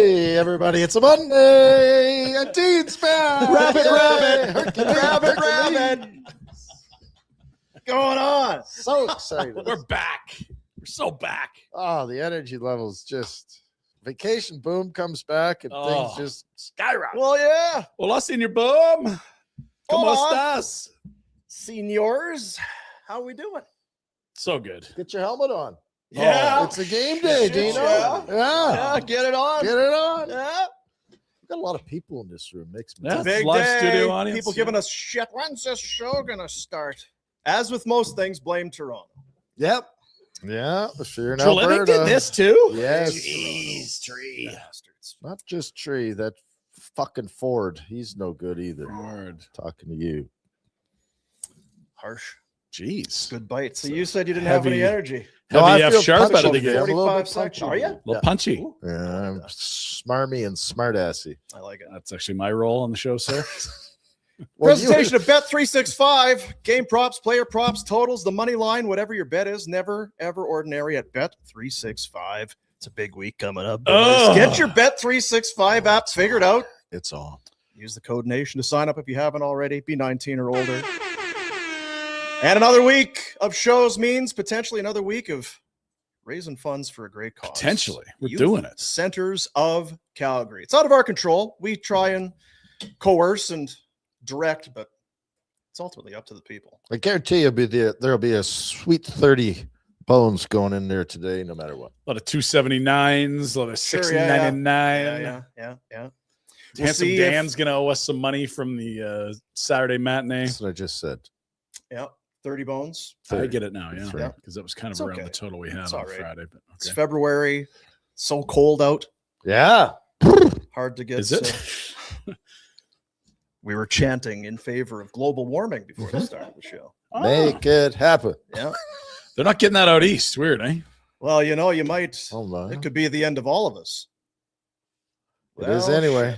Hey, everybody, it's a Monday. A teen's back. Rabbit. What's going on? So excited. We're back. We're so back. Oh, the energy levels just vacation boom comes back and things just skyrocket. Well, yeah. Hola, señor boom. ¿Cómo Hola. estás? Seniors, how are we doing? So good. Get your helmet on. Yeah. It's a game day, Dino. Yeah. Yeah. Get it on. Get it on. Yeah. We've got a lot of people in this room. Makes me Yeah. Big Live day. studio audience, People yeah. giving us shit. When's this show gonna start? As with most things, blame Toronto. Yep. Yeah. If you're in Trelinic Alberta, did this too? Yes. Jeez, tree. Bastards. Not just Tree. That fucking Ford. He's no good either. Lord. Talking to you. Harsh. Jeez. Good bite. So you said you didn't have any Heavy. energy. No, I Heavy F feel sharp punchy out of the today. game. I'm a little 45 bit seconds. punchy. Are you? A little punchy. Yeah, I'm smarmy and smartassy. I like it. That's actually my role on the show, sir. Well, Presentation of Bet365. Game props, player props, totals, the money line, whatever your bet is. Never, ever ordinary at Bet365. It's a big week coming up. boys. Ugh. Get your Bet365 app figured out. It's on. Use the code NATION to sign up if you haven't already. Be 19 or older. And another week of shows means potentially another week of raising funds for a great cause. Potentially. We're Youth doing it. Centers of Calgary. It's out of our control. We try and coerce and direct, but it's ultimately up to the people. I guarantee there'll be a sweet 30 bones going in there today, no matter what. A lot of 279s, a lot of Sure, 699. Yeah. We'll Handsome see if- Dan's gonna owe us some money from the Saturday matinee. That's what I just said. Yeah, 30 bones. I get it now, yeah, Yeah. because that was kind of It's around okay. the total we had It's on all right. Friday. But It's okay. February. So cold out. Yeah. Hard to get. Is it? We were chanting in favor of global warming before the start of the show. Make it happen. Yeah. They're not getting that out east. Weird, eh? Well, you might. Hold on. It could be the end of all of us. It is anyway.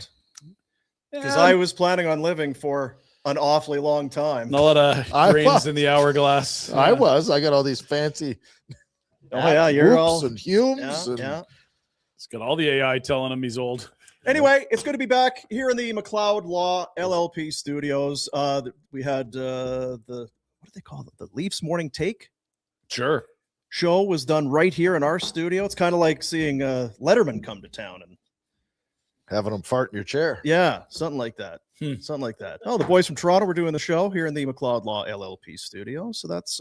Because I was planning on living for an awfully long time. A lot of I grains was. in the hourglass. I got all these fancy Oh yeah, you're whoops all. and humes. And Yeah. He's got all the AI telling him he's old. Anyway, it's good to be back here in the McLeod Law LLP studios. We had the what do they call it? The Leafs Morning Take Sure. show was done right here in our studio. It's kind of like seeing Letterman come to town, and having them fart in your chair. yeah, something like that. Something like that. Oh, the boys from Toronto were doing the show here in the McLeod Law LLP studio. So that's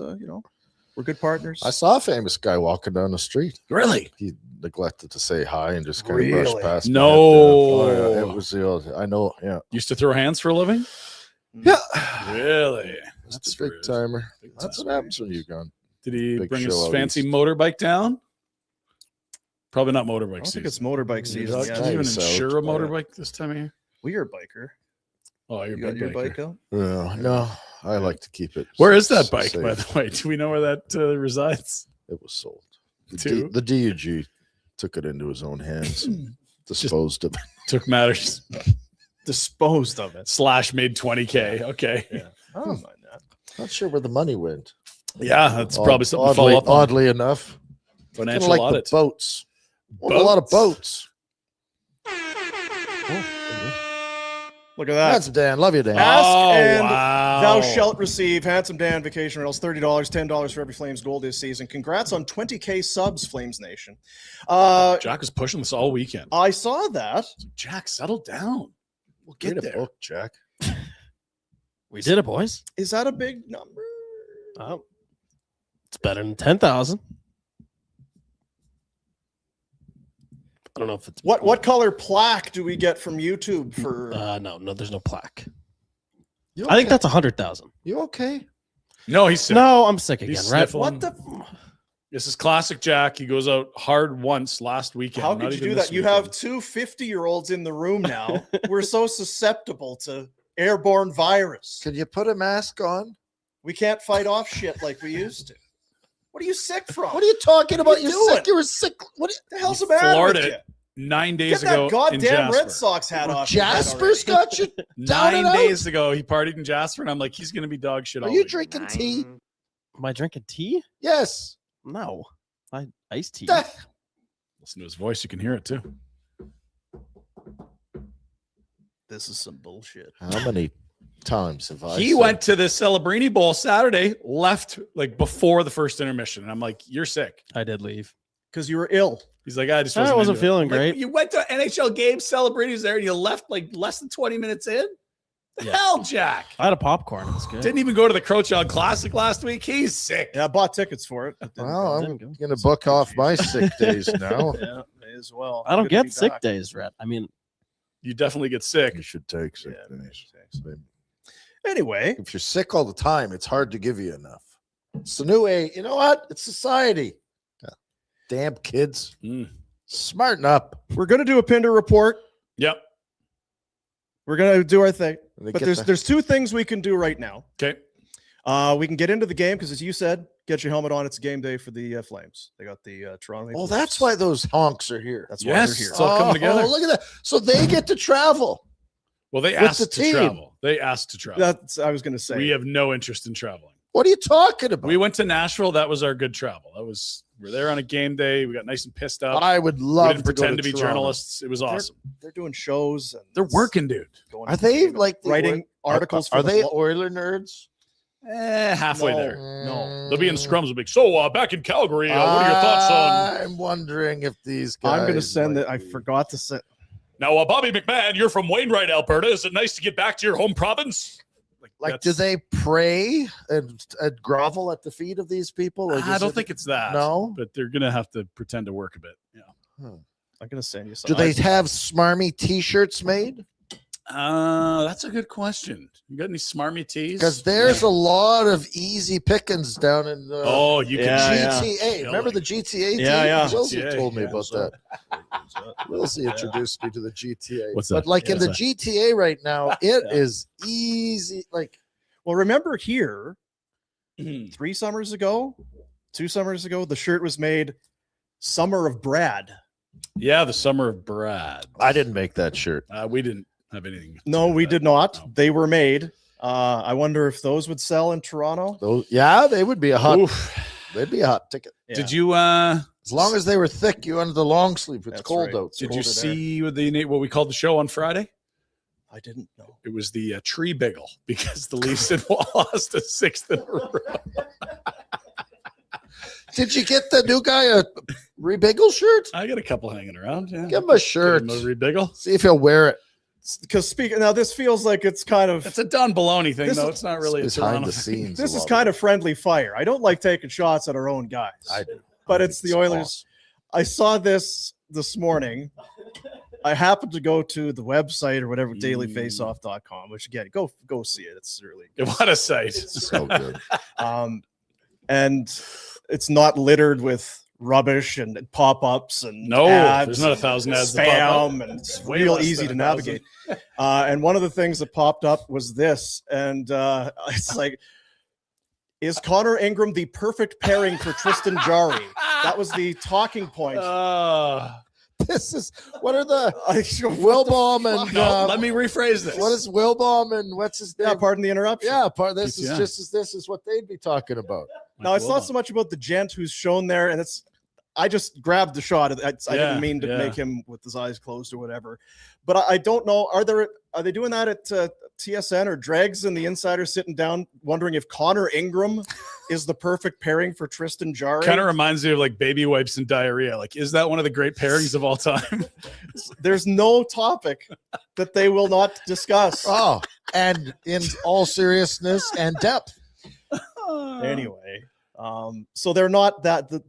we're good partners. I saw a famous guy walking down the street. Really? He neglected to say hi and just kind of brushed Really? past me. No. Oh, yeah, it was the old. I know. Yeah. Used to throw hands for a living? Yeah. Really? That's a big rude. timer. Big That's time. what happens when you're gone. Did he Big bring show his out fancy east. motorbike down? Probably not motorbike I don't season. think it's motorbike season. Can yet. you even Nice out. insure a Oh, yeah. motorbike this time of year? Well, you're a biker. Oh, You you're got a your big bike out? No, I like to keep it. Where is that bike, safe. by the way? Do we know where that resides? It was sold. To? The DUG took it into his own hands, and disposed of it. Took matters Disposed of it. / made 20K. Okay. Yeah. I don't mind that. Not sure where the money went. Yeah, that's probably something to oddly, follow up on. oddly enough. Kinda Financial like audit. the boats. Well, a lot of boats. Look at that. That's Dan. Love you, Dan. Ask Oh, and wow. thou shalt receive. Handsome Dan Vacation Rentals, $30, $10 for every Flames goal this season. Congrats on 20K subs, Flames Nation. Jack was pushing this all weekend. I saw that. Jack, settle down. We'll Get get a there. book, Jack. We did it, boys. Is that a big number? Oh, it's better than 10,000. I don't know if it's What color plaque do we get from YouTube for? no, there's no plaque. You I think okay? that's 100,000. You okay? No, he's sick. No, I'm sick again, He's right? sniffling. What the? This is classic Jack. He goes out hard once last weekend. How not could you even do this that? You weekend. have two 50-year-olds in the room now. We're so susceptible to airborne virus. Can you put a mask on? We can't fight off shit like we used to. What are you sick from? What are you talking about? you You're doing? sick. You're sick. What? the hell's the You matter floored with it you? 9 days Get ago that goddamn in Jasper. Red Sox hat off. your head Jasper's already. got you down 9 and out. days ago, he partied in Jasper, and I'm like, he's going to be dog shit. Are all you week. drinking tea? Am I drinking tea? Yes. No, iced tea. Da- Listen to his voice. You can hear it too. This is some bullshit. How many times have I? He said- went to the Celebrini Bowl Saturday, left like before the first intermission. And I'm like, you're sick. I did leave. Because you were ill. He's like, I just I wasn't into it." feeling I'm like, great. you went to NHL games, Celebrini's there, and you left like less than 20 minutes in? The Yeah. hell, Jack? I had a popcorn. It was good. Didn't even go to the Crowchild Classic last week. He's sick. Yeah, I bought tickets for it. Well, I'm Didn't go. going to book off my sick days now. Yeah, may as well. I don't Good to be get sick back. days, Rhett. I mean, You definitely get sick. You should take sick Yeah, days. thanks. Anyway, If you're sick all the time, it's hard to give you enough. It's the new age. You know what? It's society. Damn kids. Mm. Smarten up. we're going to do a Pinder report. Yep. We're going to do our thing. They But get there's two things we can do right now. Okay. We can get into the game because, as you said, get your helmet on. It's game day for the Flames. They got the Toronto. Maple Oh, Leafs. that's why those honks are here. That's why Yes. they're here. It's all coming together. Look at that. So they get to travel. Well, they With asked the to team. travel. They asked to travel. That's I was going to say. We have no interest in traveling. What are you talking about? We went to Nashville. That was our good travel. We're there on a game day. We got nice and pissed up. I would We love didn't to go pretend to be Toronto. journalists. It was awesome. They're doing shows. And They're working, dude. going Are to they the game, like the writing articles? Are for the they Flo- Oiler nerds? Halfway No. there. No. They'll be in scrums. They'll be like, so back in Calgary, what are your thoughts on? I'm wondering if these guys. I'm going to send might it. I be- forgot to send. Now, Bobby McMahon, you're from Wainwright, Alberta. Is it nice to get back to your home province? Like, do they pray and grovel at the feet of these people? Like, I is don't it- think it's that. No? But they're going to have to pretend to work a bit. Yeah. I'm going to send you Do something. they have smarmy T-shirts made? That's a good question. You got any smarmy tees? Because there's a lot of easy pickings down in the Oh, you can. Yeah. GTA. Remember the GTA? Yeah, yeah. Wilsey GTA, told me yeah. about that. Wilsey introduced me to the GTA. What's But that? like in Yeah. the GTA right now, it Yeah. is easy. Like Well, remember here Mhm. 2 summers ago, the shirt was made Summer of Brad. Yeah, the summer of Brad. I didn't make that shirt. We didn't have anything. to No, do with we that. did not. No. They were made. I wonder if those would sell in Toronto. Those, yeah, they would be a hot. Oof. They'd be a hot ticket Did you as long as they were thick. You under the long sleeve. It's That's cold right. out. It's did you cold in there. see what we called the show on Friday? I didn't know. It was the tree biggle because the Leafs had lost a sixth in a row. Did you get the new guy a rebiggle shirt? I got a couple hanging around. Yeah. Give him a shirt. Give him a rebiggle. See if he'll wear it. Because speaking now, this feels like it's kind of It's a Don Baloney thing, This though. is- It's not really a It's behind Toronto the thing. scenes. this is kind of friendly fire. I don't like taking shots at our own guys. I do. But I it's think the Oilers. I saw this morning. I happened to go to the website or whatever, dailyfaceoff.com, which again, go see it. It's really good. What a sight. So good. And it's not littered with rubbish and pop-ups and No, ads there's not 1,000 ads that pop spam, up. and it's Way real less easy than to 1,000. navigate. And one of the things that popped up was this, and it's like, is Connor Ingram the perfect pairing for Tristan Jarry? That was the talking point. This is what are the Wilbaum Wilbaum and No, let me rephrase this. what is Wilbaum and what's his name? yeah, pardon the interruption. Yeah, part this is Yeah. just as this is what they'd be talking about. Now it's not so much about the gent who's shown there, and it's. I just grabbed the shot. I Yeah, didn't mean to yeah. make him with his eyes closed or whatever. But I don't know. Are they doing that at TSN or Dregs and the Insider sitting down wondering if Connor Ingram is the perfect pairing for Tristan Jarry? Kind of reminds me of like baby wipes and diarrhea. Like, is that one of the great pairings of all time? There's no topic that they will not discuss. Oh, and in all seriousness and depth. Anyway, so they're not that the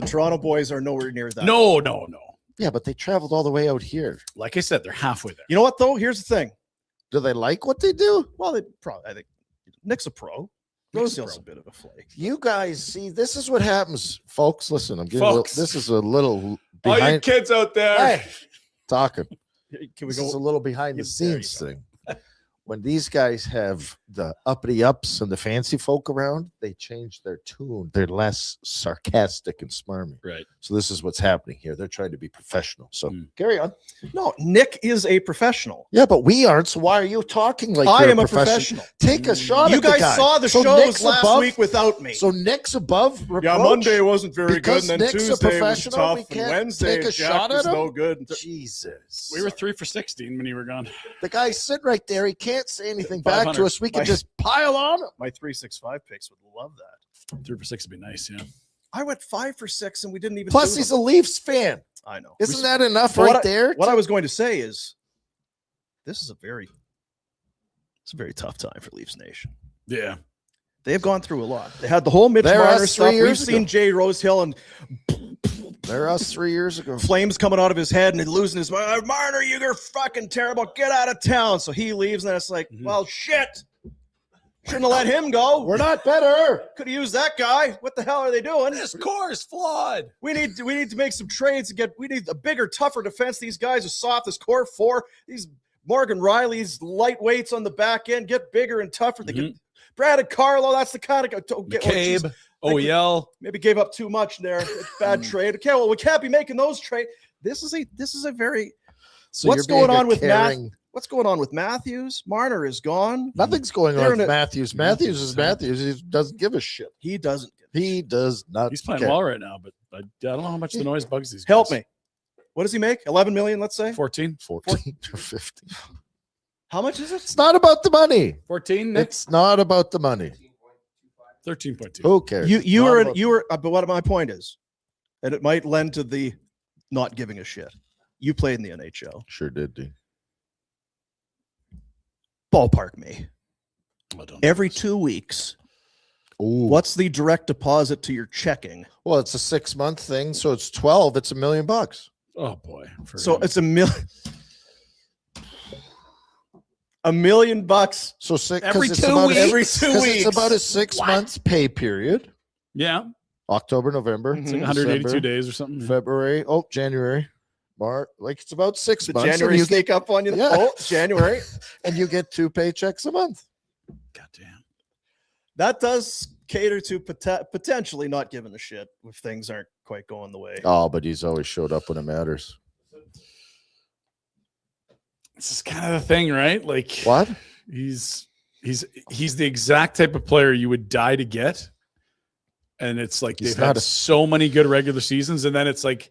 Toronto boys are nowhere near that. No. Yeah, but they traveled all the way out here. Like I said, they're halfway there. You know what though? Here's the thing. Do they like what they do? Well, they probably. I think Nick's a pro. Nick's a Roseale's pro. a bit of a flake. You guys see, this is what happens, folks. Listen, I'm giving Folks. this is a little All you behind kids out there. Hey, talking. Can we This is a go? little behind the There you scenes go. thing. when these guys have the uppity ups and the fancy folk around, they change their tune. They're less sarcastic and smarmy. Right. So this is what's happening here. They're trying to be professional. So carry on. No, Nick is a professional. Yeah, but we aren't. So why are you talking like I you're am a professional. Take a shot You at the guys guy. saw the So shows Nick's last above- week without me. So Nick's above reproach. Yeah, Monday wasn't very good, Because and then Nick's a Tuesday was professional, we tough, and can't Wednesday take a Jack shot was at him? no good. Jesus. We were 3 for 16 when you were gone. The guy's sitting right there. He can't say anything back to 500. us. We can just pile on him. My 365 picks would love that. 3 for 6 would be nice, yeah. I went 5 for 6, and we didn't even. Plus, do he's them. a Leafs fan. I know. Isn't that enough But right there? What I was going to say is, this is a very tough time for Leafs Nation. Yeah. They've gone through a lot. They had the whole Mitch They're Marner us 3 stuff. We've years seen ago. Jay Rosehill and They're us 3 years ago. flames coming out of his head and losing his mind. Marner, you're fucking terrible. Get out of town. So he leaves, and it's like, well, shit. Shouldn't have let him go. We're not better. Could have used that guy. What the hell are they doing? This core is flawed. We need to make some trades and get. We need a bigger, tougher defense. These guys are soft as core 4. These Morgan Riley's lightweights on the back end get bigger and tougher. They get Brad and Carlo. That's the kind of McCabe, OEL. maybe gave up too much there. Bad trade. Okay, well we can't be making those trades. This is a very. So What's you're being going on with caring- What's going on with Matthews? Marner is gone. Nothing's going They're on in with a- Matthews. Matthews is Matthews. He doesn't give a shit. He doesn't. He does not. He's playing care. well right now, but I don't know how much the noise bugs these guys. Help me. What does he make? 11 million, let's say. 14? 14 or 15. How much is it? It's not about the money. 14, Nick? It's not about the money. 13.2. Who cares? You Not were about- you were. But what my point is, and it might lend to the not giving a shit. You played in the NHL. Sure did, dude. Ballpark me. Oh, don't Every do this. 2 weeks. Ooh. What's the direct deposit to your checking? Well, it's a 6-month thing, so it's 12. It's $1 million. Oh, boy. So it's $1 million. $1 million. So six Every 'cause it's 2 about weeks? Every 2 'cause weeks. It's about a 6-month pay period. Yeah. October, November, Mhm. It's like 182 December, days or something. February. Oh, January, March. Like it's about 6 The months. and January you sneak up on you. Yeah. Oh, January. and you get 2 paychecks a month. Goddamn. That does cater to potentially not giving a shit if things aren't quite going the way. Oh, but he's always showed up when it matters. This is kind of the thing, right? Like What? he's the exact type of player you would die to get. And it's like He's they've not had a- so many good regular seasons, and then it's like,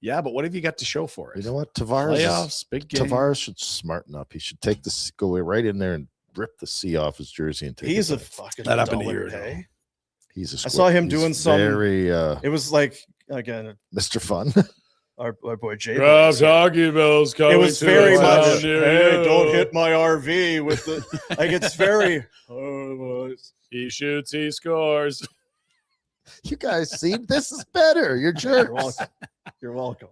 yeah, but what have you got to show for it? You know what? Tavares. Playoffs, big game. Tavares should smarten up. He should take this, go right in there and rip the C off his jersey and take. He's it a back. fucking That happened a dollar, year ago. hey? He's a. I saw him He's doing some- very It was like again Mr. Fun. our boy Jay. Grab Taco Bell's coming. It was to very a much. town near Hey, you." don't hit my RV with the. Like it's very. He shoots, he scores. You guys see, this is better. You're You're jerks. welcome. You're welcome.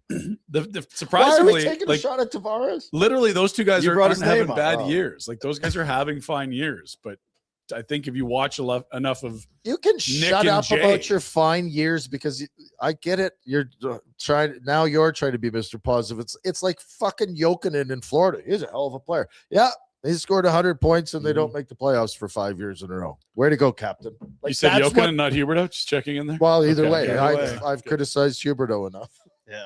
The Why are we surprisingly, taking like a shot at Tavares? literally, those two guys You are brought aren't his having name up. bad Oh. years. Like those guys are having fine years, but I think if you watch enough of You can shut and up Jay. about your fine years because I get it. You're trying now. You're trying to be Mr. Positive. It's like fucking Jokinen in Florida. He's a hell of a player. Yeah, he scored 100 points and they don't make the playoffs for 5 years in a row. Way to go, Captain! you said that's Jokin what- and not Huberto. Just checking in there. Well, either Okay, way, either I've criticized Huberto enough. Yeah.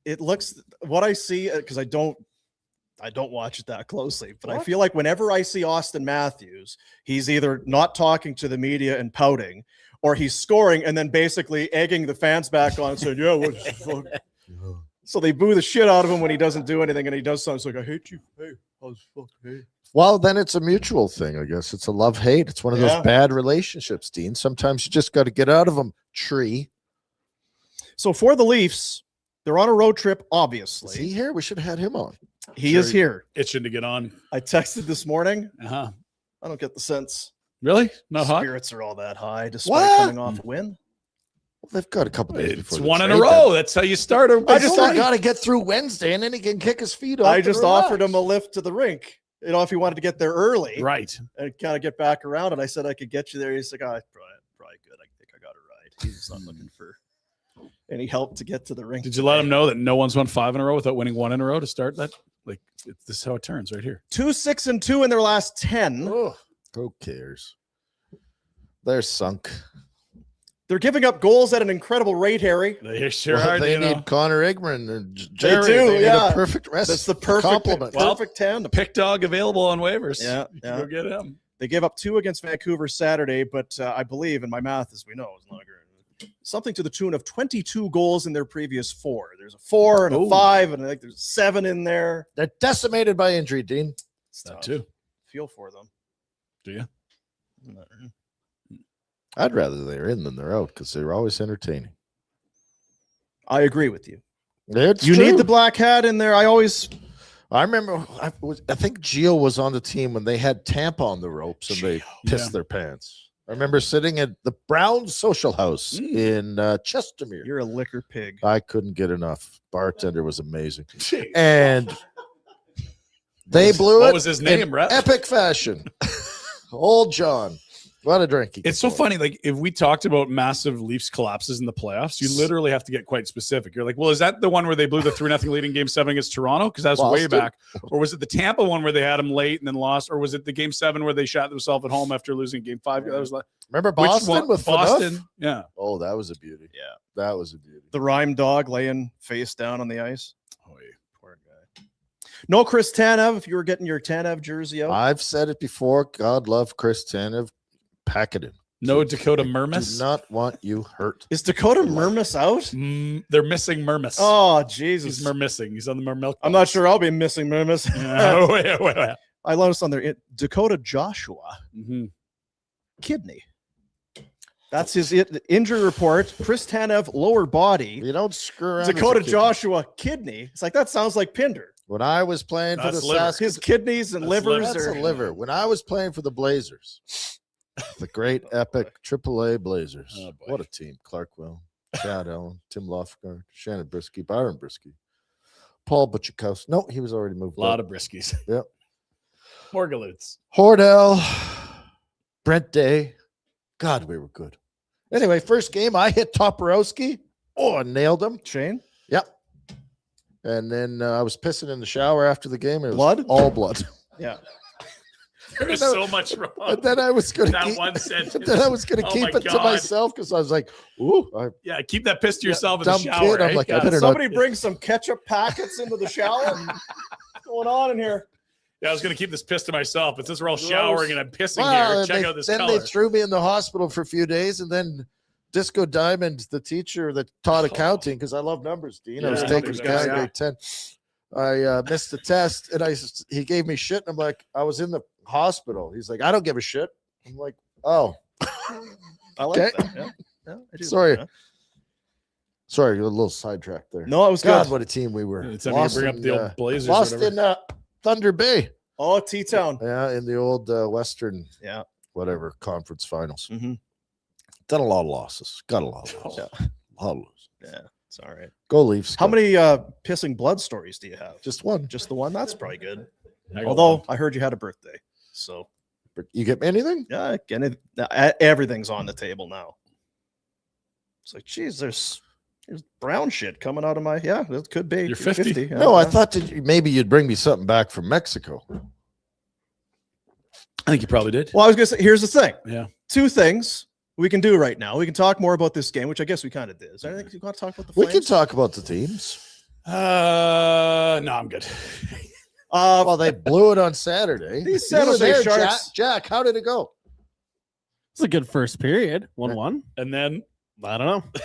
It looks what I see because I don't watch it that closely, but I What? feel like whenever I see Austin Matthews, he's either not talking to the media and pouting, or he's scoring and then basically egging the fans back on and saying, "Yeah, what the fuck?" So they boo the shit out of him when he doesn't do anything, and he does something. It's like, "I hate you." Hey, how's fuck? Hey. Well, then it's a mutual thing, I guess. It's a love-hate. It's one of Yeah. those bad relationships, Dean. Sometimes you just got to get out of them. Tree. So for the Leafs, they're on a road trip. Is Obviously, he here? We should have had him on. he is here. Itching to get on. I texted this morning. Uh-huh. I don't get the sense Really? Not hot? spirits are all that high despite What? coming off a win. Well, they've got a couple days It's before the one in a trade row. deadline. That's how you start. A I just He's thought- got to get through Wednesday, and then he can kick his feet off. I and just relax. offered him a lift to the rink. You know, if he wanted to get there early right. and kind of get back around, and I said I could get you there. He's like, "Oh, probably good. I think I got a ride." He's not looking for any help to get to the rink. Did you let him know that no one's won 5 in a row without winning 1 in a row to start that? Like this is how it turns right here. 2-6-2 in their last 10. Oh, who cares? They're sunk. They're giving up goals at an incredible rate, Harry. They sure Well, are. they you know. need Connor Igman and Jerry. do, They need yeah. a perfect rest. That's the perfect compliment. Well, perfect tandem. Pick dog available on waivers. Yeah, You can go get him. They gave up 2 against Vancouver Saturday, but I believe, and my math, as we know, is not good. Something to the tune of 22 goals in their previous 4. There's a 4 and a 5, and I think there's 7 in there. They're decimated by injury, Dean. It's That tough. too. Feel for them. Do you? I'd rather they're in than they're out because they're always entertaining. I agree with you. It's You true. need the black hat in there. I remember. I think Gio was on the team when they had Tampa on the ropes and they pissed their pants. I remember sitting at the Brown Social House in Chestermere. You're a liquor pig. I couldn't get enough. Bartender was amazing, and they blew it. What was his name, in Rhett? epic fashion. Old John. What a drink. he It's could so pour. funny. Like if we talked about massive Leafs collapses in the playoffs, you literally have to get quite specific. You're like, well, is that the one where they blew the 3-0 lead in Game 7 against Toronto? Because that was way Boston? back. Or was it the Tampa one where they had them late and then lost? Or was it the Game 7 where they shot themselves at home after losing Game 5? That was like Remember which Boston one? with Boston. Phaneuf? Yeah. Oh, that was a beauty. Yeah. That was a beauty. The rhyme dog laying face down on the ice. Oh, yeah. Poor guy. No Chris Tanev. If you were getting your Tanev jersey out. I've said it before. God love Chris Tanev. Pack it in. No Dakota Do Mermis. not want you hurt. Is Dakota Mermis out? They're missing Mermis. Oh, Jesus. He's missing. He's on the Mermilk. I'm not sure I'll be missing Mermis. Yeah. Wait. I noticed on there, Dakota Joshua, kidney. That's his injury report. Chris Tanev, lower body. You don't screw around. as a Dakota kid. Joshua, kidney. It's like, that sounds like Pinder. When I was playing for That's the liver. Saskatoon, His kidneys and That's livers that's are. a liver. When I was playing for the Blazers, the great epic AAA Blazers. Oh, boy. What a team. Clarkwell, Chad Allen, Tim Lofgard, Shannon Brisky, Byron Brisky, Paul Butchikowski. No, he was already moved. A lot up. of briskies. Yep. Morgaloots. Hordell, Brent Day. God, we were good. Anyway, first game, I hit Toporowski. Oh, I nailed him. Shane? Yep. And then I was pissing in the shower after the game. It was Blood? all blood. Yeah. There was so much wrong. And then I was going That to one sentence. then I was going to Oh keep my it to God. myself because I was like, "Ooh, I Yeah, keep that piss to yourself in the dumb shower. kid. I'm eh? like, I God. better not- Somebody bring some ketchup packets into the shower. What's going on in here? Yeah, I was going to keep this piss to myself, but since we're all Gross. showering and I'm pissing Well, here, check out this then color. they threw me in the hospital for a few days, and then Disco Diamond, the teacher that taught accounting, because I love numbers, Dean. I was Yeah, taking numbers, guy in yeah. grade 10. I missed the test, and he gave me shit, and I'm like, I was in the hospital. He's like, I don't give a shit. I'm like, oh, I like Okay. that. Yeah. Yeah, I do. Sorry. Yeah. sorry, you're a little sidetracked there. No, it was God, good. what a team we were. It's time you bring up the old Blazers. or lost whatever. in Thunder Bay. Oh, T-Town. Yeah, in the old Western, Yeah. whatever conference finals. Mm-hmm. Done a lot of losses. Got a lot of losses. Yeah. A lot of losses. Yeah. It's all right. Go Leafs. How go. many pissing blood stories do you have? Just one. Just the one? That's probably good. I got Although one. I heard you had a birthday. So, You get me anything? yeah, again, everything's on the table now. It's like, geez, there's brown shit coming out of my. Yeah, that could be. You're 50. Yeah, No, I yeah. thought that maybe you'd bring me something back from Mexico. I think you probably did. Well, I was going to say, here's the thing. Yeah. 2 things we can do right now. We can talk more about this game, which I guess we kind of did. Is there anything you want to talk about the We Flames? can talk about the teams. No, I'm good. Well, they blew it on Saturday. These You San were Jose there, Sharks- Jack, how did it go? It's a good first period. 1-1. And then I don't know.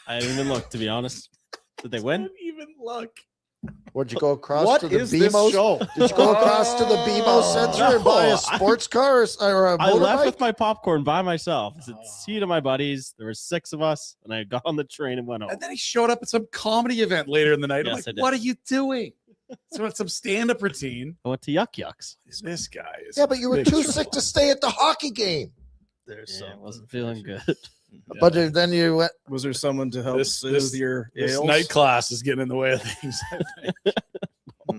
I didn't even look, to be honest. Did they win? didn't even look. Would you go across What to the is this BMO? show? Did you go across to the BMO Center and buy No, a sports car or a I left motorbike? with my popcorn by myself. I said, see you to my buddies. There were 6 of us, and I got on the train and went home. And then he showed up at some comedy event later in the night. I'm Yes, I like, did. what are you doing? So it's some stand-up routine. I went to Yuck Yucks. This guy is Yeah, but you were big too trouble. sick to stay at the hockey game. There's Yeah, something. wasn't feeling good. But then you went. Was there someone to help This- soothe this- your This ails? night class is getting in the way of things. I think. I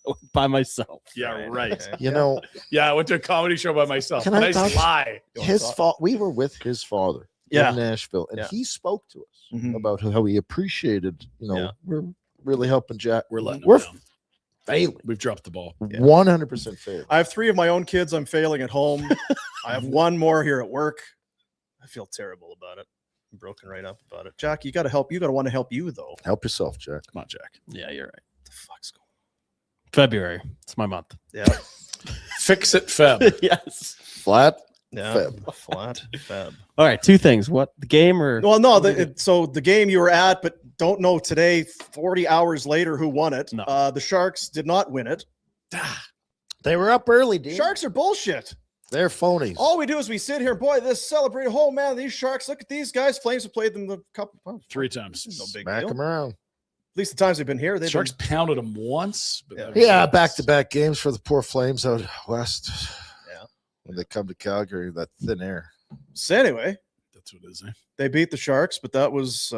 went by myself. Yeah, right. Okay. You know, Yeah, I went to a comedy show by myself. Can I Nice talk- lie. his fault. We were with his father Yeah. in Nashville, and Yeah. he spoke to us Mhm. about how he appreciated. Yeah. We're really helping Jack. We're letting him We're down. failing. We've dropped the ball. 100% failing. I have 3 of my own kids. I'm failing at home. I have 1 more here at work. I feel terrible about it. I'm broken right up about it. Jack, you got to help. You got to want to help you, though. Help yourself, Jack. Come on, Jack. Yeah, you're right. What the fuck's going February. It's my month. on? Yeah. Fix it, Feb. Yes. Flat. Yeah. Feb. Flat. Feb. All right, 2 things. What, the game or? Well, no. So the game you were at, but don't know today, 40 hours later, who won it. No. The Sharks did not win it. They were up early, dude. Sharks are bullshit. They're phonies. All we do is we sit here, boy, this celebrate. Oh, man, these Sharks, look at these guys. Flames have played them the couple. Oh, 3 times. no big Smack deal. them around. At least the times they've been here, they've Sharks been, pounded them once. But Yeah. that was Yeah, it. back-to-back games for the poor Flames out west. Yeah. When they come to Calgary, that thin air. So anyway, That's what it is. Eh? they beat the Sharks, but that was,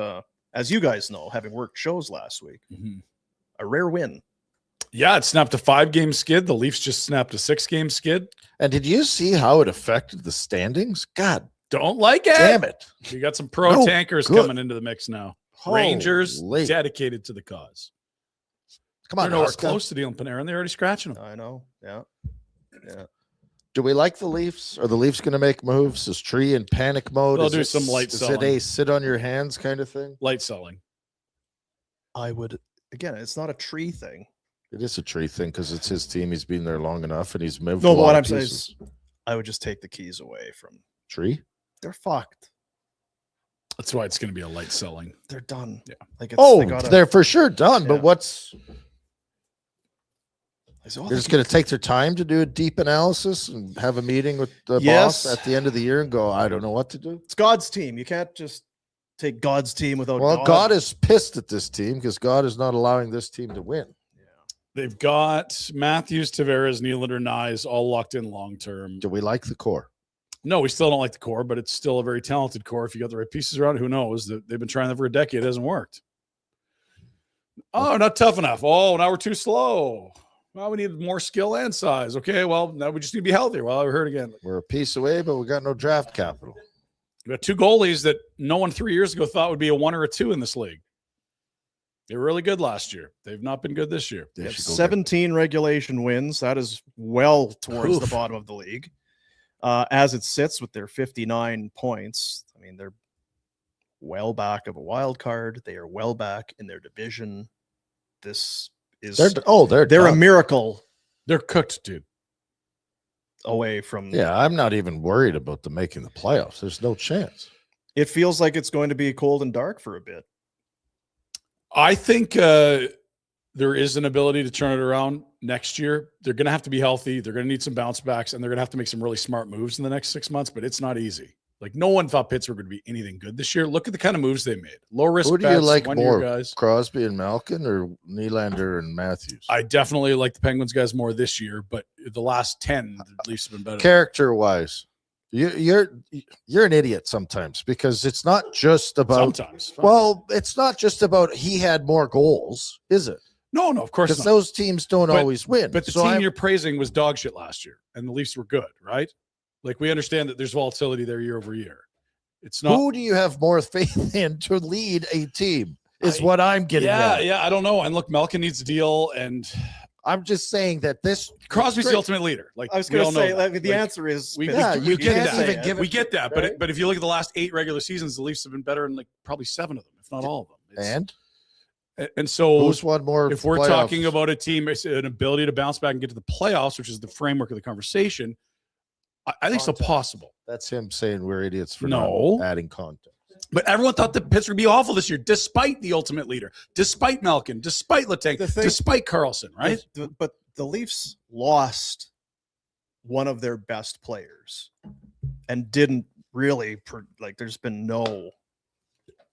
as you guys know, having worked shows last week, Mhm. a rare win. Yeah, it snapped a 5-game skid. The Leafs just snapped a 6-game skid. And did you see how it affected the standings? God Don't like it. damn it. You got some pro No tankers good. coming into the mix now. Rangers Holy. dedicated to the cause. Come on, They're nowhere Huska. close to dealing Panarin. They're already scratching them. I know. Yeah. Yeah. Do we like the Leafs? Are the Leafs going to make moves? Is Tree in panic mode? They'll Is do it- some light Is selling. it a sit on your hands kind of thing? Light selling. I would, again, it's not a tree thing. It is a Tree thing because it's his team. He's been there long enough and he's moved. No, a but lot what of I'm saying pieces. is I would just take the keys away from, Tree. they're fucked. That's why it's going to be a light selling. They're done. Yeah. Like it's, Oh, they gotta, they're for sure done. Yeah. But what's I said, oh, they're just going to take their time to do a deep analysis and have a meeting with the Yes. boss at the end of the year and go, I don't know what to do. it's God's team. You can't just take God's team without Well, God is pissed at this team because God is not allowing this team to win. They've got Matthews, Tavares, Nylander, Nyes all locked in long term. Do we like the core? No, we still don't like the core, but it's still a very talented core. If you got the right pieces around it, who knows? They've been trying that for a decade. It hasn't worked. Oh, not tough enough. Oh, now we're too slow. Well, we need more skill and size. Okay, well, now we just need to be healthier. Well, I heard again. We're a piece away, but we got no draft capital. We got 2 goalies that no one 3 years ago thought would be a 1 or a 2 in this league. They were really good last year. They've not been good this year. They They have should go 17 regulation wins. That is well towards the Oof. bottom of the league. As it sits with their 59 points, I mean, they're well back of a wild card. They are well back in their division. This is They're they're a done. miracle They're cooked, dude. away from. Yeah, I'm not even worried about them making the playoffs. There's no chance. It feels like it's going to be cold and dark for a bit. I think there is an ability to turn it around next year. They're going to have to be healthy. They're going to need some bounce backs, and they're going to have to make some really smart moves in the next 6 months, but it's not easy. Like, no one thought Pittsburgh would be anything good this year. Look at the kind of moves they made. Low risk Who do you bets, like 1 year more, guys. Crosby and Malkin or Nylander and Matthews? I definitely like the Penguins guys more this year, but the last 10, the Leafs have been better. Character-wise, you're an idiot sometimes because it's not just about. Sometimes. Well, it's not just about he had more goals, is it? No, of course Because not. those teams don't But- always win. But the So team I'm- you're praising was dog shit last year, and the Leafs were good, right? Like, we understand that there's volatility there year over year. It's not. who do you have more faith in to lead a team? Is I- what I'm getting Yeah, at. yeah, I don't know. And look, Malkin needs a deal, and I'm just saying that this Crosby's the Great. ultimate leader. Like, I was we going all to know say, that. like, the Like, answer is we- Yeah, we you get can't that. even give We it- get that, right? but if you look at the last 8 regular seasons, the Leafs have been better in like probably 7 of them, if not all of them. And so who's won more? if we're playoffs? talking about a team, an ability to bounce back and get to the playoffs, which is the framework of the conversation, I think it's still Context. possible. That's him saying we're idiots for No. not adding content. But everyone thought that Pittsburgh would be awful this year, despite the ultimate leader, despite Malkin, despite Letang, The thing- despite Carlson, right? But the Leafs lost one of their best players and didn't really there's been no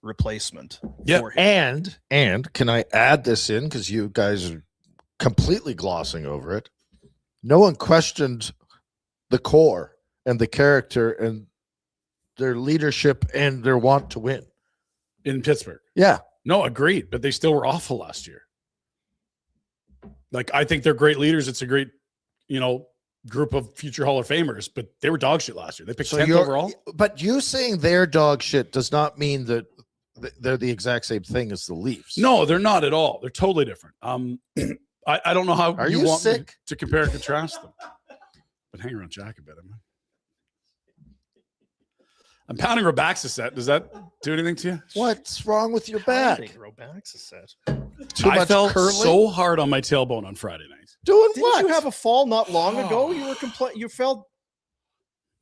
replacement Yeah. for him. And can I add this in because you guys are completely glossing over it? No one questioned the core and the character and their leadership and their want to win. In Pittsburgh. Yeah, No, agreed. But they still were awful last year. Like, I think they're great leaders. It's a great, group of future Hall of Famers, but they were dog shit last year. They picked 10th overall. But you saying they're dog shit does not mean that they're the exact same thing as the Leafs. No, they're not at all. They're totally different. I don't know how Are you want me sick? to compare and contrast them. But hang around Jack a bit. I'm pounding Robaxacet. Does that do anything to you? What's wrong with your back? Robaxacet. Too I much fell curling? so hard on my tailbone on Friday night. Doing Didn't what? you have a fall not long ago? You were You fell.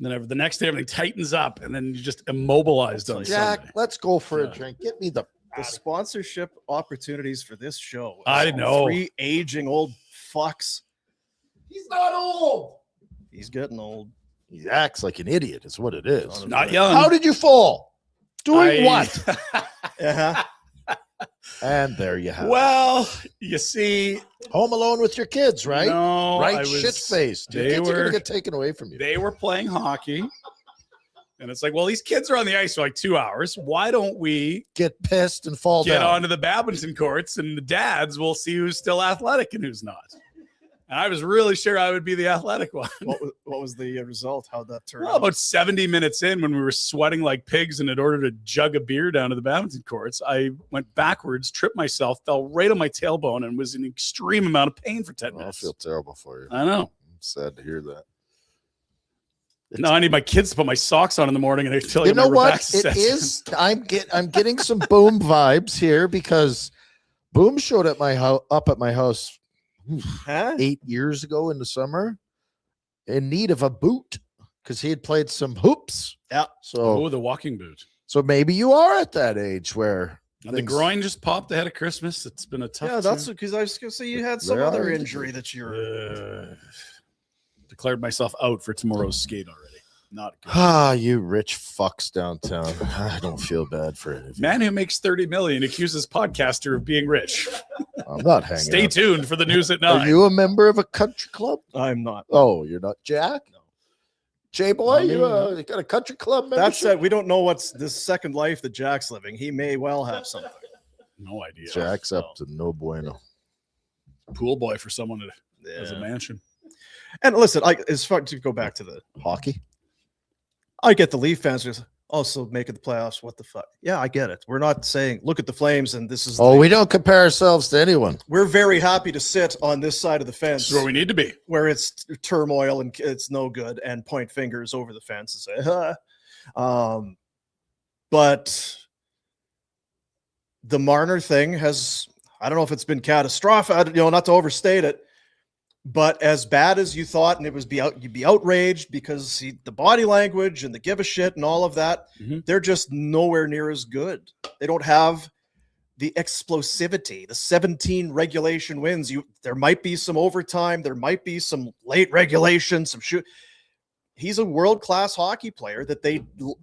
Then the next day, everything tightens up, and then you just immobilized on Jack, Sunday. let's go for Yeah. a drink. Get me the Sponsorship opportunities for this show. I know. 3 aging old fucks. He's not old. He's getting old. He acts like an idiot, is what it is. Not young. How did you fall? Doing what? Uh-huh. And there you have it. Well, you see, Home alone with your kids, right? no, right, I was- shit faced. Your they kids are were- gonna get taken away from you. They were playing hockey, and it's like, well, these kids are on the ice for like 2 hours. Why don't we Get pissed and fall get down. onto the badminton courts, and the dads will see who's still athletic and who's not? And I was really sure I would be the athletic one. What was the result? How'd that turn Well, out? about 70 minutes in, when we were sweating like pigs, and in order to jug a beer down to the badminton courts, I went backwards, tripped myself, fell right on my tailbone, and was in extreme amount of pain for 10 I minutes. feel terrible for you. I know. I'm sad to hear that. No, I need my kids to put my socks on in the morning, and I feel like You know my what? Robaxacet It is. I'm getting some Boom vibes here because Boom showed at my house up at my house Huh? 8 years ago in the summer in need of a boot because he had played some hoops. Yeah. So Oh, the walking boot. so maybe you are at that age where And the things- groin just popped ahead of Christmas. It's been a tough. Yeah, that's two. because I was going to say you had some There other are- injury that you're. Declared myself out for tomorrow's skate already. Not good. Ah, you rich fucks downtown. I don't feel bad for it. Man who makes 30 million accuses podcaster of being rich. I'm not hanging. Stay out. tuned for the news at Are 9. you a member of a country club? I'm not. Oh, you're not Jack? No. J boy, I mean, you got a country club membership? That said, we don't know what's this second life that Jack's living. He may well have something. No idea. Jack's up to no bueno. Pool boy for someone that has a Yeah. mansion. And listen, as far to go back to the, Hockey? I get the Leaf fans just also making the playoffs. What the fuck? Yeah, I get it. We're not saying look at the Flames and this is. Oh, we don't compare ourselves to anyone. We're very happy to sit on this side of the fence This is where we need to be. where it's turmoil and it's no good and point fingers over the fence and say, but the Marner thing has, I don't know if it's been catastrophic, not to overstate it, but as bad as you thought, and it was you'd be outraged because the body language and the give a shit and all of that, Mhm. they're just nowhere near as good. They don't have the explosivity, the 17 regulation wins. There might be some overtime, there might be some late regulation, some shoot. He's a world-class hockey player that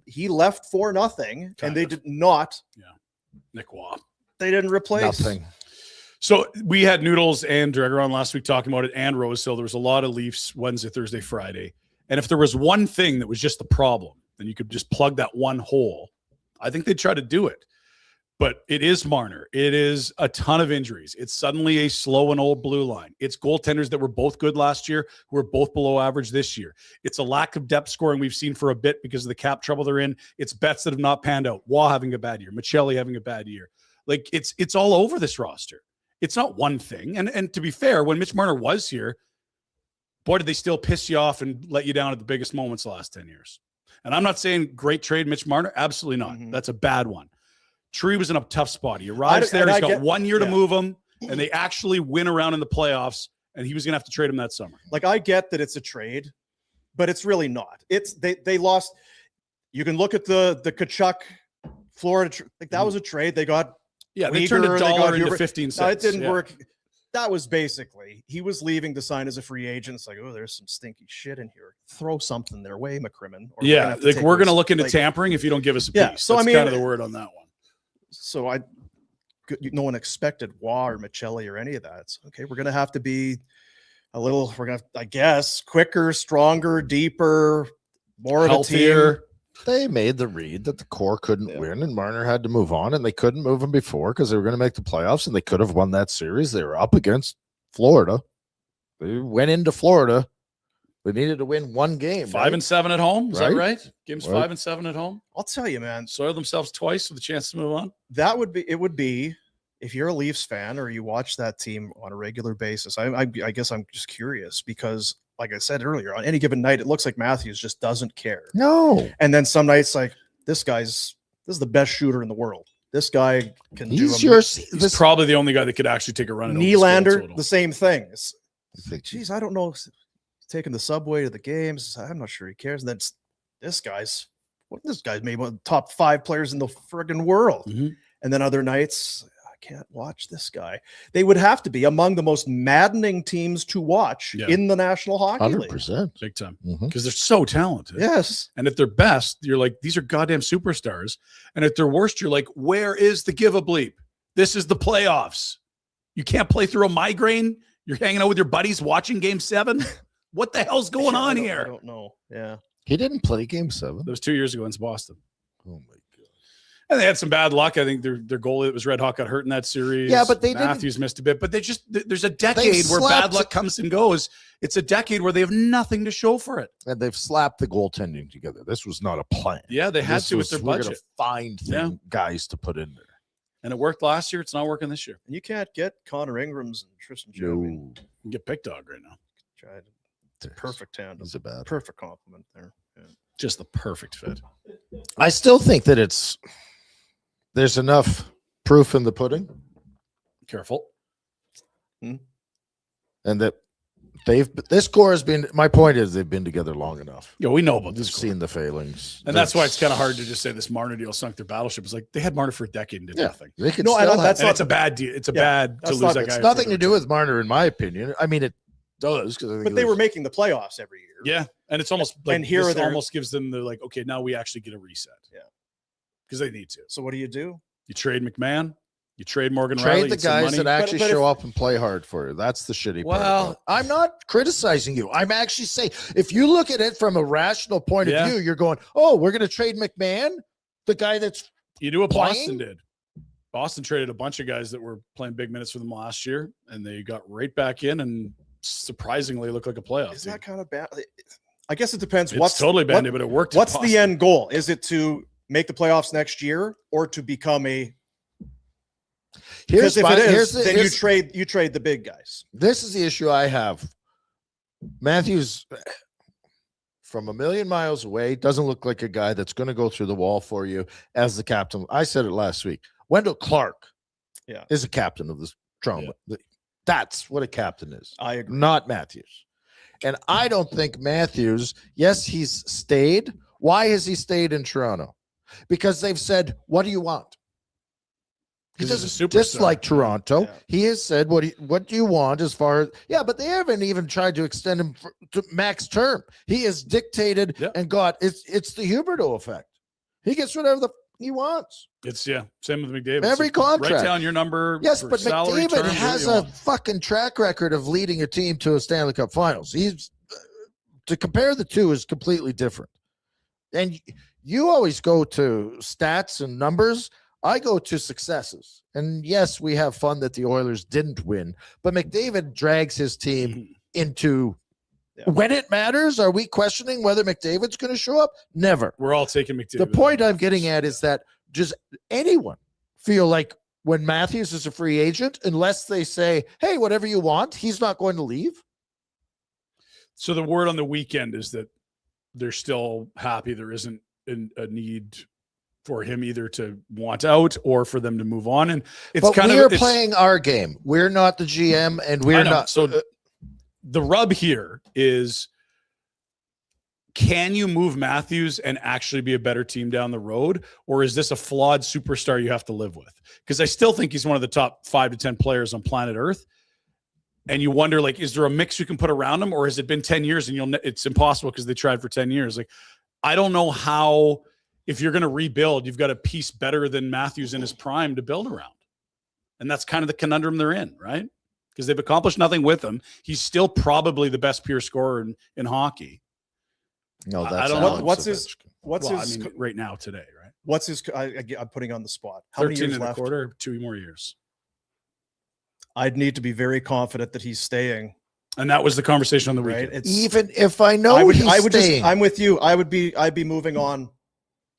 he left for nothing, Kind and they of. did not. Nick Waugh. They didn't replace Nothing. So we had Noodles and Dreger on last week talking about it, and Rose Hill. There was a lot of Leafs Wednesday, Thursday, Friday. And if there was one thing that was just the problem, then you could just plug that one hole. I think they'd try to do it. But it is Marner. It is a ton of injuries. It's suddenly a slow and old blue line. It's goaltenders that were both good last year who are both below average this year. It's a lack of depth scoring we've seen for a bit because of the cap trouble they're in. It's bets that have not panned out. Waugh having a bad year. Michelli having a bad year. Like it's all over this roster. It's not one thing. And to be fair, when Mitch Marner was here, boy, did they still piss you off and let you down at the biggest moments the last 10 years. And I'm not saying great trade Mitch Marner. Absolutely not. Mhm. That's a bad one. Tree was in a tough spot. He arrives there. He's got 1 year to yeah. move him, and they actually win around in the playoffs, and he was going to have to trade him that summer. Like, I get that it's a trade, but it's really not. It's they lost. You can look at the Kachuk Florida. That was a trade. They got. Yeah, they Uyghur, turned they got $1 into Huber. 15 No, cents. it didn't Yeah. work. That was basically he was leaving to sign as a free agent. It's like, oh, there's some stinky shit in here. Throw something their way, McCrimmon. Or Yeah, like we're going to look into like, tampering if you don't give us a piece. Yeah, so That's I mean- kind of the word on that one. So no one expected Waugh or Michelli or any of that. It's okay. We're going to have to be a little. We're going to, I guess, quicker, stronger, deeper, more of a team. Healthier. They made the read that the core couldn't Yeah. win and Marner had to move on, and they couldn't move him before because they were going to make the playoffs and they could have won that series. They were up against Florida. They went into Florida. They needed to win one game. 5 and 7 at home. Is that Right? right? Games Right. 5 and 7 at home. I'll tell you, man. Soil themselves twice with a chance to move on. It would be if you're a Leafs fan or you watch that team on a regular basis, I guess I'm just curious because, like I said earlier, on any given night, it looks like Matthews just doesn't care. No. And then some nights, like this is the best shooter in the world. This guy can He's do He's probably the only guy that could actually take a run. Nylander, the same thing. It's, Geez, geez, I don't know. Taking the subway to the games, I'm not sure he cares. And then this guy's maybe one of the top 5 players in the friggin' world. Mhm. And then other nights, I can't watch this guy. They would have to be among the most maddening teams to watch in the National Hockey League. 100%. big time Mhm. because they're so talented. Yes. And at their best, you're like, these are goddamn superstars. And at their worst, you're like, where is the give a bleep? This is the playoffs. You can't play through a migraine. You're hanging out with your buddies watching Game 7. What the hell's going on I here? don't know. Yeah. He didn't play Game 7. That was 2 years ago in Boston. Oh my god. And they had some bad luck. I think their goalie that was Red Hawk got hurt in that series. Yeah, but they Matthews missed a bit. But there's a decade where bad luck comes and goes. It's a decade where they have nothing to show for it. And they've slapped the goaltending together. This was not a plan. Yeah, they had This to with their was, we're gonna budget. find guys to put in there. And it worked last year. It's not working this year. And you can't get Connor Ingrams and Tristan Jarry. No. You can get Pick Dog right now. Tried. It's a perfect tandem. He's a bad. Perfect compliment there. Yeah. Just the perfect fit. I still think that there's enough proof in the pudding, Careful. and that this core has been. My point is they've been together long enough. Yeah, we know about We've this. seen the failings, And that's why it's kind of hard to just say this Marner deal sunk their battleship. It's like they had Marner for a decade and did nothing. They could No, still have- that's And not it's a bad deal. It's a bad to that's lose not- that it's guy. nothing to do with Marner, in my opinion. I mean, it does because But they were making the playoffs every year. Yeah, and it's almost like And here this they're- almost gives them the like, okay, now we actually get a reset. Yeah. Because they need to. So what do? You trade McMahon, you trade Morgan trade Riley, the get some guys money. that actually But show up and play hard for you. That's the shitty part. Well- about it. I'm not criticizing you. I'm actually saying if you look at it from a rational point Yeah. of view, you're going, "Oh, we're going to trade McMahon, the guy that's You do what playing? Boston did. Boston traded a bunch of guys that were playing big minutes for them last year, and they got right back in and surprisingly looked like a playoff Is team. that kind of bad? I guess it depends. It's totally bad, but it worked. in What's the Boston. end goal? Is it to make the playoffs next year or to become a? here's Because if my, it is, here's the, then here's, you trade the big guys. this is the issue I have. Matthews, from a million miles away, doesn't look like a guy that's going to go through the wall for you as the captain. I said it last week. Wendell Clark, is a captain of this Toronto. That's what a captain is. I agree. Not Matthews. And I don't think Matthews, yes, he's stayed. Why has he stayed in Toronto? Because they've said, what do you want? He 'Cause he's a doesn't superstar. dislike Toronto. Yeah. He has said, what do you want as far as, but they haven't even tried to extend him to max term. He has dictated and got, it's the Huberdeau effect. He gets whatever he wants. It's same with McDavid. Every contract. Write down your number. Yes, for but salary McDavid terms, has whatever you a want. fucking track record of leading a team to a Stanley Cup Finals. He's to compare the two is completely different. And you always go to stats and numbers. I go to successes. And yes, we have fun that the Oilers didn't win, but McDavid drags his team into when it matters. Are we questioning whether McDavid's going to show up? Never. We're all taking McDavid. The point I'm getting at is that does anyone feel like when Matthews is a free agent, unless they say, hey, whatever you want, he's not going to leave? So the word on the weekend is that they're still happy there isn't a need for him either to want out or for them to move on. And it's But kind we of are playing our game. We're not the GM, and we're not. So the rub here is, can you move Matthews and actually be a better team down the road? Or is this a flawed superstar you have to live with? Because I still think he's one of the top 5 to 10 players on planet Earth. And you wonder, like, is there a mix you can put around him? Or has it been 10 years and it's impossible because they tried for 10 years? Like, I don't know how, if you're going to rebuild, you've got a piece better than Matthews in his prime to build around. And that's kind of the conundrum they're in, right? Because they've accomplished nothing with him. He's still probably the best pure scorer in hockey. No, that's I don't know. What's his right now today, right? What's his? I'm putting on the spot. How 13 many years and a left? quarter, 2 more years. I'd need to be very confident that he's staying. And that was the conversation on the weekend. Right? Even if I know I would he's just. staying. I'm with you. I'd be moving on.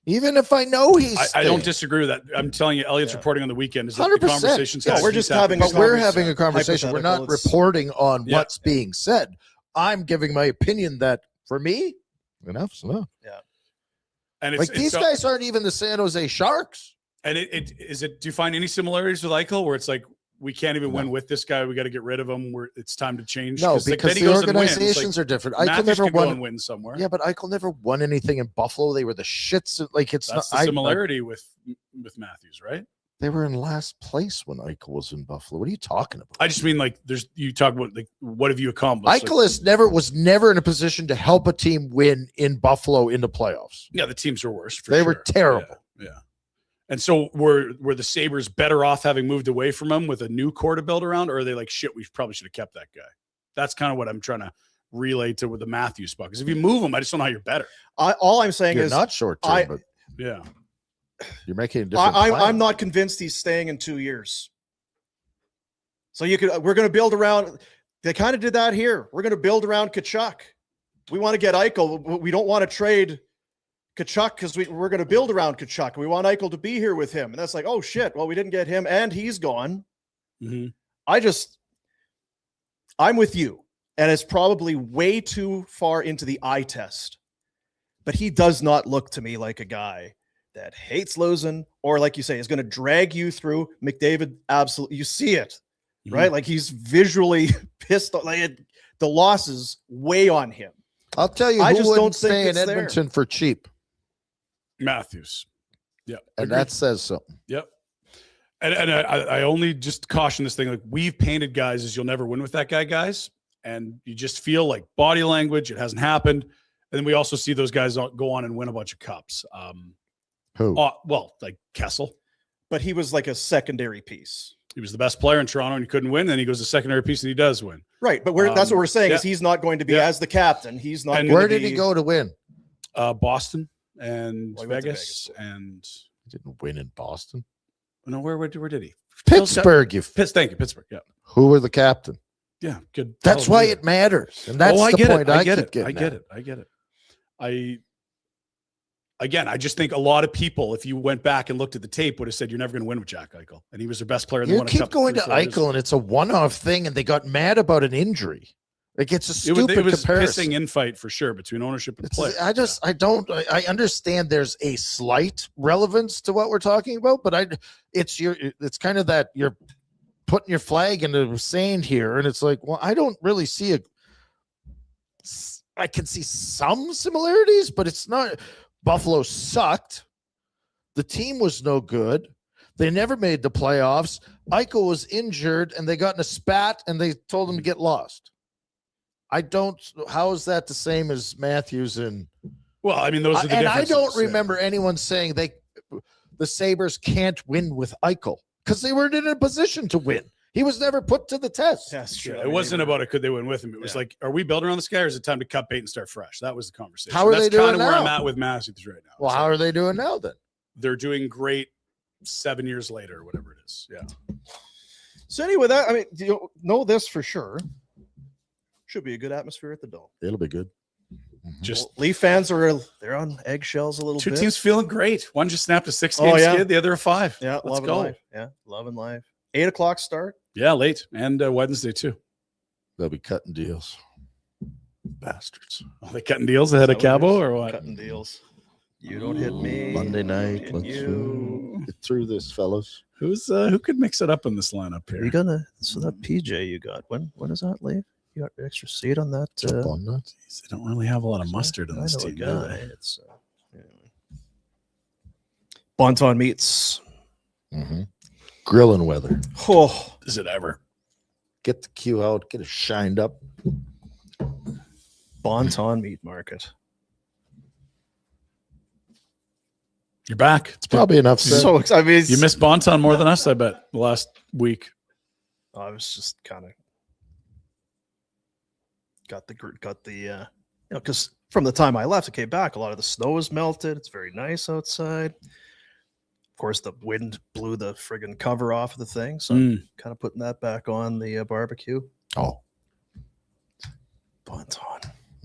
Even if I know he's I don't disagree with that. I'm telling you, Elliot's reporting on the weekend is that the 100%. conversations. Yeah, we're just having But we're having a conversation. We're not hypothetical. It's- reporting on Yeah. what's being said. I'm giving my opinion that for me, enough's enough. And Like these guys aren't even the San Jose Sharks. And it is it. Do you find any similarities with Eichel where it's like we can't even win with this guy? We got to get rid of him. It's time to change. No, like, because then he the goes and wins. organizations are different. Eichel Matthews never could go won. and win somewhere. Yeah, but Eichel never won anything in Buffalo. They were the shits. Like it's That's not the similarity with Matthews, right? They were in last place when Eichel was in Buffalo. What are you talking about? I just mean like you talk about like what have you accomplished? Eichel was never in a position to help a team win in Buffalo in the playoffs. Yeah, the teams are worse. They were terrible. Yeah. And so were the Sabres better off having moved away from him with a new core to build around, or are they like shit? We probably should have kept that guy. That's kind of what I'm trying to relay to with the Matthews spot. Because if you move him, I just don't know how you're better. All I'm saying You're is not short term, but Yeah. you're making a different. I'm not convinced he's staying in 2 years. So we're going to build around. They kind of did that here. We're going to build around Tkachuk. We want to get Eichel. We don't want to trade Tkachuk because we're going to build around Tkachuk. We want Eichel to be here with him. And that's like, oh shit. Well, we didn't get him and he's gone. Mm-hmm. I'm with you. And it's probably way too far into the eye test. But he does not look to me like a guy that hates losing, or like you say, is going to drag you through. McDavid, absolutely, you see it, right? Like he's visually pissed. Like the losses weigh on him. I'll tell you, I who just wouldn't don't think stay in it's there. Edmonton for cheap, Matthews. Yeah. and Agreed. that says something. Yep. And I only just caution this thing. Like we've painted guys as you'll never win with that guy, guys. And you just feel like body language. It hasn't happened. And then we also see those guys go on and win a bunch of cups. Who? Well, like Kessel. But he was like a secondary piece. He was the best player in Toronto and he couldn't win. Then he goes to secondary piece and he does win. Right. But that's what we're saying is he's not going to be as the captain. He's not. And going Where to did he go to win? Boston and Well, he went to Vegas. And He didn't win in Boston. no, where did he? Pittsburgh. Thank you, Pittsburgh. Yeah. Who were the captain? Yeah. Good. That's why it matters, and that's I the get point it. I get keep it. getting I get it. I just think a lot of people, if you went back and looked at the tape, would have said you're never going to win with Jack Eichel, and he was their best player. You keep going to Eichel, and it's a one-off thing, and they got mad about an injury. Like it's a stupid it was comparison. pissing infight for sure between ownership and play. I understand there's a slight relevance to what we're talking about, but it's kind of that you're putting your flag in the sand here, and it's like, well, I don't really see I can see some similarities, but it's not. Buffalo sucked. The team was no good. They never made the playoffs. Eichel was injured, and they got in a spat, and they told him to get lost. How is that the same as Matthews and? Well, I mean, those are the and differences. I don't remember anyone saying the Sabres can't win with Eichel because they weren't in a position to win. He was never put to the test. That's true. It wasn't about it. Could they win with him? It was like, are we building on this guy, or is it time to cut bait and start fresh? That was the conversation. How are they doing kind of where now? I'm at with Matthews right now. Well, how are they doing now then? They're doing great 7 years later, or whatever it is. Yeah. So anyway, I mean, you know this for sure. Should be a good atmosphere at the Dome. It'll be good. Just Leaf fans they're on eggshells a little two bit. teams feeling great. One just snapped a 6-game skid, the other a 5. Yeah, Let's love go. and live. Yeah, love and live. 8 o'clock start. Yeah, late and Wednesday too. They'll be cutting deals. Bastards. Are they cutting deals ahead of Cabo or what? Cutting deals. You don't hit me. Monday night. Hit Let's you. get through this, fellas. Who could mix it up in this lineup here? You gonna that PJ you got? When does that leave? You got an extra seat on that? Jump on that. Jeez, they don't really have a lot of mustard in this team. Do they? It's Bonton meats. Mm-hmm. Grilling weather. Oh, Is it ever? Get the queue out. Get it shined up. Bonton meat market. You're back. It's probably enough said. So I mean, You missed Bonton more than us, I bet, last week. I was just kind of got the because from the time I left, I came back, a lot of the snow was melted. It's very nice outside. Of course, the wind blew the friggin' cover off of the thing, so I'm kind of putting that back on the barbecue. Oh. Bonton.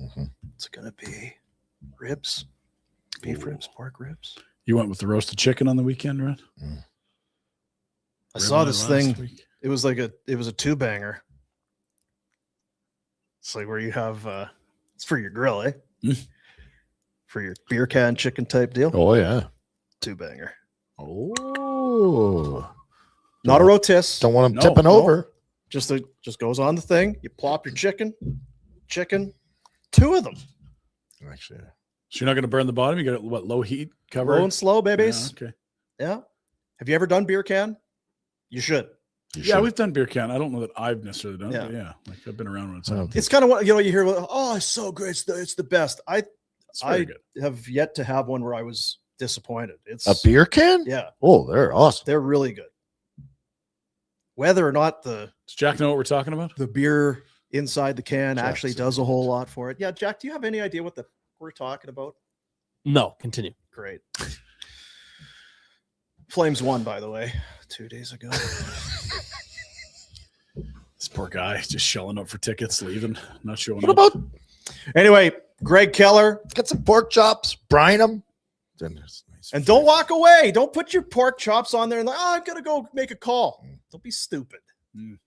Mm-hmm. It's gonna be ribs, beef ribs, pork ribs. You went with the roasted chicken on the weekend, right? I saw this thing. It was like it was a 2-banger. It's like where you have it's for your grill, eh? For your beer can chicken type deal. Oh yeah. 2-banger. Oh. Not a rotis. Don't want them No, tipping no. over. Just goes on the thing. You plop your chicken, 2 of them. Actually, So you're not going to burn the bottom. You got it, what, low heat cover? Low and slow, Yeah, babies. okay. Yeah. Have you ever done beer can? You should. Yeah, we've done beer can. I don't know that I've necessarily done it, Yeah. but yeah, like I've been around when it's I on. don't It's kind of what you hear. Oh, it's so great. It's the best. It's very I good. have yet to have one where I was disappointed. It's a beer can. Yeah, Oh, they're awesome. they're really good. Whether or not the Does Jack know what we're talking about? beer inside the can Jack's actually does a whole lot for it. Yeah, Jack, do you have any idea what we're talking about? No, continue. Great. Flames won, by the way, 2 days ago. This poor guy just shelling up for tickets, leaving, not showing What up. about Anyway, Greg Keller, get some pork chops, brine them. Then there's nice and don't walk away. Don't put your pork chops on there and like, oh, I'm gonna go make a call. Don't be stupid. Mm.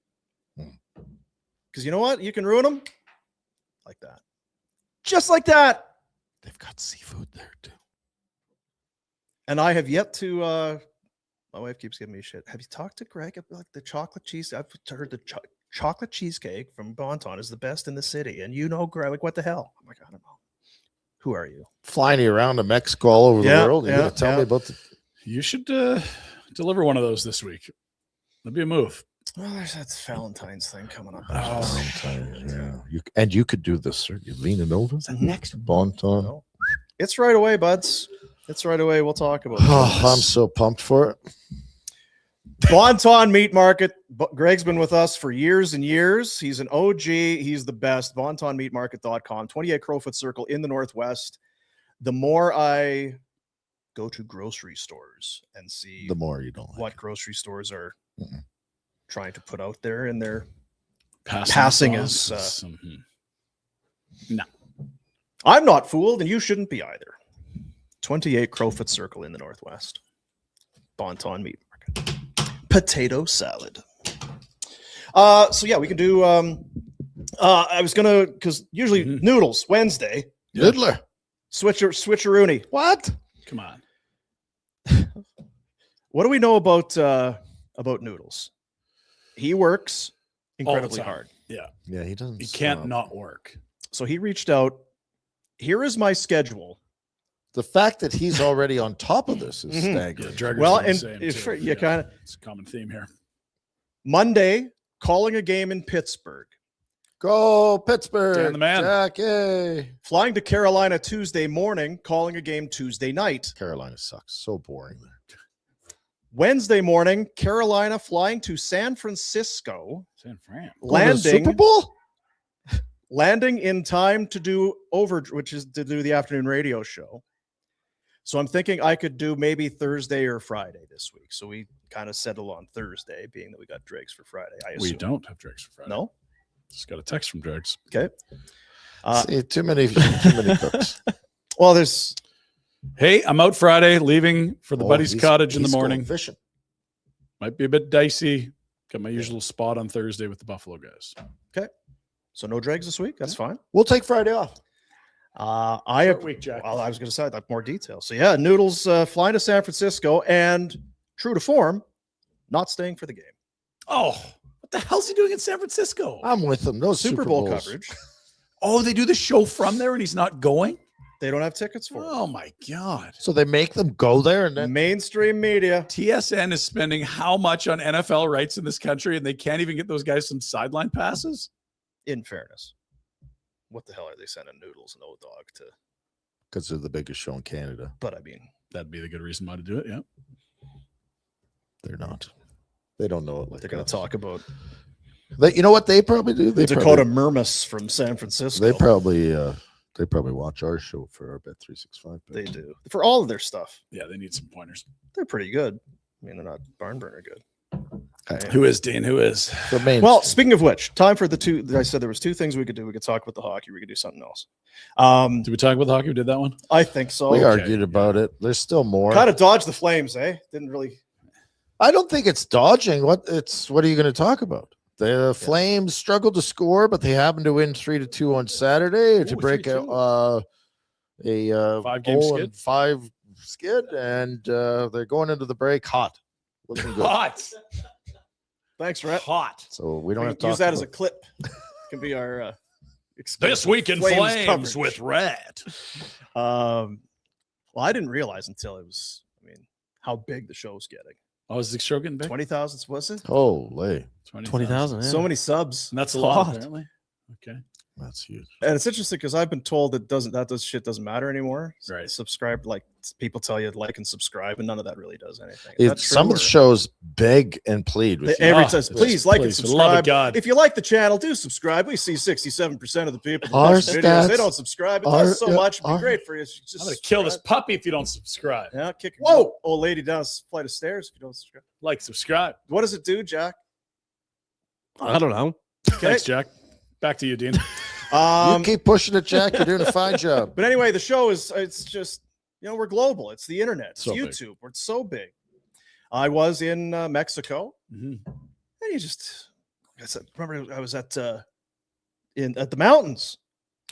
Because you know what? You can ruin them like that. Just like that. They've got seafood there too. And I have yet to my wife keeps giving me shit. Have you talked to Greg about like the chocolate cheese? I've heard the chocolate cheesecake from Bonton is the best in the city. And you know, Greg, like, what the hell? I'm like, I don't know. Who are you? Flying you around to Mexico all over Yeah, the world. You're yeah, gonna tell yeah. me about the You should deliver one of those this week. That'd be a move. Well, there's that Valentine's thing coming up. yeah. You could do this, sir. You lean it over. Mhm. Next Bonton. No. It's right away, buds. It's right away. We'll talk about Oh, I'm this. so pumped for it. Bonton Meat Market. Greg's been with us for years and years. He's an OG. He's the best. BontonMeatMarket.com, 28 Crowfoot Circle in the Northwest. The more I go to grocery stores and see The more you don't like what it. grocery stores are Mm-mm. trying to put out there in their Passing is, no. I'm not fooled, and you shouldn't be either. 28 Crowfoot Circle in the Northwest. Bonton Meat Market. Potato salad. So yeah, we can do I was gonna, because usually Mhm. Noodles Wednesday. Noodler. Switcheroony. What? Come on. What do we know about Noodles? He works All the incredibly time. hard. Yeah. Yeah, he doesn't. He can't stop. not work. So he reached out. Here is my schedule. The fact that he's already on top of this is Mhm. Yeah, staggering. Draggers Well, are the and same, if too. you kind of It's a common theme here. Monday, calling a game in Pittsburgh. Go Pittsburgh. Dan the man. Jack, yay. Flying to Carolina Tuesday morning, calling a game Tuesday night. Carolina sucks. So boring there. Wednesday morning, Carolina flying to San Francisco, San Fran. Going to the Super landing Bowl? landing in time to do which is to do the afternoon radio show. So I'm thinking I could do maybe Thursday or Friday this week. So we kind of settle on Thursday, being that we got Drake's for Friday. I We assume. don't have Dregs for Friday. No? Just got a text from Dregs. Okay. See, too many cooks. Well, there's Hey, I'm out Friday, leaving for the Oh, buddy's he's- cottage in the he's going morning. fishing. Might be a bit dicey. Got my usual spot on Thursday with the Buffalo guys. so no dregs this week. That's fine. We'll take Friday off. I Short week, Jack. Well, I was going to say that more detail. So yeah, Noodles flying to San Francisco and true to form, not staying for the game. Oh, what the hell's he doing in San Francisco? I'm with them. Those Super Bowl Bowls. coverage. Oh, they do the show from there and he's not going? They don't have tickets for it. Oh my God. So they make them go there and then Mainstream media. TSN is spending how much on NFL rights in this country and they can't even get those guys some sideline passes? In fairness, what the hell are they sending Noodles and Old Dog to? because they're the biggest show in Canada. But I mean, That'd be the good reason why to do it. Yeah. They're not. They don't know it like they're going us. to talk about You know what they probably do? They Dakota probably, Mermis from San Francisco. they probably watch our show for our Bet 365. They do for all of their stuff. Yeah, they need some pointers. They're pretty good. I mean, they're not barn burner good. Okay. Who is Dean? Who is? The main. Well, speaking of which, time for the two. I said there was two things we could do. We could talk about the hockey. We could do something else. Did we talk about the hockey? We did that one? I think so. we argued about it. There's still more. Kind of dodged the Flames, eh? Didn't really. I don't think it's dodging. What are you going to talk about? The Flames struggled to score, but they happened to win 3-2 on Saturday to break a 5-game skid. 5 skid, and they're going into the break hot. Looking good. Hot. Thanks, Rhett. Hot. So we don't We have can to use that as a clip. Can be our This week in Flames coverage. with Rhett. Well, I didn't realize until it was. I mean, how big the show's getting. Oh, is the show getting big? 20,000 was it? Holy, 20,000. So many subs, And that's a It's lot, hot. apparently. Okay. that's huge. and it's interesting because I've been told that shit doesn't matter anymore. Right. Subscribe, like people tell you, like and subscribe, and none of that really does anything. Is that It's some true, of the or- shows beg and plead with you. Every Oh, time, please like and please, for the love of subscribe. God. If you like the channel, do subscribe. We see 67% of the people that Our watch the videos, they stats don't subscribe. It are- does so much. It'd be are- great for you. Just I'm going to kill this subscribe. puppy if you don't subscribe. Yeah, kick a Whoa! old lady down a flight of stairs if you don't subscribe. Like, subscribe. What does it do, Jack? I don't know. Thanks, Jack. Back to you, Dean. You keep pushing it, Jack. You're doing a fine job. But anyway, the show it's just, we're global. It's the internet. It's So big. YouTube. It's so big. I was in Mexico, Mhm. and you just, remember I was at the mountains,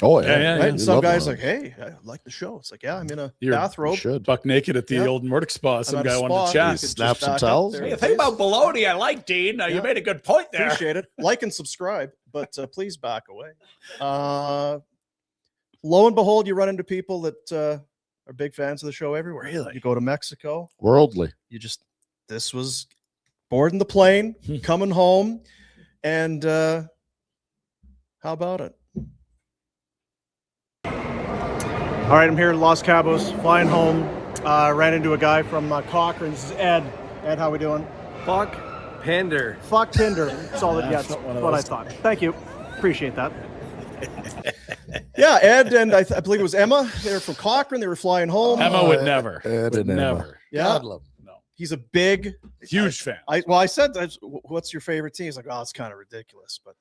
Oh Yeah, yeah, right? yeah. And some guys like, hey, I like the show. It's like, yeah, I'm in a You're- bathrobe. Should. Buck naked at the Yeah. old Nordic spa. Some at a guy wanted spa. to chat. You could Snap just some back up towels. there. Hey, The thing about bologna, I like, Dean. You Yeah. made a good point there. Appreciate it. Like and subscribe, but please back away. Lo and behold, you run into people that are big fans of the show everywhere. Really? You go to Mexico, Worldly. this was boarding the plane, Hmm. coming home, and how about it? All right, I'm here in Los Cabos, flying home. Ran into a guy from Cochrane's. This is Ed. Ed, how we doing? Fuck Pinder. Fuck Pinder. That's all that. Yeah, That's that's one of what I those. thought. Thank you. Appreciate that. Yeah, Ed and I believe it was Emma. They were from Cochrane. They were flying home. Emma would never. Ed Would and Emma. never. Yeah. God love 'em. No. He's a big, Huge fan. I said, what's your favorite team? He's like, oh, it's kind of ridiculous, but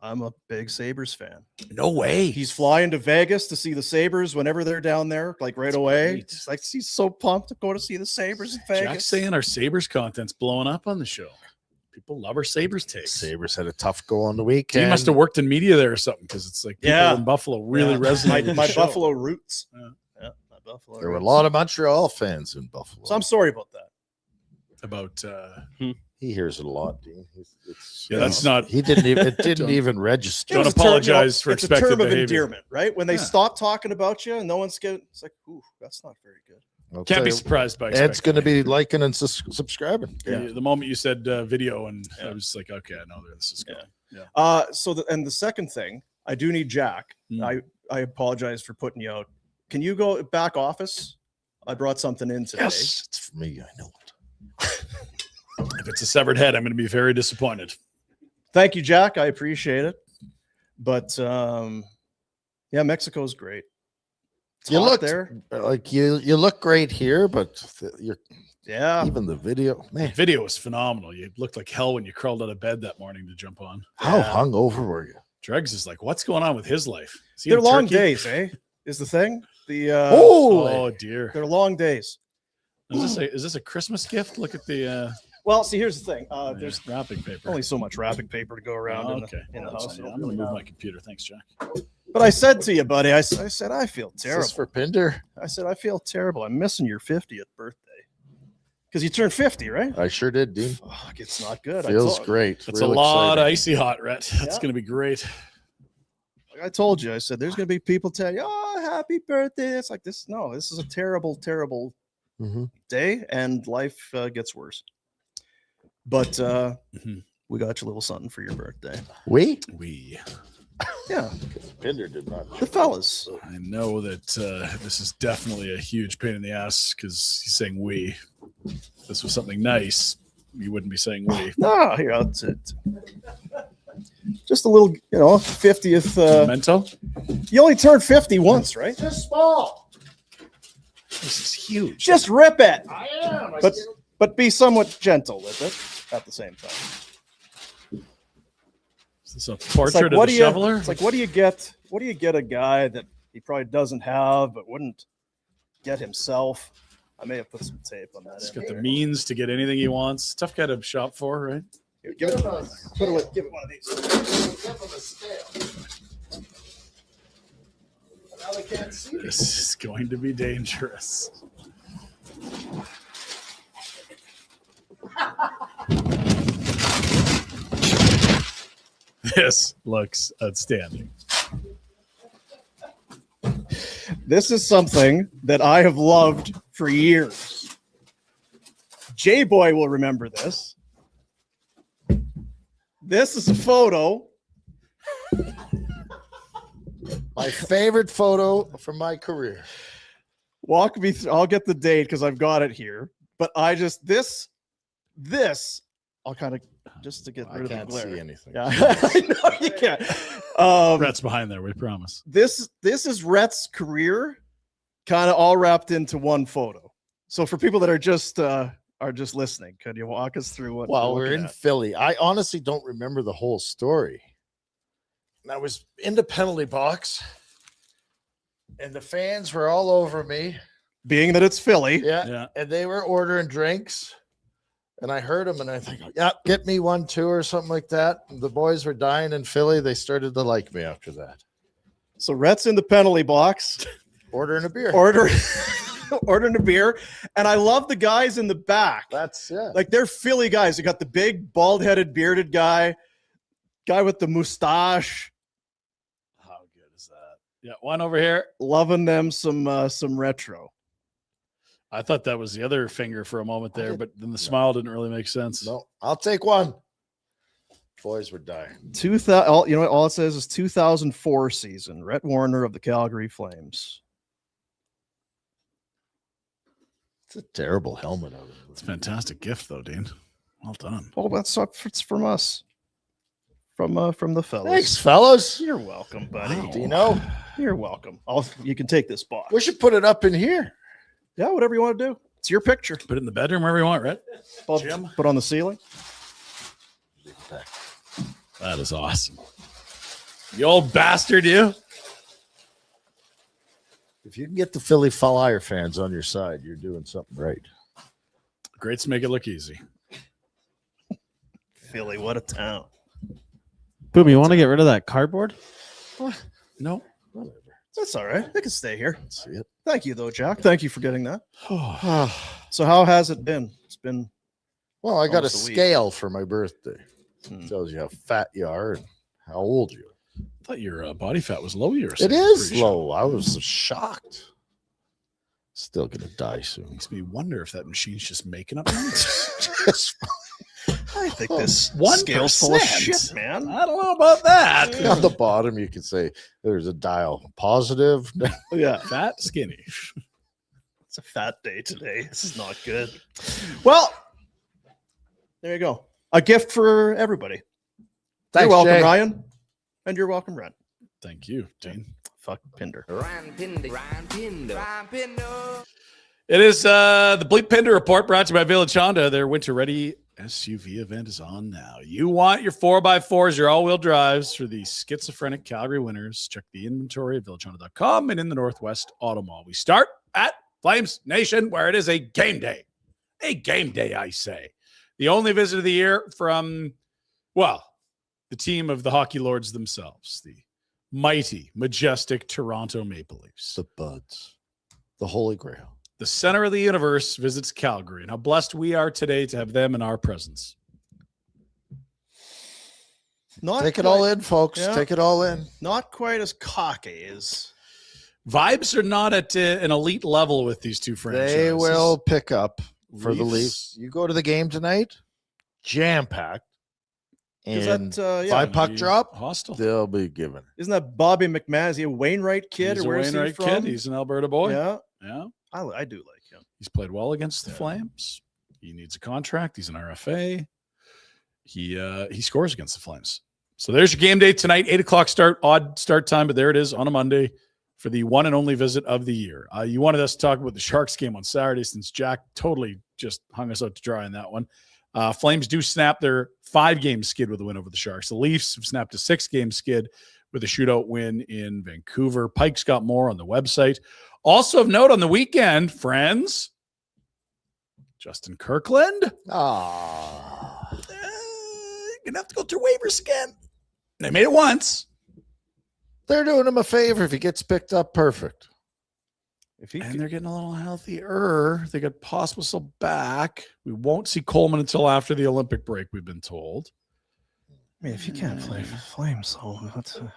I'm a big Sabres fan. No way. He's flying to Vegas to see the Sabres whenever they're down there, like right away. great. It's like he's so pumped to go to see the Sabres in Vegas. Jack's saying our Sabres content's blowing up on the show. People love our Sabres takes. Sabres had a tough go on the He weekend. must have worked in media there or something because it's like people Yeah. in Buffalo really Yeah. resonate. with my the show. Buffalo roots. Yeah. Yeah, my Buffalo There were a roots. lot of Montreal fans in Buffalo. So I'm sorry about that. About He hears it a lot, Dean. yeah, that's not. He didn't even. It didn't Don't- even register. Don't It was a term, apologize for it's a expected term of behavior. endearment, right? When they Yeah. stop talking about you and no one's getting, it's like, ooh, that's not very good. I'll Can't tell be you, surprised by. Ed's going to expected be liking and subscribing. behavior. The moment you said video, and Yeah. I was like, okay, I know where this is going. So the second thing, I do need Jack. Hmm. I apologize for putting you out. Can you go back office? I brought something in today. Yes, it's for me. I know it. If it's a severed head, I'm going to be very disappointed. Thank you, Jack. I appreciate it. But yeah, Mexico's great. It's You hot look there. like you look great here, but you're Yeah. even the video, The man. video was phenomenal. You looked like hell when you crawled out of bed that morning to jump on. How Yeah. hungover were you? Dregs is like, what's going on with his life? Is he They're in long Turkey? days, eh? Is the thing. The Oh dear. they're long days. Is this a Christmas gift? Look at the Well, see, here's the thing. There's wrapping paper. only so much wrapping paper to go around Oh, in okay. the That's house. fine. I don't I'm going really to move know. my computer. Thanks, Jack. But I said to you, buddy, I said, I feel Is terrible. this for Pinder? I said, I feel terrible. I'm missing your 50th birthday. Because you turned 50, right? I sure did, Dean. Fuck, it's not good. Feels great. That's Real a lot of exciting. icy hot, Rhett. That's Yeah. going to be great. Like I told you, I said, there's going to be people tell you, oh, happy birthday. It's like this. No, this is a terrible, terrible Mhm. day, and life gets worse. But Mhm. we got you a little something for your birthday. We? Yeah, Pinder did not. the fellas. I know that this is definitely a huge pain in the ass because he's saying we. If this was something nice, you wouldn't be saying we. No, here, that's it. Just a little, 50th. Memento? You only turned 50 once, right? Just small. This is huge. Just rip it. I am. But be somewhat gentle with it. at the same time. Is this a It's portrait like, of what the do you? shoveler? It's like, what do you get? What do you get a guy that he probably doesn't have, but wouldn't get himself? I may have put some tape on that. He's in got the there. means to get anything he wants. Tough guy to shop for, right? Here, give it. Put it. Give it one of these. Give them a scale. Now they can't see. This is going to be dangerous. This looks outstanding. This is something that I have loved for years. J-Boy will remember this. This is a photo. My favorite photo from my career. Walk me through. I'll get the date because I've got it here. But I just this. I'll kind of just to get I rid of the can't glare. see anything. Yeah, I know you can't. Brett's behind there, we promise. This is Rhett's career, kind of all wrapped into one photo. So for people that are just listening, could you walk us through what? Well, we're in Philly. I honestly don't remember the whole story. And I was in the penalty box, and the fans were all over me. being that it's Philly. Yeah. And they were ordering drinks. And I heard them, and I think, yeah, get me 1, 2, or something like that. And the boys were dying in Philly. They started to like me after that. So Rhett's in the penalty box, Ordering a beer. ordering a beer, and I love the guys in the back. That's it. Like they're Philly guys. You got the big bald-headed bearded guy with the mustache. How good is that? Yeah, one over here. Loving them some retro. I thought that was the other finger for a moment there, but then the smile didn't really make sense. No, I'll take one. Boys were dying. 2000. You know what? All it says is 2004 season. Rhett Warner of the Calgary Flames. It's a terrible helmet of it. It's a fantastic gift, though, Dean. Well done. Oh, it's from us. From the fellas. Thanks, fellas. You're welcome, buddy. Wow. Dino, You're welcome. You can take this box. we should put it up in here. Yeah, whatever you want to do. It's your picture. Put it in the bedroom wherever you want, right? Jim? Put on the ceiling. That is awesome. You old bastard, you. If you can get the Philly Flyer fans on your side, you're doing something right. Greats make it look easy. Philly, what a town. Boom, you want to get rid of that cardboard? No. Whatever. That's all right. They can stay here. Let's see it. Thank you, though, Jack. Thank you for getting that. Oh, So how has it been? It's been Well, I got a Almost a week. scale for my birthday. Hmm. Tells you how fat you are and how old you are. I thought your body fat was low. You were It saying. is Pretty sure. low. I was shocked. Still gonna die soon. Makes me wonder if that machine's just making up numbers. Just I think this 1%. scale's full of shit, man. I don't know about that. on the bottom, you can say there's a dial positive. Yeah, Fat, skinny. it's a fat day today. This is not good. Well, there you go. A gift for everybody. Thanks, you're welcome, Jay. Ryan. And you're welcome, Ren. Thank you, Dean. Fuck Pinder. It is the Bleep Pinder Report brought to you by Village Honda. Their winter ready SUV event is on now. You want your 4x4s, your all-wheel drives for the schizophrenic Calgary winners. Check the inventory at villagehonda.com and in the Northwest Auto Mall. We start at Flames Nation, where it is a game day. A game day, I say. The only visit of the year from, well, the team of the hockey lords themselves, the mighty, majestic Toronto Maple Leafs. The buds, the Holy Grail. The center of the universe visits Calgary, and how blessed we are today to have them in our presence. Not Take it quite- all in, folks. Yeah. Take it all in. Not quite as cocky as Vibes are not at an elite level with these two franchises. They will pick up for the Leafs. Leafs. You go to the game tonight, jam packed, is and that if I puck Be drop, hostile. they'll be giving. isn't that Bobby McMahon? Is he a Wainwright kid He's or a where's he Wainwright from? kid. He's an Alberta boy. Yeah, Yeah. I do like him. He's played well against the Yeah. Flames. He needs a contract. He's an RFA. He scores against the Flames. So there's your game day tonight, 8:00 start, odd start time, but there it is on a Monday for the one and only visit of the year. You wanted us to talk about the Sharks game on Saturday since Jack totally just hung us out to dry on that one. Flames do snap their 5-game skid with a win over the Sharks. The Leafs have snapped a 6-game skid with a shootout win in Vancouver. Pike's got more on the website. Also of note on the weekend, friends, Justin Kirkland. Ah, Gonna have to go through waivers again. They made it once. they're doing him a favor if he gets picked up. Perfect. And they're getting a little healthier. They got Pospisil back. We won't see Coleman until after the Olympic break, we've been told. I mean, if you can't play for Flames, so That's a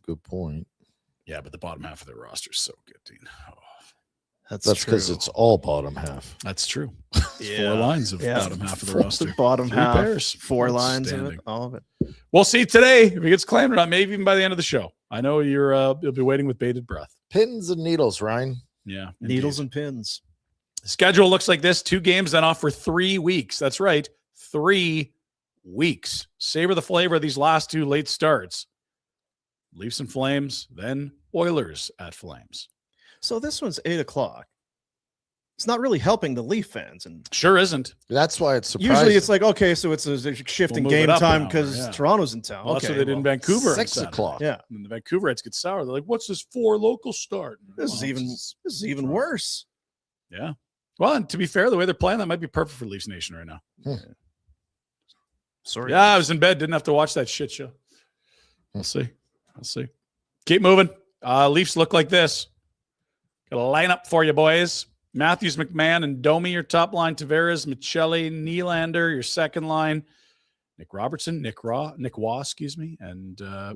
good point. Yeah, but the bottom half of their roster is so good, Dean. Oh, That's because it's all bottom half. that's true. Yeah. 4 lines of Yeah. bottom half of the The roster. bottom 3 half, pairs. 4 lines of it, Outstanding. all of it. We'll see today if he gets claimed or not. Maybe even by the end of the show. I know you'll be waiting with bated breath. Pins and needles, Ryan. Yeah, Needles indeed. and pins. Schedule looks like this: 2 games, then off for 3 weeks. That's right, 3 weeks. Savor the flavor of these last 2 late starts. Leafs and Flames, then Oilers at Flames. So this one's 8:00. It's not really helping the Leaf fans, and Sure isn't. That's why it's surprising. usually it's like, okay, so it's a shifting We'll move game it up an time hour, because yeah. Toronto's in town. Well, Okay, that's what they did in well, Vancouver. on 6 Saturday. o'clock. yeah, And the Vancouverites get sour. They're like, "What's this 4 local start?" this is Well, even it's- this is even worse. Yeah. Well, and to be fair, the way they're playing, that might be perfect for Leafs Nation right now. Sorry. Yeah, I was in bed, didn't have to watch that shit show. We'll see. We'll see. Keep moving. Leafs look like this. Got a lineup for you, boys. Matthews, McMahon, and Domi, your top line. Tavares, Michelli, Nylander, your second line. Nick Robertson, Nick Waugh, and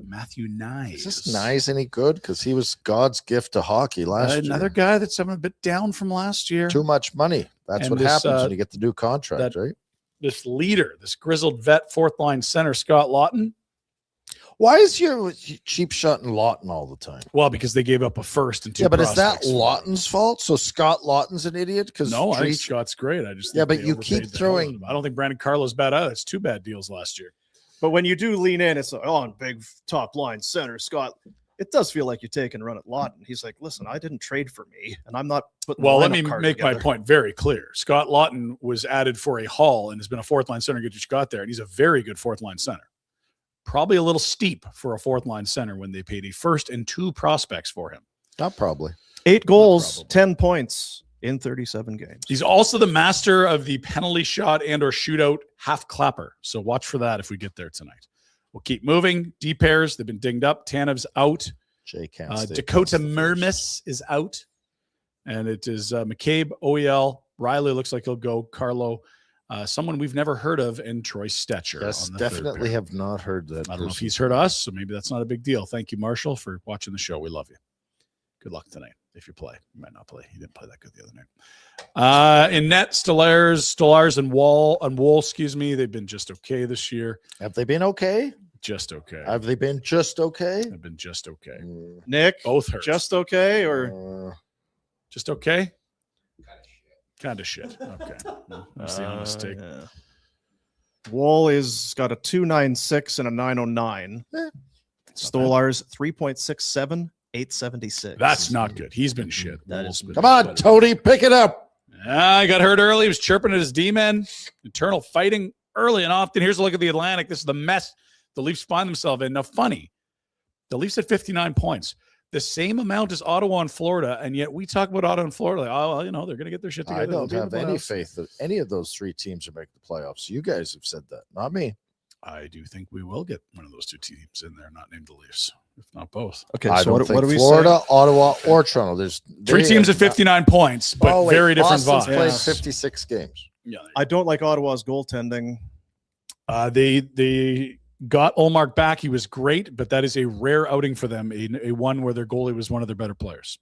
Matthew Nyes. Is this Nyes any good? Because he was God's gift to hockey last Another year. guy that's having a bit down from last year. Too much money. That's And what this, happens when you get the new contract, that- right? This leader, this grizzled vet, 4th line center, Scott Lawton. Why is your cheap shot in Lawton all the time? Well, because they gave up a first and 2 Yeah, but is that prospects for him. Lawton's fault? So Scott Lawton's an idiot? Because No, I think Scott's great. I just Yeah, think but they you overpaid keep the hell out of throwing- him. I don't think Brandon Carlo's bad out. It's 2 bad deals last year. But when you do lean in, it's like, oh, big top line center, Scott. It does feel like you're taking a run at Lawton. He's like, listen, I didn't trade for me, and I'm not putting. Well, the let me lineup card make my together. point very clear. Scott Lawton was added for a haul and has been a 4th line center. Get what you got there, and he's a very good 4th line center. Probably a little steep for a 4th line center when they paid a first and 2 prospects for him. not probably. 8 goals, Probably. 10 points in 37 games. He's also the master of the penalty shot and or shootout half clapper. So watch for that if we get there tonight. We'll keep moving. D pairs, they've been dinged up. Tanev's out. Jay can't stay Dakota past the first. Mermis is out. And it is McCabe, OEL. Riley looks like he'll go. Carlo, someone we've never heard of, and Troy Stetcher. Yes, on the third definitely pair. have not heard that. I don't know if person. he's heard us, so maybe that's not a big deal. Thank you, Marshall, for watching the show. We love you. Good luck tonight. If you play, you might not play. You didn't play that good the other night. In net, Stolarz and Wool, excuse me. They've been just okay this year. Have they been okay? Just okay. Have they been just okay? They've been just okay. Nick, Both hurt. just okay, or Just okay? Kind of shit. Okay. Well, that's the honest take. yeah. Wall is got a 296 and a 909. Eh, Stolarz 3.67, 876. That's not good. He's been shit. That Wool's is- been come on, shit. Tony, pick it up. I got hurt early. He was chirping at his D-men. Internal fighting early and often. Here's a look at the Atlantic. This is the mess the Leafs find themselves in. Now, funny, the Leafs had 59 points. The same amount as Ottawa and Florida, and yet we talk about Ottawa and Florida like, oh, well, you know, they're going to get their shit together. I don't They'll have be in the any playoffs. faith that any of those 3 teams will make the playoffs. You guys have said that, not me. I do think we will get one of those 2 teams in there, not named the Leafs, if not both. Okay, I so don't what think do we Florida, say? Ottawa, or Toronto. There's 3 they teams have at 59 points, but Oh, wait, very different Boston's vibes. played Yeah. 56 games. Yeah, I don't like Ottawa's goaltending. they got Olmark back. He was great, but that is a rare outing for them, a one where their goalie was one of their better players.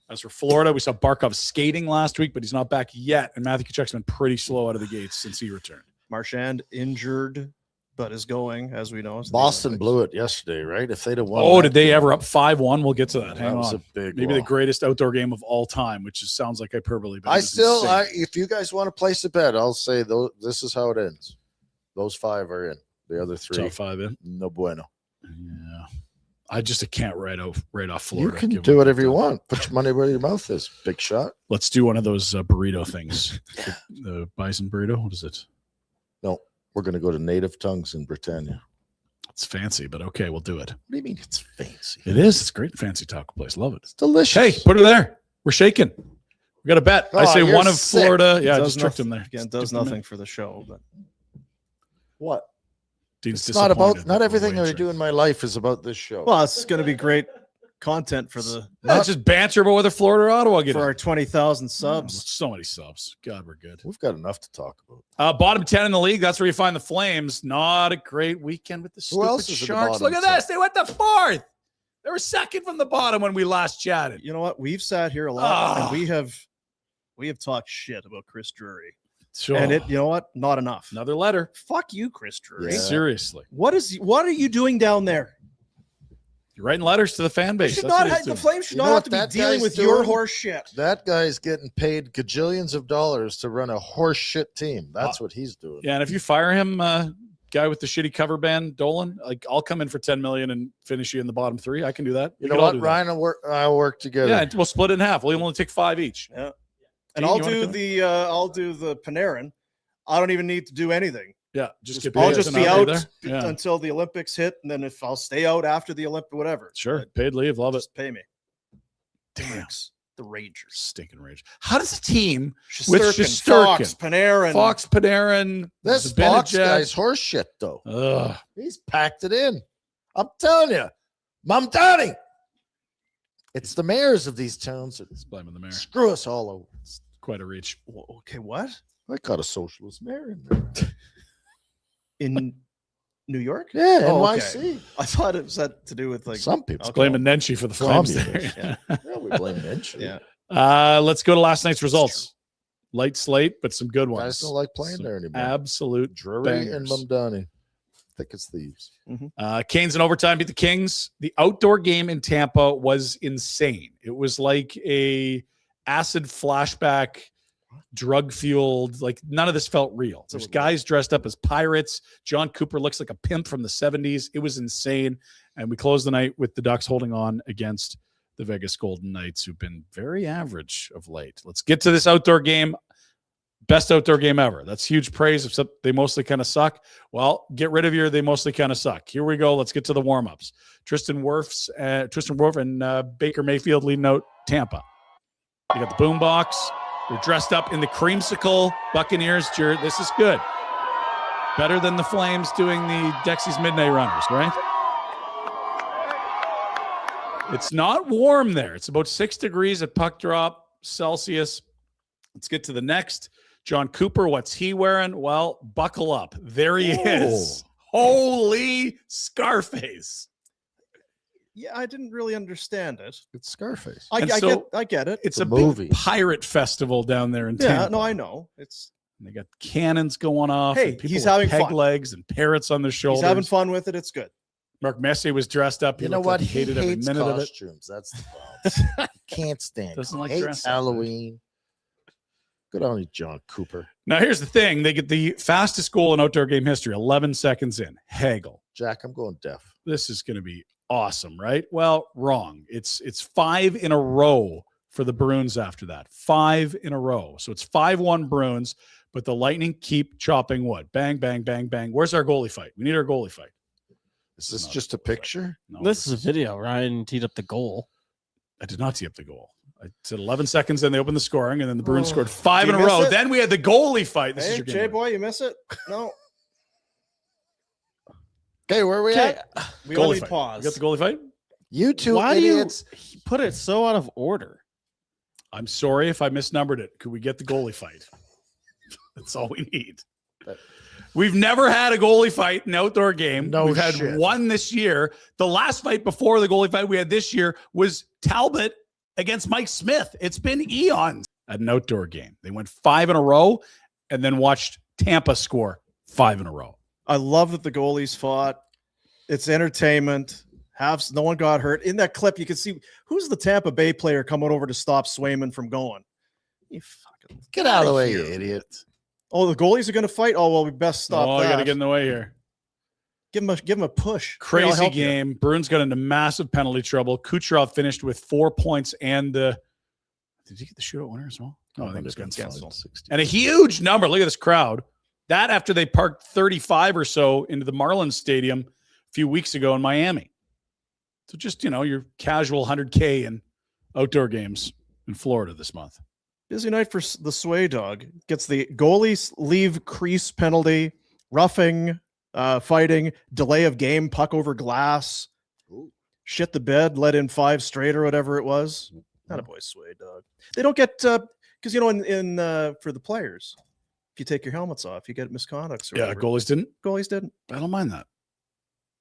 As for Florida, we saw Barkov skating last week, but he's not back yet. And Matthew Tkachuk's been pretty slow out of the gates since he returned. Marchand injured, but is going, as we know. It's the Boston Olympics. blew it yesterday, right? If they'd have won. Oh, that did they game, ever up 5-1? We'll get to that. That Hang was on. a big Maybe the loss. greatest outdoor game of all time, which is, sounds like hyperbole. But it I was still, insane. if you guys want to place a bet, I'll say this is how it ends. Those 5 are in. The other 3, Top 5 in. no bueno. Yeah. I can't write off You Florida. can Give do them- whatever you want. Put your money where your mouth is. Big shot. Let's do one of those burrito things. The bison burrito. What is it? No, we're going to go to Native Tongues in Britannia. It's fancy, but okay, we'll do it. What do you mean it's fancy? It is. It's a great fancy taco place. Love it. It's delicious. Hey, put it there. We're shaking. We got a bet. I Oh, say you're one of sick. Florida. Yeah, I Does just tricked him there. Again, Just does tricked him there. nothing for the show, but What? Dean's It's not about. disappointed Not that everything we're I do in my life is about this show. well, it's going to be great content for the It's just banter about whether Florida or Ottawa get for it. our 20,000 subs. So many subs. God, we're good. We've got enough to talk about. Bottom 10 in the league. That's where you find the Flames. Not a great weekend with the Who else stupid is in the Sharks. bottom Look at 10? this. They went to fourth. They were second from the bottom when we last chatted. You know what? We've sat here a lot, Ah. and we have talked shit about Chris Drury, Sure. and you know what? Not enough. Another letter. Fuck you, Chris Drury. Yeah. Seriously. What are you doing down there? You're writing letters to the fan They base. should That's not what he's have, the doing. Flames should You know not have what to be that dealing guy's with your doing? horse shit. That guy's getting paid gajillions of dollars to run a horse shit team. That's what he's doing. Yeah, and if you fire him, guy with the shitty cover band, Dolan, like I'll come in for $10 million and finish you in the bottom three. I can do that. You We know can all what? do that. Ryan and I'll work together. Yeah, we'll split it in half. We'll only take 5 each. And Dean, I'll you wanna do come? I'll do the Panarin. I don't even need to do anything. Yeah, just get I'll paid just and be I'll out there. Yeah, until the Olympics hit, and then if I'll stay out after the Olympic, whatever. sure. Paid leave. Love it. Just pay me. Damn. The Rangers. Stinking rage. How does a team with Shesterkin, Shesterkin, Fox, Panarin. Fox, Panarin, This Fox Zibanejad- guy's horse shit, though. Ugh. He's packed it in. I'm telling you. Mom Donnie. It's the mayors of these towns that It's blaming the mayor. screw us all over. Quite a reach. Okay, what? I got a socialist mayor in there. In New York? Yeah, Oh, NYC. I thought it was that to do with like Some people. Okay. Blaming Nenshi for the Flames there. Communist. Yeah, we blame Minch. Yeah. Let's go to last night's results. Light slate, but some good ones. Guys don't like playing Some there anymore. Absolute Drury and bangers. Mamdani. Thick as thieves. Canes in overtime beat the Kings. The outdoor game in Tampa was insane. It was like a acid flashback, drug fueled. Like none of this felt real. There's guys dressed up as pirates. John Cooper looks like a pimp from the 70s. It was insane. And we closed the night with the Ducks holding on against the Vegas Golden Knights, who've been very average of late. Let's get to this outdoor game. Best outdoor game ever. That's huge praise, except they mostly kind of suck. Well, get rid of your they mostly kind of suck. Here we go. Let's get to the warm-ups. Tristan Wirfs and Baker Mayfield leading out Tampa. You got the boombox. They're dressed up in the creamsicle Buccaneers jersey. This is good. Better than the Flames doing the Dexy's Midnight Runners, right? It's not warm there. It's about 6 degrees at puck drop Celsius. Let's get to the next. John Cooper, what's he wearing? Well, buckle up. There he is. Holy Scarface. Yeah, I didn't really understand it. It's Scarface. I get it. It's a a movie. big pirate festival down there in Yeah, Tampa. no, I know. It's And they got cannons going off. Hey, and people he's with having peg fun. legs and parrots on their shoulders. he's having fun with it. It's good. Mark Messier was dressed up. He You know looked what? like He hated every hates minute of it. costumes. That's the problem. He can't stand. Doesn't it. like Hates dress up. Halloween. Good on you, John Cooper. Now, here's the thing. They get the fastest goal in outdoor game history, 11 seconds in. Hagel. Jack, I'm going deaf. This is going to be awesome, right? Well, wrong. It's 5 in a row for the Bruins after that. 5 in a row. So it's 5-1 Bruins, but the Lightning keep chopping wood. Bang, bang, bang, bang. Where's our goalie fight? We need our goalie fight. Is this not just a goalie fight. picture? No, This is a video. Ryan teed up the goal. I did not tee up the goal. I said 11 seconds in, they opened the scoring, and then the Bruins Oh. scored 5 Did in a you miss row. it? Then we had the goalie fight. This is Hey, your game. Jay boy, you miss it? No. Okay, where are we Okay, at? We Goalie only fight. pause. You got the goalie fight? You two why idiots. do you put it so out of order? I'm sorry if I misnumbered it. Could we get the goalie fight? That's all we need. We've never had a goalie fight in an outdoor game. No We've had shit. one this year. The last fight before the goalie fight we had this year was Talbot against Mike Smith. It's been eons at an outdoor game. They went 5 in a row and then watched Tampa score 5 in a row. I love that the goalies fought. It's entertainment. No one got hurt. In that clip, you can see who's the Tampa Bay player coming over to stop Swayman from going. You fucking Get out of the way, here. you idiot. Oh, the goalies are going to fight? Oh, well, we best stop I got to that. get in the way here. Give him a push. Hey, I'll Crazy help you. game. Bruins got into massive penalty trouble. Kucherov finished with 4 points and did he get the shootout winner as well? No, I think it was Gensel. And a huge number. Look at this crowd. That after they parked 35 or so into the Marlins Stadium a few weeks ago in Miami. So just, your casual 100K in outdoor games in Florida this month. Busy night for the Sway Dog. Gets the goalie leave crease penalty, roughing, fighting, delay of game, puck over glass, shit the bed, let in 5 straight or whatever it was. Not a boy, Sway Dog. They don't get because in for the players, if you take your helmets off, you get misconducts. Yeah, goalies didn't. Goalies didn't. I don't mind that.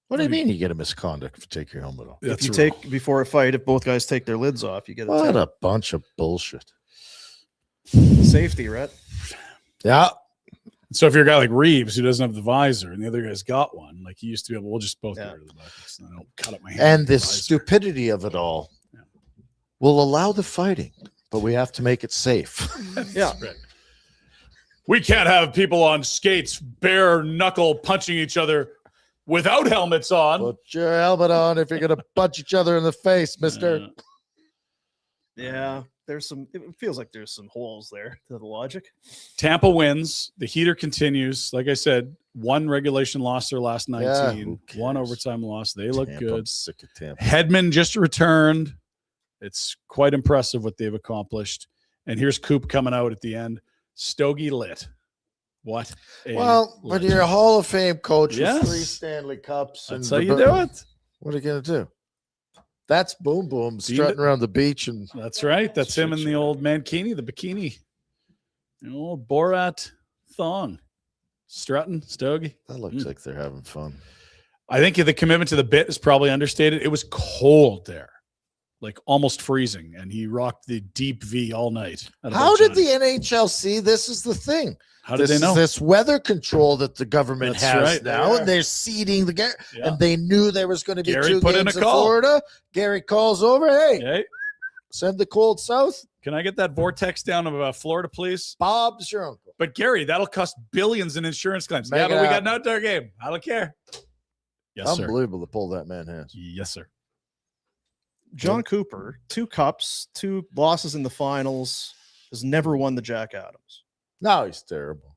What do you mean you get a misconduct if you take your helmet off? If you take before a fight, if both guys take their lids off, you get a What a bunch of bullshit. Safety, Rhett. Yeah. So if you're a guy like Reeves who doesn't have the visor and the other guy's got one, like he used to be able, we'll just both get rid of the buckets. I don't cut up my hand. And the stupidity of it all will allow the fighting, but we have to make it safe. Yeah. Right. We can't have people on skates bare knuckle punching each other without helmets on. Put your helmet on if you're going to punch each other in the face, mister. Yeah. It feels like there's some holes there to the logic. Tampa wins. The heater continues. Like I said, 1 regulation loss their last 19, 1 overtime loss. They look Tampa, good. I'm sick of Tampa. Hedman just returned. It's quite impressive what they've accomplished. And here's Coop coming out at the end. Stogie lit. What? Well, when you're a Hall of Fame coach Yes. with 3 Stanley Cups. That's and how you do it. What are you going to do? That's Boom Boom strutting around the beach. And That's right. That's him in the old mankini, the bikini. The old Borat thong. Strutting, Stogie. that looks like they're having fun. I think the commitment to the bit is probably understated. It was cold there, like almost freezing, and he rocked the deep V all night. How did the NHL see? This is the thing. How did they know? This weather control that the government That's has right. now, Yeah. and they're seeding the game. Yeah. And they knew there was going to be Gary 2 put in games a in call. Florida. Gary calls over. Hey, Okay. send the cold south. Can I get that vortex down of Florida, please? Bob's your uncle. But Gary, that'll cost billions in insurance claims. Make Yeah, it but we got happen. an outdoor game. I don't care. Yes, sir. Unbelievable to pull that man has. Yes, sir. John Cooper, 2 cups, 2 losses in the finals, has never won the Jack Adams. No, he's terrible.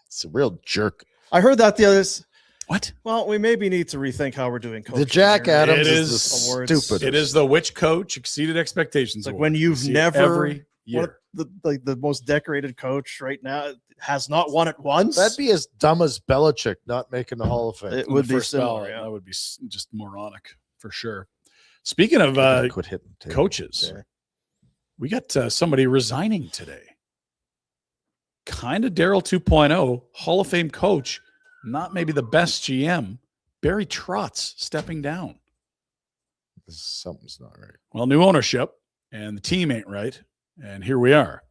It's a real jerk. I heard that the others. What? Well, we maybe need to rethink how we're doing coaching. The Jack here. Adams It is is the awards. stupidest. It is the which coach exceeded expectations. It's like award. when You you've see it never every year. the most decorated coach right now has not won it once. That'd be as dumb as Belichick not making the Hall of Fame. It On would the be first similar. ballot. Yeah. That would be just moronic for sure. Speaking of Quit hitting the table. coaches, Okay. we got somebody resigning today. Kind of Daryl 2.0, Hall of Fame coach, not maybe the best GM. Barry Trotz stepping down. Something's not right. Well, new ownership, and the team ain't right. And here we are.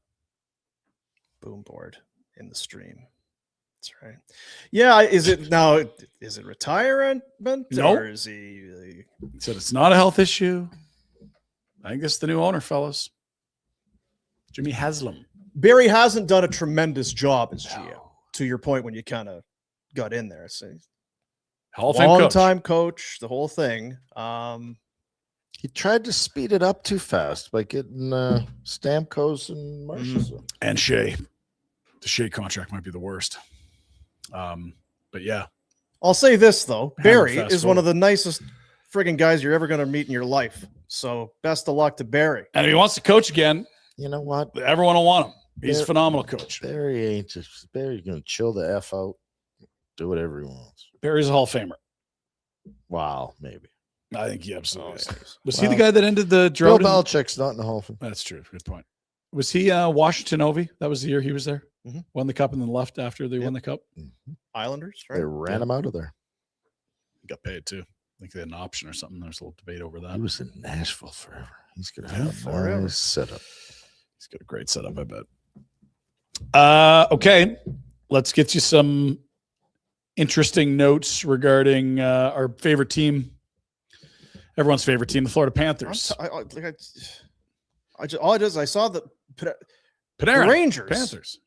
Boom board in the stream. That's right. Yeah. Is it now? Is it retirement? Nope. Or is he? He said it's not a health issue. I think it's the new owner, fellas. Jimmy Haslam. Barry hasn't done a tremendous job as GM. To your point, when you kind of got in there, so Hall of Fame long coach. time coach, the whole thing. He tried to speed it up too fast by getting Stamkos and Marshall. And Shea. The Shea contract might be the worst. But yeah, I'll say this though, Hammer Barry fast is one of forward. the nicest friggin' guys you're ever going to meet in your life. So best of luck to Barry. and if he wants to coach again, You know what? everyone will want him. He's a There- phenomenal coach. Barry ain't just Barry's gonna chill the F out, do whatever he wants. Barry's a Hall of Famer. Wow, maybe. I think he absolutely is. Oh, Was he the Well, guy that ended the Bill drought? in- Belichick's not in the Hall of Fame. That's true. Good point. Was he Washington Ovi? That was the year he was there. Mhm. Won the cup and then left after they won the cup. Islanders, right? They ran him out of there. Got paid too. I think they had an option or something. There's a little debate over that. He was in Nashville forever. He's gonna Yeah, have a forever. nice setup. He's got a great setup, I bet. Okay, let's get you some interesting notes regarding our favorite team, everyone's favorite team, the Florida Panthers. All it is, I saw the Panarin, Rangers. Panthers.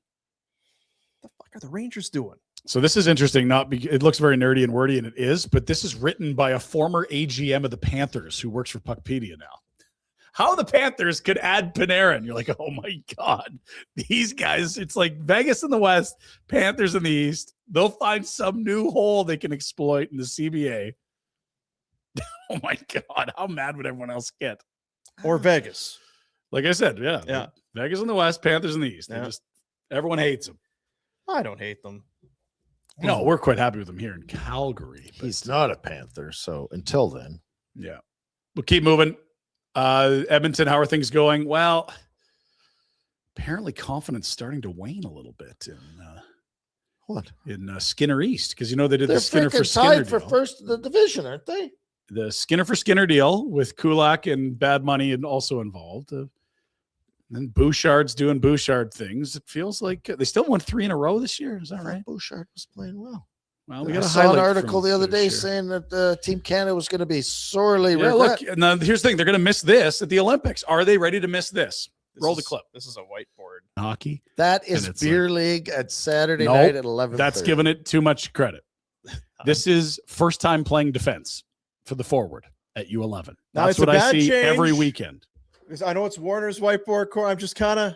What the fuck are the Rangers doing? So this is interesting. It looks very nerdy and wordy, and it is, but this is written by a former AGM of the Panthers who works for Puckpedia now. How the Panthers could add Panarin. You're like, oh my God. These guys, it's like Vegas in the West, Panthers in the East. They'll find some new hole they can exploit in the CBA. Oh my God. How mad would everyone else get? Or Vegas. Like I said, yeah. Yeah. Vegas in the West, Panthers in the East. Yeah. Everyone hates them. I don't hate them. No, we're quite happy with them here in Calgary. He's not a Panther, so until then. Yeah. We'll keep moving. Edmonton, how are things going? Well, apparently confidence starting to wane a little bit in Skinner East, because they did They're the Skinner for freaking Skinner tied for deal. first in the division, aren't they? The Skinner for Skinner deal with Kulak and Bad Money and also involved. Then Bouchard's doing Bouchard things. It feels like they still won 3 in a row this year. Is that right? Bouchard was playing well. Well, we I got a saw an highlight article from the other day Bouchard. saying that Team Canada was going to be sorely Yeah, regret. look, now here's the thing. They're going to miss this at the Olympics. Are they ready to miss this? Roll the clip. This is a whiteboard. Hockey. That is And it's beer league at Saturday Nope, night at 11. That's giving it too much credit. This is first time playing defense for the forward at U11. Now, That's it's a what I bad see every change. weekend. I know it's Warner's whiteboard core. I'm just kind of,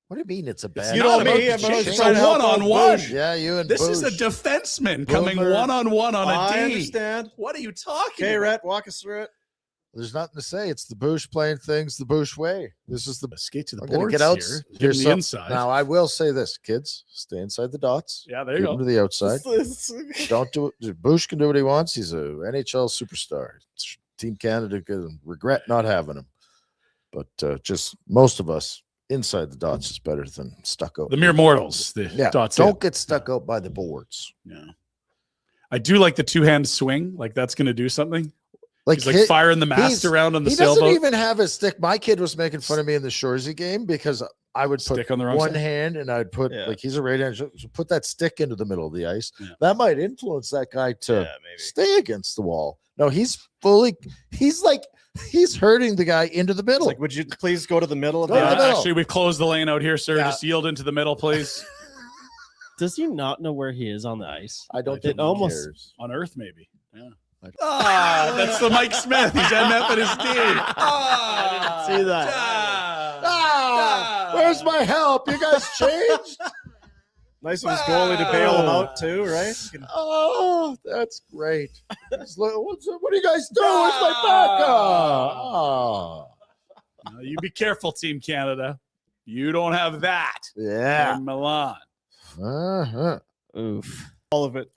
What do you mean it's a bad? you not know about me. the I'm change. always It's trying a to help out one-on-one. Bush. Yeah, you and This is a Boosh. defenseman coming Boomer. one-on-one on a I D. understand. What are you talking Okay, about? Rhett, walk us through it. There's nothing to say. It's the Boosh playing things the Boosh way. This is the Skate to the I'm gonna boards get out here. here Here's the some- inside. Now I will say this, kids, stay inside the dots. Yeah, there Keep you him go. to the outside. Don't do it. Boosh can do what he wants. He's a NHL superstar. Team Canada could regret not having him, but just most of us inside the dots is better than stuck out. The mere mortals. The Yeah, dots don't in. get stuck out by the boards. Yeah. I do like the two-hand swing. Like that's going to do something. He's like hit- firing the mast he's- around on the he doesn't sailboat. even have his stick. My kid was making fun of me in the Shoresy game because I would put Stick on the wrong one side. hand and I'd put Yeah. like he's a right hand. So put that stick into the middle of the ice. Yeah. That might influence that guy to Yeah, maybe. stay against the wall. No, he's hurting the guy into the It's middle. like, would you please go to the middle of Go to the that? middle. Actually, we've closed the lane out here, sir. Yeah. Just yield into the middle, please. Does he not know where he is on the ice? I don't It think he almost- cares. On Earth, maybe. Yeah. I- That's the Mike Smith. He's MF and his D. I didn't see that. Where's my help? You guys changed? Nice of his goalie to bail him out too, right? Oh, that's great. What are you guys doing? Where's my backup? Oh. You be careful, Team Canada. You don't have that Yeah. in Milan. Uh-huh. Oof. All of it.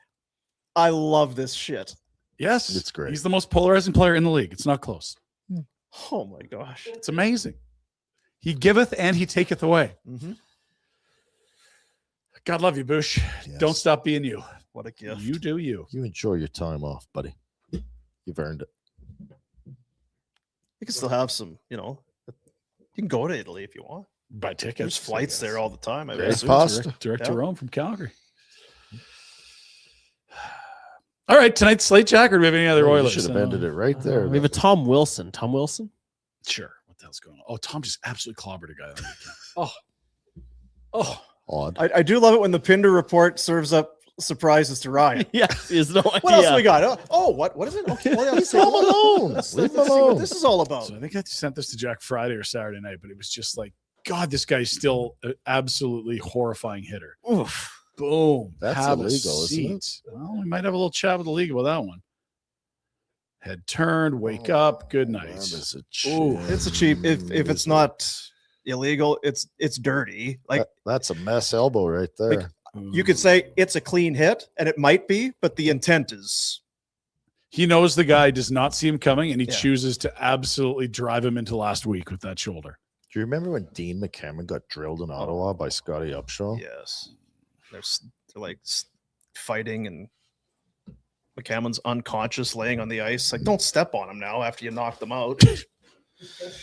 I love this shit. Yes, It's great. He's the most polarizing player in the league. It's not close. Oh my gosh. It's amazing. He giveth and he taketh away. Mm-hmm. God love you, Bush. Yes. Don't stop being you. What a gift. You do you. You enjoy your time off, buddy. You've earned it. You can still have some, you can go to Italy if you want. Buy tickets. There's flights there all the time. I Great assume. pasta. Direct to Yeah. Rome from Calgary. All right, tonight's slate, Jack, or do we have any other You Oilers? should have ended it right there. We have a Tom Wilson. Tom Wilson? Sure. What the hell's going on? Oh, Tom just absolutely clobbered a guy on the weekend. Oh. Odd. I do love it when the Pinder Report serves up surprises to Ryan. Yeah, he has no idea. What else we got? Oh, what is it? Okay, well, Leave him alone. Let's Leave him see what alone. this is all about. So I think I sent this to Jack Friday or Saturday night, but it was just like, God, this guy's still an absolutely horrifying hitter. Oof. Boom. That's Have a illegal, isn't it? seat. Well, we might have a little chat with the league about that one. Head turned, wake up, good night. That is a Ooh, It's a cheap. If it's not illegal, it's dirty. Like that's a mess elbow right there. Like, you could say it's a clean hit, and it might be, but the intent is. He knows the guy does not see him coming, and he Yeah. chooses to absolutely drive him into last week with that shoulder. Do you remember when Dean McCammon got drilled in Ottawa by Scotty Upshaw? Yes, they're like fighting, and McCammon's unconscious, laying on the ice. Like, don't step on him now after you knocked them out.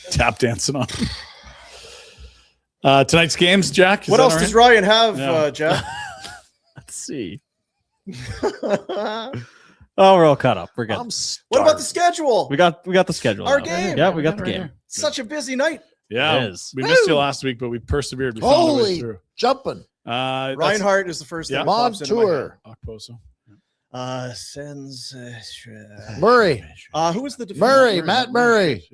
Tap dancing on him. Tonight's games, Jack. What else does Ryan have, Yeah. Jeff? Let's see. Oh, we're all caught up. We're good. What about the schedule? We got the schedule. Our now. game. Yeah, we got the Right game. here. Such a busy night. Yeah, It is. we missed you Woo! last week, but we persevered. We found a way Holy through. jumping. Reinhardt is the first thing that pops into my head. Montour. Murray. Who was the defender? Matt Murray.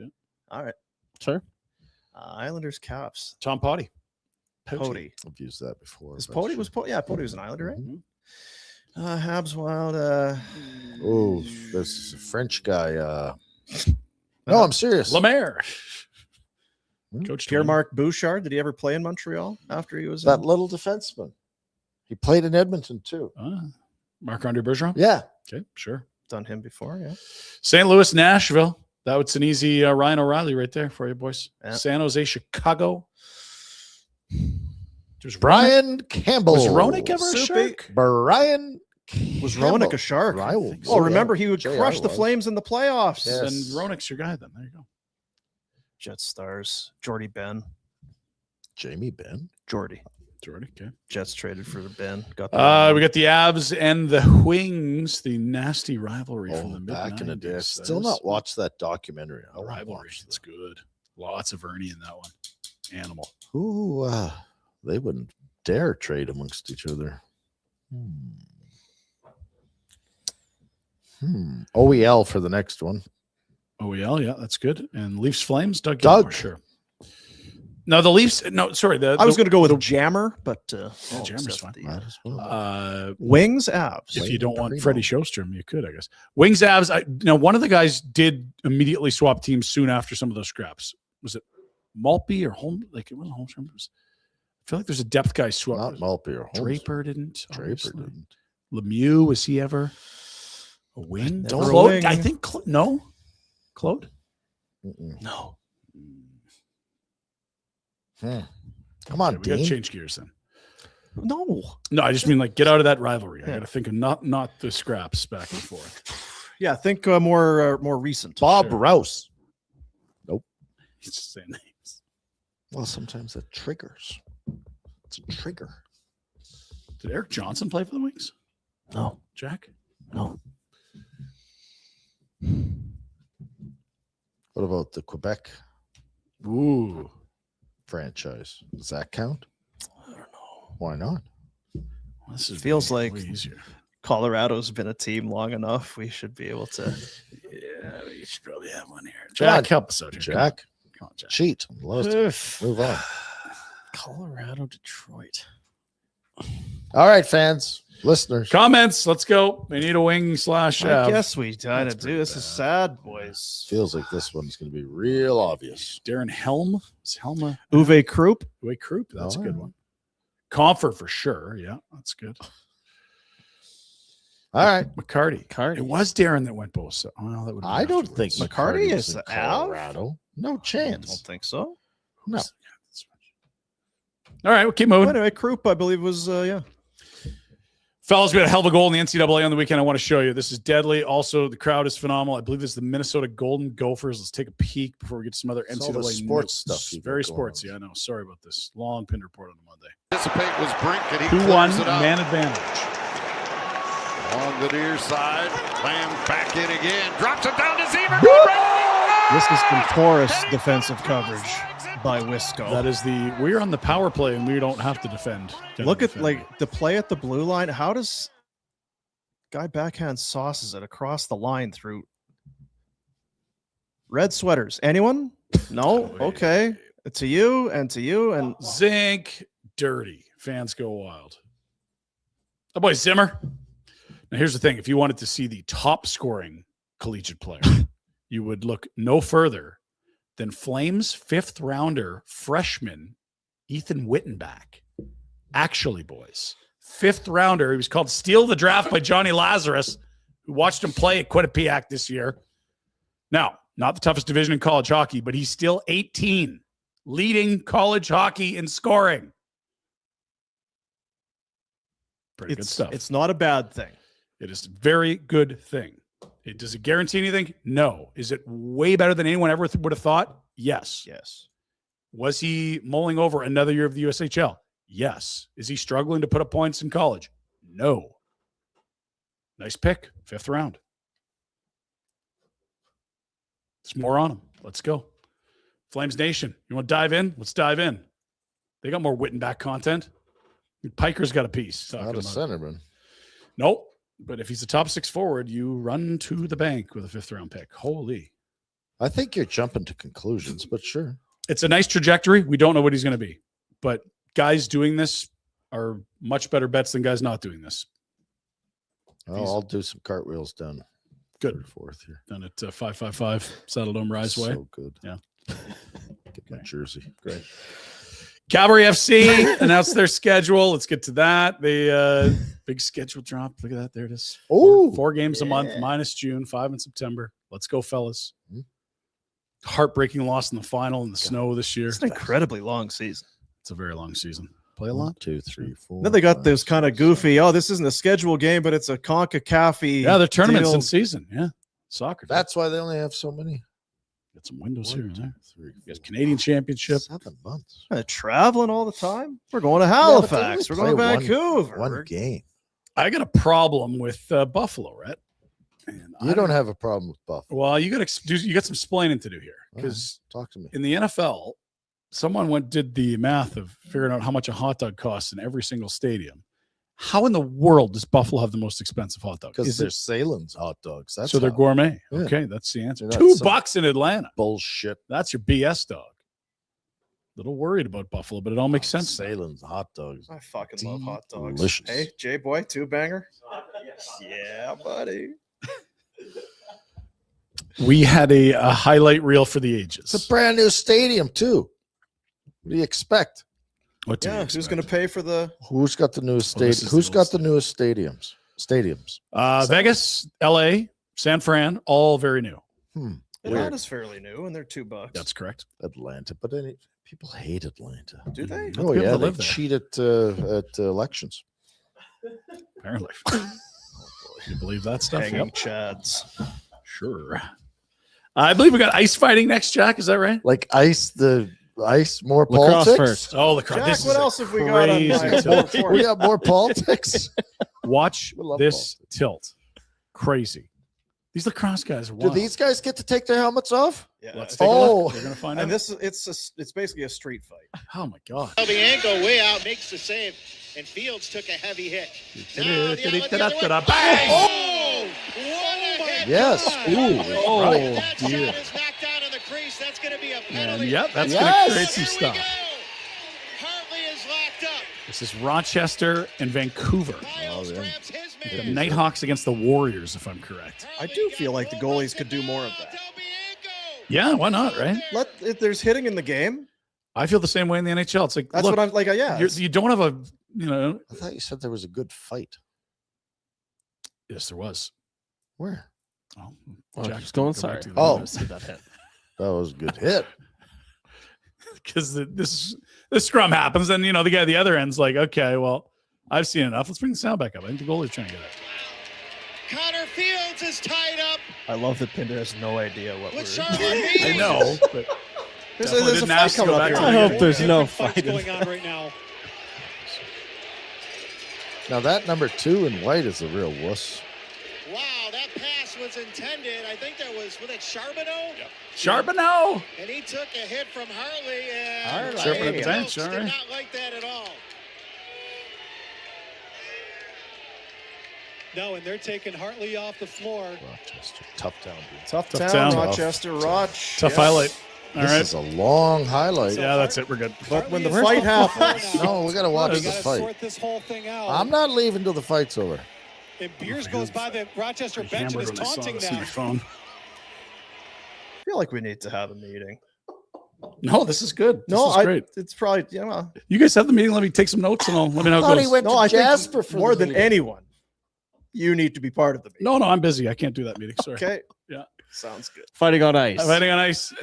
All right. Sure. Islanders, Caps. Tom Potty. Pody. I've used that before. Pody was an Islander, right? Habs Wild. Oh, there's a French guy. No, I'm serious. Lemaire. Coach Pierre-Marc Bouchard. Did he ever play in Montreal after he was That little defenseman. He played in Edmonton too. Marc-Andre Bergeron. Yeah. Okay, sure. Done him before, yeah. St. Louis, Nashville. That was an easy Ryan O'Reilly right there for you, boys. Yeah. San Jose, Chicago. There's Brian Campbell. Was Roenick ever a Soupy. Shark? Brian Was Campbell. Roenick a Shark? Remember he would JR crush the was. Flames in the playoffs. Yes. And Roenick's your guy then. There you go. Jet Stars. Jordy Ben. Jamie Benn. Jordy. Jordy, okay. Jets traded for Ben. Got We got the Avs and the Wings, the nasty rivalry from the mid-90s. Back in the day. I've That still is not watched that documentary. I a want to rivalry. watch It's that. good. Lots of Ernie in that one. Animal. Ooh, they wouldn't dare trade amongst each other. OEL for the next one. OEL, yeah, that's good. And Leafs Flames, Doug. Doug. Gilmour, sure. No, the Leafs. No, sorry. I was going to go with Jammer, but Jammer's fine. Might as well. Wings, Avs. If you don't want Primo. Freddie Sjostrom, you could, I guess. Wings, Avs. One of the guys did immediately swap teams soon after some of those scraps. Was it Maltby or Holm? Like it wasn't Holmstrom. I feel like there's a depth guy swap. Not Maltby or Holmes. Draper didn't. Draper obviously. didn't. Lemieux, was he ever a wing? Never a Claude, wing. I think no. Claude? Mm-mm. No. Come on, Okay, we got to Dean. change gears then. No. No, I just mean like get out of that rivalry. I Yeah. got to think of not the scraps back and forth. Yeah, think more recent. Bob Sure. Rouse. It's just saying names. Well, sometimes that triggers. It's a trigger. Did Eric Johnson play for the Wings? No. Jack? No. What about the Quebec Ooh. franchise? Does that count? I don't know. Why not? This is Feels way like- easier. Colorado's been a team long enough. We should be able to. Yeah, we should probably have one here. Come on, Jack, help us out here. Jack, Come on, Jack. cheat. Let us move on. Colorado, Detroit. All right, fans, listeners. Comments. Let's go. We need a wing / I Av. guess we gotta That's do pretty this. Is sad, boys. Feels like this one's going to be real obvious. Darren Helm. Is Helma? Uwe Krupp. Wait, Krupp. That's a Oh, good yeah. one. Comfort for sure. Yeah, that's good. All right. McCarty. Cardi. It was Darren that went both. So, well, that would I don't think McCarty was is in Av? Colorado. No I don't chance. think so. No. All right, we'll keep moving. Anyway, Krupp, I believe, was yeah. Fellas, we had a hell of a goal in the NCAA on the weekend. I want to show you. This is deadly. Also, the crowd is phenomenal. I believe this is the Minnesota Golden Gophers. Let's take a peek before we get to some other It's all the NCAA sports news. stuff you got Very going sportsy. on. I know. Sorry about this. Long Pinder Report on a Monday. Anticipate was Brink, and he 2-1 clears it up. man advantage. On the near side, Lamb back in again, drops it down to Zemer. This is some porous defensive coverage by Wisco. That is we're on the power play and we don't have to defend. Look at Defend. like the play at the blue line. How does guy backhand sauces it across the line through red sweaters? Anyone? No. Okay. To you and Zinc dirty. Fans go wild. Oh boy, Zimmer. Now here's the thing: if you wanted to see the top scoring collegiate player, you would look no further than Flames 5th rounder freshman Ethan Wittenbach. Actually, boys, 5th rounder. He was called Steal the Draft by Johnny Lazarus, who watched him play at Quinnipiac this year. Now, not the toughest division in college hockey, but he's still 18, leading college hockey in scoring. Pretty good stuff. It's not a bad thing. It is a very good thing. Does it guarantee anything? No. Is it way better than anyone ever would have thought? Yes. Yes. Was he mulling over another year of the USHL? Yes. Is he struggling to put up points in college? No. Nice pick. 5th round. There's more on him. Let's go. Flames Nation. You want to dive in? Let's dive in. They got more Wittenbach content. Piker's got a piece. Not a centerman. Nope. But if he's a top 6 forward, you run to the bank with a 5th round pick. Holy. I think you're jumping to conclusions, but sure. It's a nice trajectory. We don't know what he's going to be. But guys doing this are much better bets than guys not doing this. Oh, I'll do some cartwheels down. Good. 4th here. Done at 555 Saddle Dome Rise Way. So good. Yeah. Get my jersey. Great. Cavalry FC announced their schedule. Let's get to that. The big schedule drop. Look at that. There it is. Oh, 4 games a month minus June, 5 in September. Let's go, fellas. Mhm. Heartbreaking loss in the final in the snow this year. It's an incredibly long season. It's a very long season. Play a 1, lot. 2, 3, 4. Then they got 5, this kind of 6, goofy. 7. Oh, this isn't a schedule game, but it's a CONCACAF. Yeah, they're tournaments deal. in season. Yeah. Soccer. That's why they only have so many. got some windows here 1, and 2, there. 3, You guys, 4, Canadian Championship. 7 months. Traveling all the time. We're going to but they Halifax. only We're going to play Vancouver. One game. I got a problem with Buffalo, Rhett. And You don't have a problem with Buffalo. Well, you got some explaining to do here because Talk to me. in the NFL, someone did the math of figuring out how much a hot dog costs in every single stadium. How in the world does Buffalo have the most expensive hot dog? Because Is they're it, Salem's hot dogs. That's so they're how. gourmet. Yeah. Okay, that's the answer. They're not $2 in Atlanta. Bullshit. That's your BS dog. Little worried about Buffalo, but it all makes sense. Salem's hot dogs. I fucking love hot dogs. Delicious. Hey, Jay boy, 2-banger. Yeah, buddy. We had a highlight reel for the ages. It's a brand new stadium too. What do you expect? What do you Yeah, who's going to pay for the? Who's got the newest this stadium? is Who's the got the newest stadiums? Stadiums. Vegas, LA, San Fran, all very new. Weird. Atlanta's fairly new, and they're $2. That's correct. Atlanta, but people hate Atlanta. Do they? Oh people yeah, that they live there. cheat at elections. Apparently. You believe that stuff? Hanging Yep. chads. Sure. I believe we got ice fighting next, Jack. Is that right? Like more Lacrosse politics. first. Oh, the crowd. Jack, what else have we got on crazy my tilt. report? We got more politics. Watch We love this politics. tilt. Crazy. These lacrosse guys are Do wild. these guys get to take their helmets off? Yeah, Let's I take think- a Oh. look. We're gonna find and out. it's basically a street fight. Oh my god. Bianco way out makes the save, and Fields took a heavy hit. Now the outlet the other way. Bang! Oh, what a hit! Yes. God. Ooh. Oh, That dear. shot is knocked down in the crease. That's going to be a And penalty. yep, that's Yes. gonna create some Here we stuff. go. Hartley is locked up. This is Rochester and Vancouver. Miles yeah. grabs his The man. Nighthawks against the Warriors, if I'm correct. I do feel like the goalies could do more of that. Del Bianco. Yeah, why not, right? If there's hitting in the game, I feel the same way in the NHL. It's like, that's look, what I'm like. Yeah, you don't have a, I thought you said there was a good fight. yes, there was. Where? Oh, Oh, Jack's just going, go sorry. back to Oh. That hit. That was a good hit. because this scrum happens, and the guy at the other end's like, okay, well, I've seen enough. Let's bring the sound back up. I think the goalie's trying to get it. Connor Fields is tied up I love that Pinder has no idea what we're. with Charlotte Reed. I know, but There's Definitely a didn't fight ask to coming go up back here. to I hope there's no Fights fighting. going on right now. Now that number 2 in white is a real wuss. Wow, that pass was intended. I think that was it Charbonneau? Charbonneau. And he took a hit from Hartley. And Hartley. Sharpen at the Phillips bench, all did right. not like that at all. No, and they're taking Hartley off the floor. Rochester, tough town. Dude. Tough Tough town, town. Rochester, Roch. Tough Yes. highlight. All This right. is a long highlight. Yeah, that's it. We're good. But when the Hartley fight is on the floor happens, now. No, we gotta watch We the gotta fight. sort this whole thing out. I'm not leaving till the fight's over. And Beers goes by the Rochester bench and is Hammered when I saw taunting this on them. your phone. I feel like we need to have a meeting. No, this is good. This No, is great. it's probably well, You guys have the meeting. Let me take some notes and let me know how it goes. went no. to I Jasper think for more the than meeting. anyone, you need to be part of the meeting. No, I'm busy. I can't do that meeting. Sorry. Okay. Yeah. Sounds good. Fighting on ice. Fighting on ice.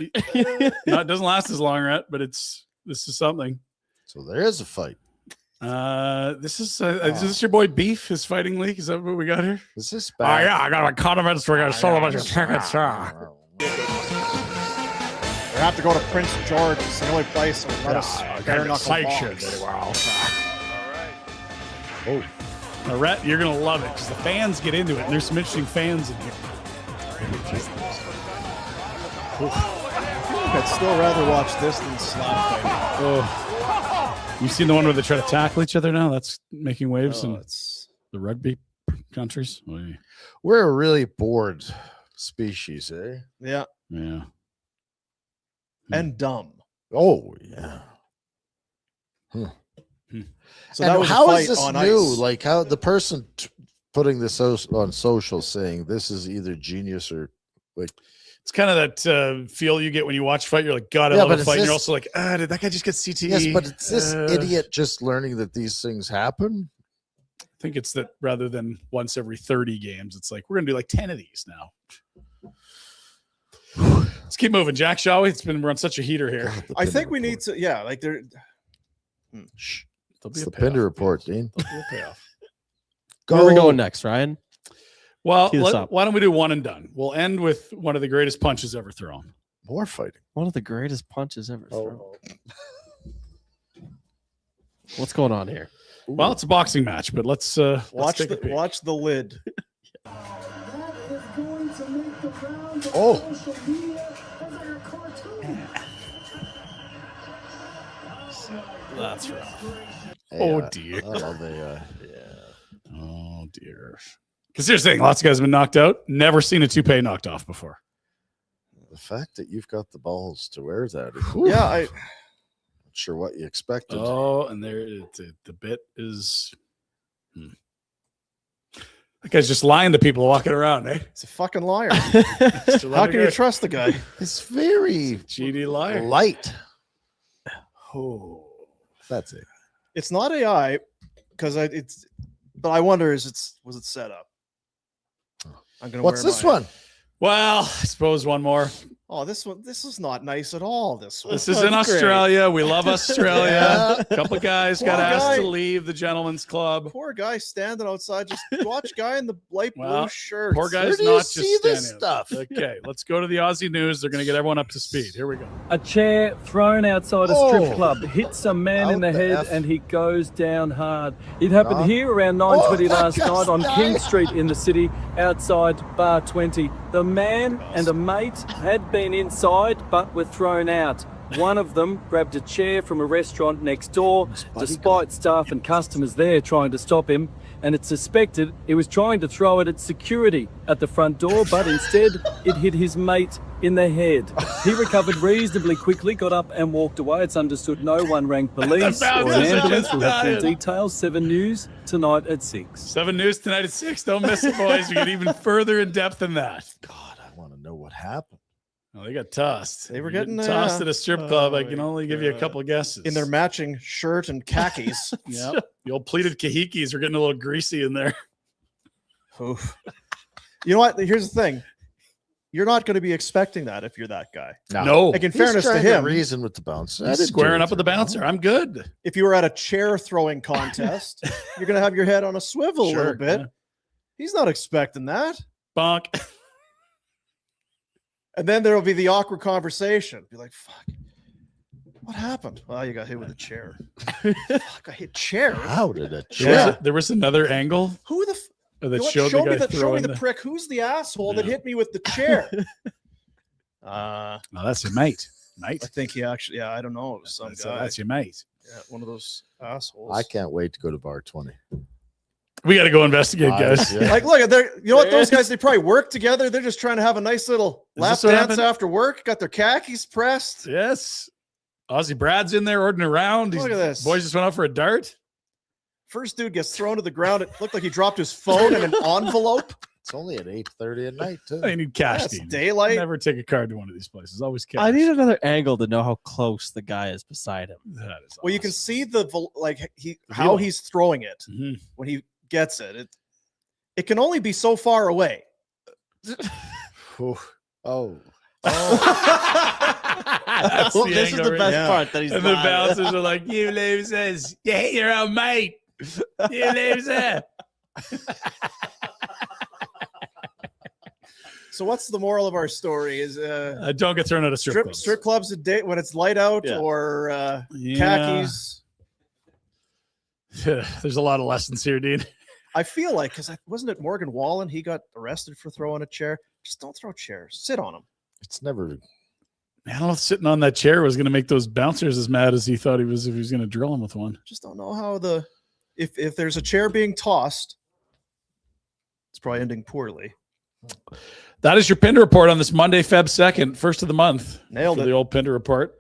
No, it doesn't last as long, Rhett, but this is something. So there is a fight. Is this your boy Beef, his fighting league? Is that what we got here? Is this Oh bad? yeah, I got a condiments. We're gonna sell a bunch of tickets. We have to go to Prince George. It's the only place that will let us bare knuckle box. Oh, Now, Rhett, you're gonna love it because the fans get into it, and there's some interesting fans in here. I'd still rather watch this than slap fighting. You've seen the one where they try to tackle each other now? That's making waves in It's the rugby countries. We're a really bored species, eh? yeah, Yeah. and dumb. Oh yeah. So And that was how a fight is this on new? ice. Like how the person putting this on social saying this is either genius or like. It's kind of that feel you get when you watch a fight. You're like, God, I Yeah, love but a is fight. And you're this- also like, did that guy just get CTE? Yes, but it's this idiot just learning that these things happen. I think it's that rather than once every 30 games, it's like, we're going to do like 10 of these now. Let's keep moving. Jack, shall we? We're on such a heater here. I think we need to. Yeah, like there. Shh. There'll It's be the a payoff. Pinder Report, Dean. There'll be a payoff. Where are we going next, Ryan? Well, Tee this up. why don't we do one and done? We'll end with one of the greatest punches ever thrown. More fighting. One of the greatest punches ever thrown. Oh. What's going on here? Well, it's a boxing match, but let's Watch take a peek. watch the lid. Oh. That's rough. Hey, Oh, dear. I love the, Oh dear. Because here's the thing: lots of guys have been knocked out. Never seen a toupee knocked off before. the fact that you've got the balls to wear that. Yeah, I. Not sure what you expected. Oh, and there the bit is. That guy's just lying to people walking around, eh? He's a fucking liar. Just a How can you regular trust the guy? It's very GD liar? light. Oh, That's it. It's not AI because it's. But I wonder, was it set up? I'm gonna. What's wear this my- one? well, I suppose one more. Oh, this one. This is not nice at all. This one. This is in That's great. Australia. We love Australia. Yeah. A couple of guys got Poor asked guy. to leave the gentleman's club. Poor guy standing outside. Just watch guy in the light blue Well, shirt. Poor Where guy's do you not just see this standing. stuff? Okay, let's go to the Aussie news. They're going to get everyone up to speed. Here we go. A chair thrown outside a Oh. strip club hits a man in Out the the head F. and he goes down hard. It happened Nah. here around 9:20 Oh, last that night on guy's King dying. Street in the city outside Bar 20. The man and a mate had been inside but were thrown out. One of them grabbed a chair from a restaurant next door despite staff and customers there trying to stop him, and it's suspected he was trying to throw it at security at the front door, but instead it hit his mate in the head. He recovered reasonably quickly, got up and walked away. It's understood no one rang police or an bouncers are ambulance. just We'll have full dying. details. 7 News tonight at 6. 7 News tonight at 6. Don't miss it, boys. We get even further in depth than that. God, I want to know what happened. Oh, they got tossed. They were You're getting, tossed at a strip club. I oh can my only give you a God. couple of guesses. in their matching shirt and khakis. yeah, the old pleated kahikis are getting a little greasy in there. Oof. You know what? Here's the thing. You're not going to be expecting that if you're that guy. No, Like in He's fairness to trying him, reason with the bouncer. I he's didn't do squaring it up with the to him. bouncer. I'm good. if you were at a chair throwing contest, you're going to have your head on a swivel a little Sure, bit. yeah. He's not expecting that. Bonk. And then there will be the awkward conversation. Be like, fuck, what happened? Well, you got hit with a chair. Fuck, I hit chair. How did a There, chair? was there was another angle Who the that you know what? showed show the me guy show me throwing the the. prick. Who's the asshole that Yeah. hit me with the chair? Oh, that's your mate. Mate. I think he actually, yeah, I don't know. It was some guy. That's your mate. Yeah, one of those assholes. I can't wait to go to bar 20. We got to go investigate, guys. Yeah. Like, look, you know what? Those guys, they probably work together. They're just trying to have a nice little Is lap this what dance happened? after work. Got their khakis pressed. Yes. Aussie Brad's in there ordering around. Look at this. Boys just went out for a dart. First dude gets thrown to the ground. It looked like he dropped his phone in an envelope. It's only at 8:30 at night, too. I need cash. That's Dean. daylight. Never take a card to one of these places. Always cash. I need another angle to know how close the guy is beside him. That is Well, you can awesome. see the The how velo. he's throwing it Mhm. when he gets it. It can only be so far away. Ooh. Oh. That's Well, the this is angle the right best Yeah. part that he's And the not. bouncers are like, "You losers! You hit your own mate! You loser!" So what's the moral of our story? Is Don't get thrown out of strip strip clubs. clubs a day when it's light out Yeah. or Yeah. khakis? There's a lot of lessons here, Dean. I feel like because wasn't it Morgan Wallen? He got arrested for throwing a chair. Just don't throw chairs. Sit on them. It's never I don't know if sitting on that chair was going to make those bouncers as mad as he thought he was if he was going to drill him with one. Just don't know how if there's a chair being tossed, it's probably ending poorly. That is your Pinder Report on this Monday, Feb 2nd, first of the month. Nailed it. The old Pinder Report.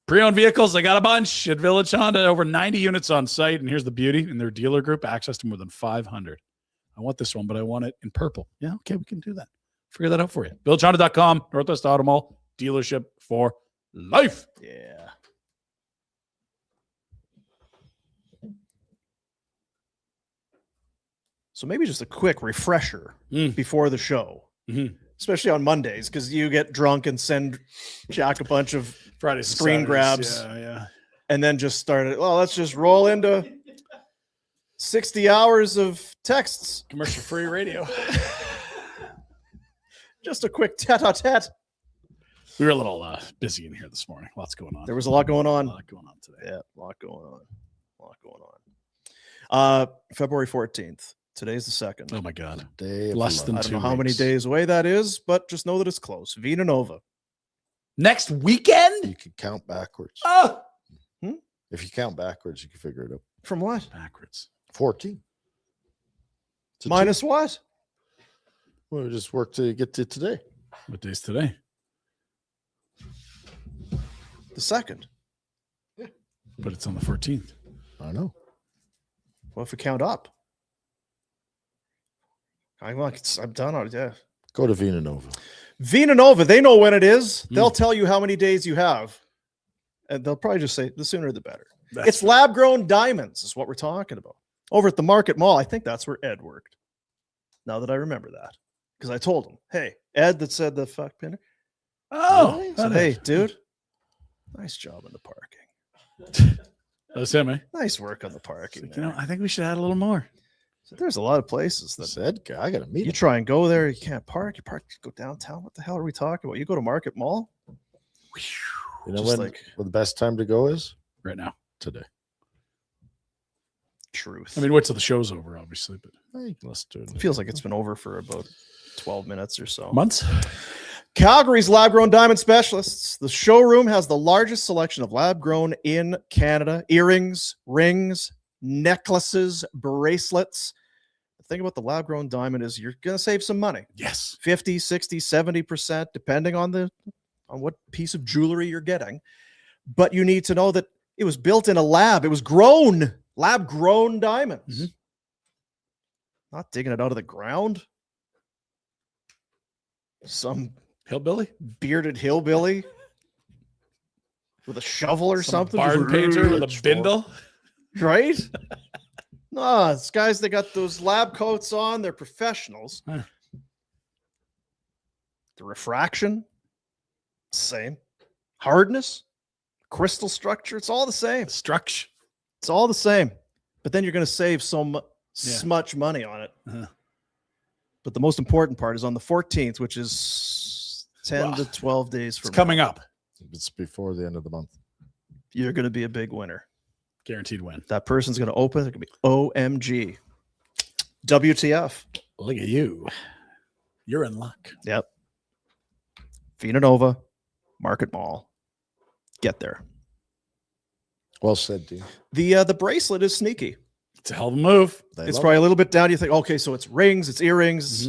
Pre-owned vehicles, I got a bunch at Village Honda, over 90 units on site. And here's the beauty in their dealer group, access to more than 500. I want this one, but I want it in purple. Yeah, okay, we can do that. Figure that out for you. VillageHonda.com, Northwest Auto Mall, dealership for life. Yeah. So maybe just a quick refresher before the show, especially on Mondays, because you get drunk and send Jack a bunch of Friday screen grabs. Yeah. And then just started, well, let's just roll into 60 hours of texts. Commercial-free radio. Just a quick tete-a-tete. We were a little busy in here this morning. Lots going on. There was a lot going on. A lot going on today. Yeah, a lot going on. February 14th. Today's the 2nd. Oh, my God. Day of Less love. than I don't 2 know how many weeks. days away that is, but just know that it's close. Vina Nova. Next weekend? You can count backwards. Oh! If you count backwards, you can figure it out. From what? Backwards. 14. It's a Minus what? two. Well, we just work to get to today. What day's today? The 2nd. But it's on the 14th. I know. Well, if we count up. I'm done on it, yeah. Go to Vina Nova. Vina Nova, they know when it is. They'll tell you how many days you have. And they'll probably just say the sooner the better. It's lab-grown diamonds is what we're talking about. Over at the Market Mall, I think that's where Ed worked. Now that I remember that. Because I told him, hey, Ed that said the fuck Pinder. Oh, Really? So, hey, dude, nice job in the parking. That's him, eh? Nice work on the parking. You know, I think we should add a little more. So there's a lot of places that Said, I got to meet you him. try and go there, you can't park. You park, go downtown. What the hell are we talking about? You go to Market Mall? You know Just when the best time to go is? Right now. Today. Truth. I mean, wait till the show's over, obviously, but Hey, let's do it. It feels like it's been over for about 12 minutes or so. months. Calgary's lab-grown diamond specialists. The showroom has the largest selection of lab-grown in Canada. Earrings, rings, necklaces, bracelets. The thing about the lab-grown diamond is you're going to save some money. Yes. 50, 60, 70%, depending on what piece of jewelry you're getting. But you need to know that it was built in a lab. It was grown, lab-grown diamonds. Not digging it out of the ground. Some Hillbilly? bearded hillbilly with a shovel or something. Barn painter with a bindle. Right? No, it's guys, they got those lab coats on. They're professionals. Huh. The refraction, same. Hardness, crystal structure, it's all the same. Structure. It's all the same. But then you're going to save so much money on it. Uh-huh. But the most important part is on the 14th, which is 10 to 12 days from It's coming up. It's before the end of the month. You're going to be a big winner. Guaranteed win. That person's going to open. It's going to be OMG. WTF. Look at you. You're in luck. Yep. Vina Nova, Market Mall. Get there. Well said, dude. The bracelet is sneaky. It's a hell of a move. It's probably a little bit down. You think, okay, so it's rings, it's earrings.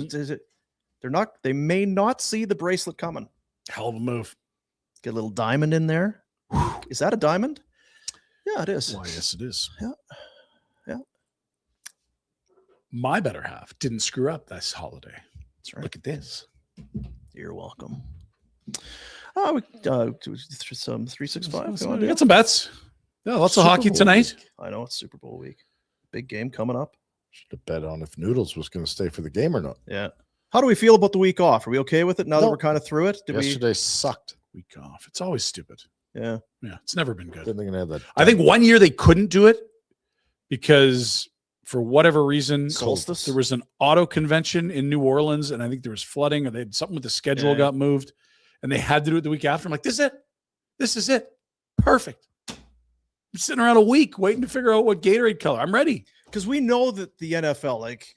They may not see the bracelet coming. Hell of a move. Get a little diamond in there. Is that a diamond? Yeah, it is. Why, yes, it is. Yeah. My better half didn't screw up this holiday. That's right. Look at this. You're welcome. We do some 365. We got some bets. Yeah, lots of hockey tonight. I know it's Super Bowl week. Big game coming up. Should have bet on if Noodles was going to stay for the game or not. Yeah. How do we feel about the week off? Are we okay with it now that No. we're kind of through it? Yesterday sucked. Week off. It's always stupid. Yeah. Yeah, it's never been good. Didn't think I had that. I think one year they couldn't do it because for whatever reason, Solstice? there was an auto convention in New Orleans, and I think there was flooding, or they had something with the schedule Yeah. got moved, and they had to do it the week after. I'm like, this is it. This is it. Perfect. I'm sitting around a week waiting to figure out what Gatorade color. I'm ready. Because we know that the NFL, like,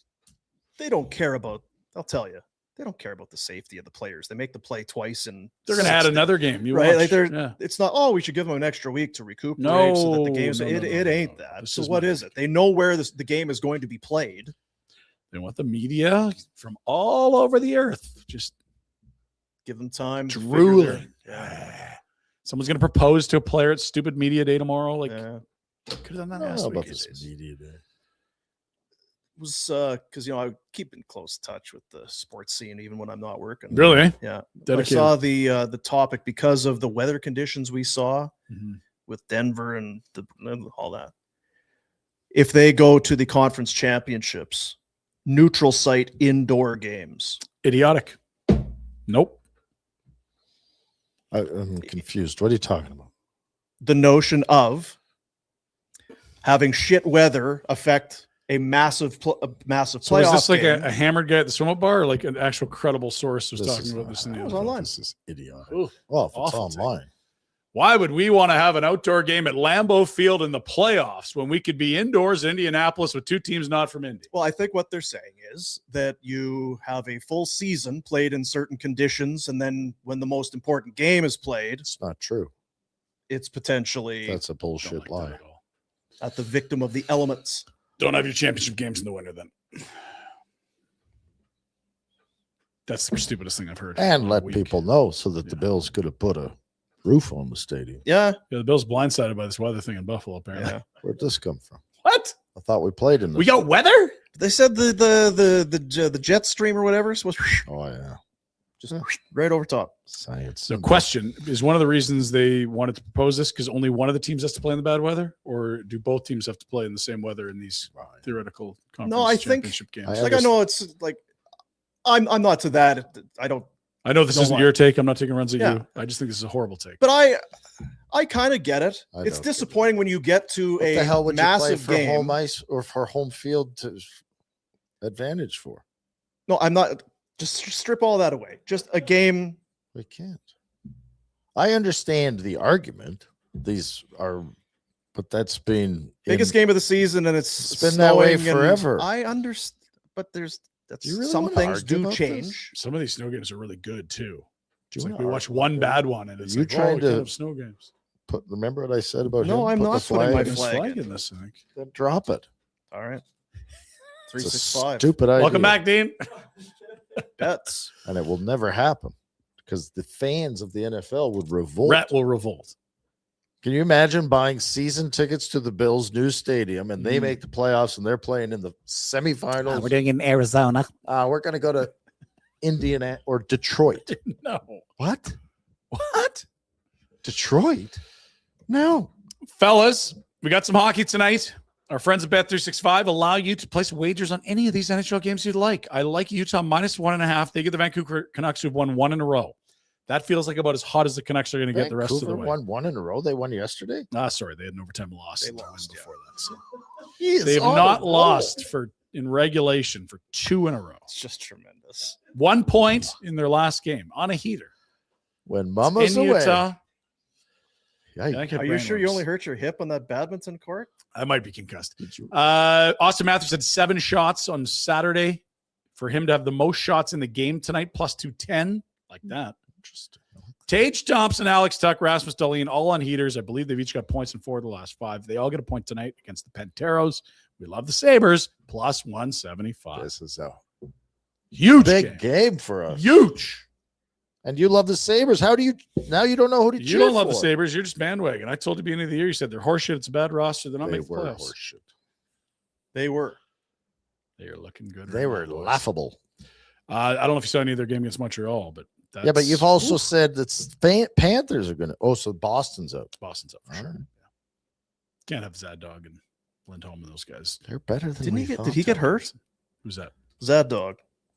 they don't care about, I'll tell you, they don't care about the safety of the players. They make the play twice, and They're going to add another game. You right? watch. Like they're Yeah. it's not. Oh, we should give them an extra week to recuperate No, so that the games. no, it no, it no, ain't no. that. This So is what my is it? They know where the game is going to be played. They want the media from all over the earth just Give them time. to figure drooling. their- Someone's going to propose to a player at stupid media day tomorrow. Like, Yeah. could have done that I don't last know week. about this media day. Was because I keep in close touch with the sports scene even when I'm not working. Really? Yeah. Dedicated. I saw the topic because of the weather conditions we saw Mhm. with Denver and all that. If they go to the conference championships, neutral site indoor games. Idiotic. Nope. I'm confused. What are you talking about? The notion of having shit weather affect a massive playoff So is this like game. a hammered guy at the swim up bar, or like an actual credible source was This talking is about not- this in the It was NFL? online. This is idiotic. Ooh, Well, if it's awful take. online. Why would we want to have an outdoor game at Lambeau Field in the playoffs when we could be indoors in Indianapolis with two teams not from Indy? Well, I think what they're saying is that you have a full season played in certain conditions, and then when the most important game is played, It's not true. it's potentially That's a Don't bullshit like that lie. at all. at the victim of the elements. Don't have your championship games in the winter then. That's the stupidest thing I've heard. And in a let week. people know so that the Yeah. Bills could have put a roof on the stadium. Yeah, Yeah, the Bills blindsided by this weather thing in Buffalo, apparently. yeah. Where'd this come from? What? I thought we played in this. We got weather? They said the jet stream or whatever is supposed to Oh, yeah. just right over top. Science. The question is one of the reasons they wanted to propose this because only one of the teams has to play in the bad weather, or do both teams have to play in the same weather in these theoretical conference I think- championship games? I Like I know it's like I'm not to that. I don't. I know this Don't isn't want- your take. I'm not taking runs at Yeah. you. I just think this is a horrible take. But I kind of get it. I It's don't. disappointing when you get to What a the hell would you play massive for game. home ice or for home field to advantage for? No, I'm not. Just strip all that away. Just a game. We can't. I understand the argument. These are, but that's been Biggest game of the season, and it's been that way snowing and forever. I understand, but that's Do you really some wanna things argue do about change. Some of these snow games are really good too. Do you It's like wanna we watched argue one about bad that? one, and it's You like, trying we can't to- have snow games. Remember what I said about No, him? I'm Put not the putting my flag in? flag Flag in. in this, I think. Then drop it. All right, It's a 365 stupid idea. Welcome back, Dean. bets. And it will never happen because the fans of the NFL would revolt. Rhett will revolt. Can you imagine buying season tickets to the Bills' new stadium and they Mm. make the playoffs and they're playing in the semifinals? We're doing it in Arizona. We're going to go to Indiana or Detroit. No. What? What? Detroit? No. Fellas, we got some hockey tonight. Our friends at Bet365 allow you to place wagers on any of these NHL games you'd like. I like Utah -1.5. They get the Vancouver Canucks who've won one in a row. That feels like about as hot as the Canucks are going to get the rest of the Vancouver way. won one in a row. They won yesterday. Sorry, they had an overtime loss. They in the win lost, yeah. before that. So. He is They have on not a roll. lost in regulation for 2 in a row. It's just tremendous. 1 point in their last game on a heater. When It's Mama's in away. Utah. Yikes. I had Are you brain sure you worms. only hurt your hip on that badminton court? I might be concussed. Did you? Austin Matthews had 7 shots on Saturday. For him to have the most shots in the game tonight, plus 210, like that. Interesting. Tage Thompson, Alex Tuck, Rasmus Dahlin, all on heaters. I believe they've each got points in 4 of the last 5. They all get a point tonight against the Panteros. We love the Sabres, plus 175. This is a Huge big game. game for us. Huge. And you love the Sabres. How do you now? You don't know who to You cheer don't love the for. Sabres. You're just bandwagon. I told you at the beginning of the year, you said they're horseshit. It's a bad roster. They're not They making the were playoffs. horseshit. They were. They are looking good. They right were now, boys. laughable. I don't know if you saw any of their game against Montreal, but that's, Yeah, but you've also said that Panthers are going to. Oh, so Boston's out. Boston's up for All sure. right. Can't have Zad Dog and Lindholm and those guys. They're better than Didn't we he get? thought Did he they get were. hurt? Who's that? Zad Dog.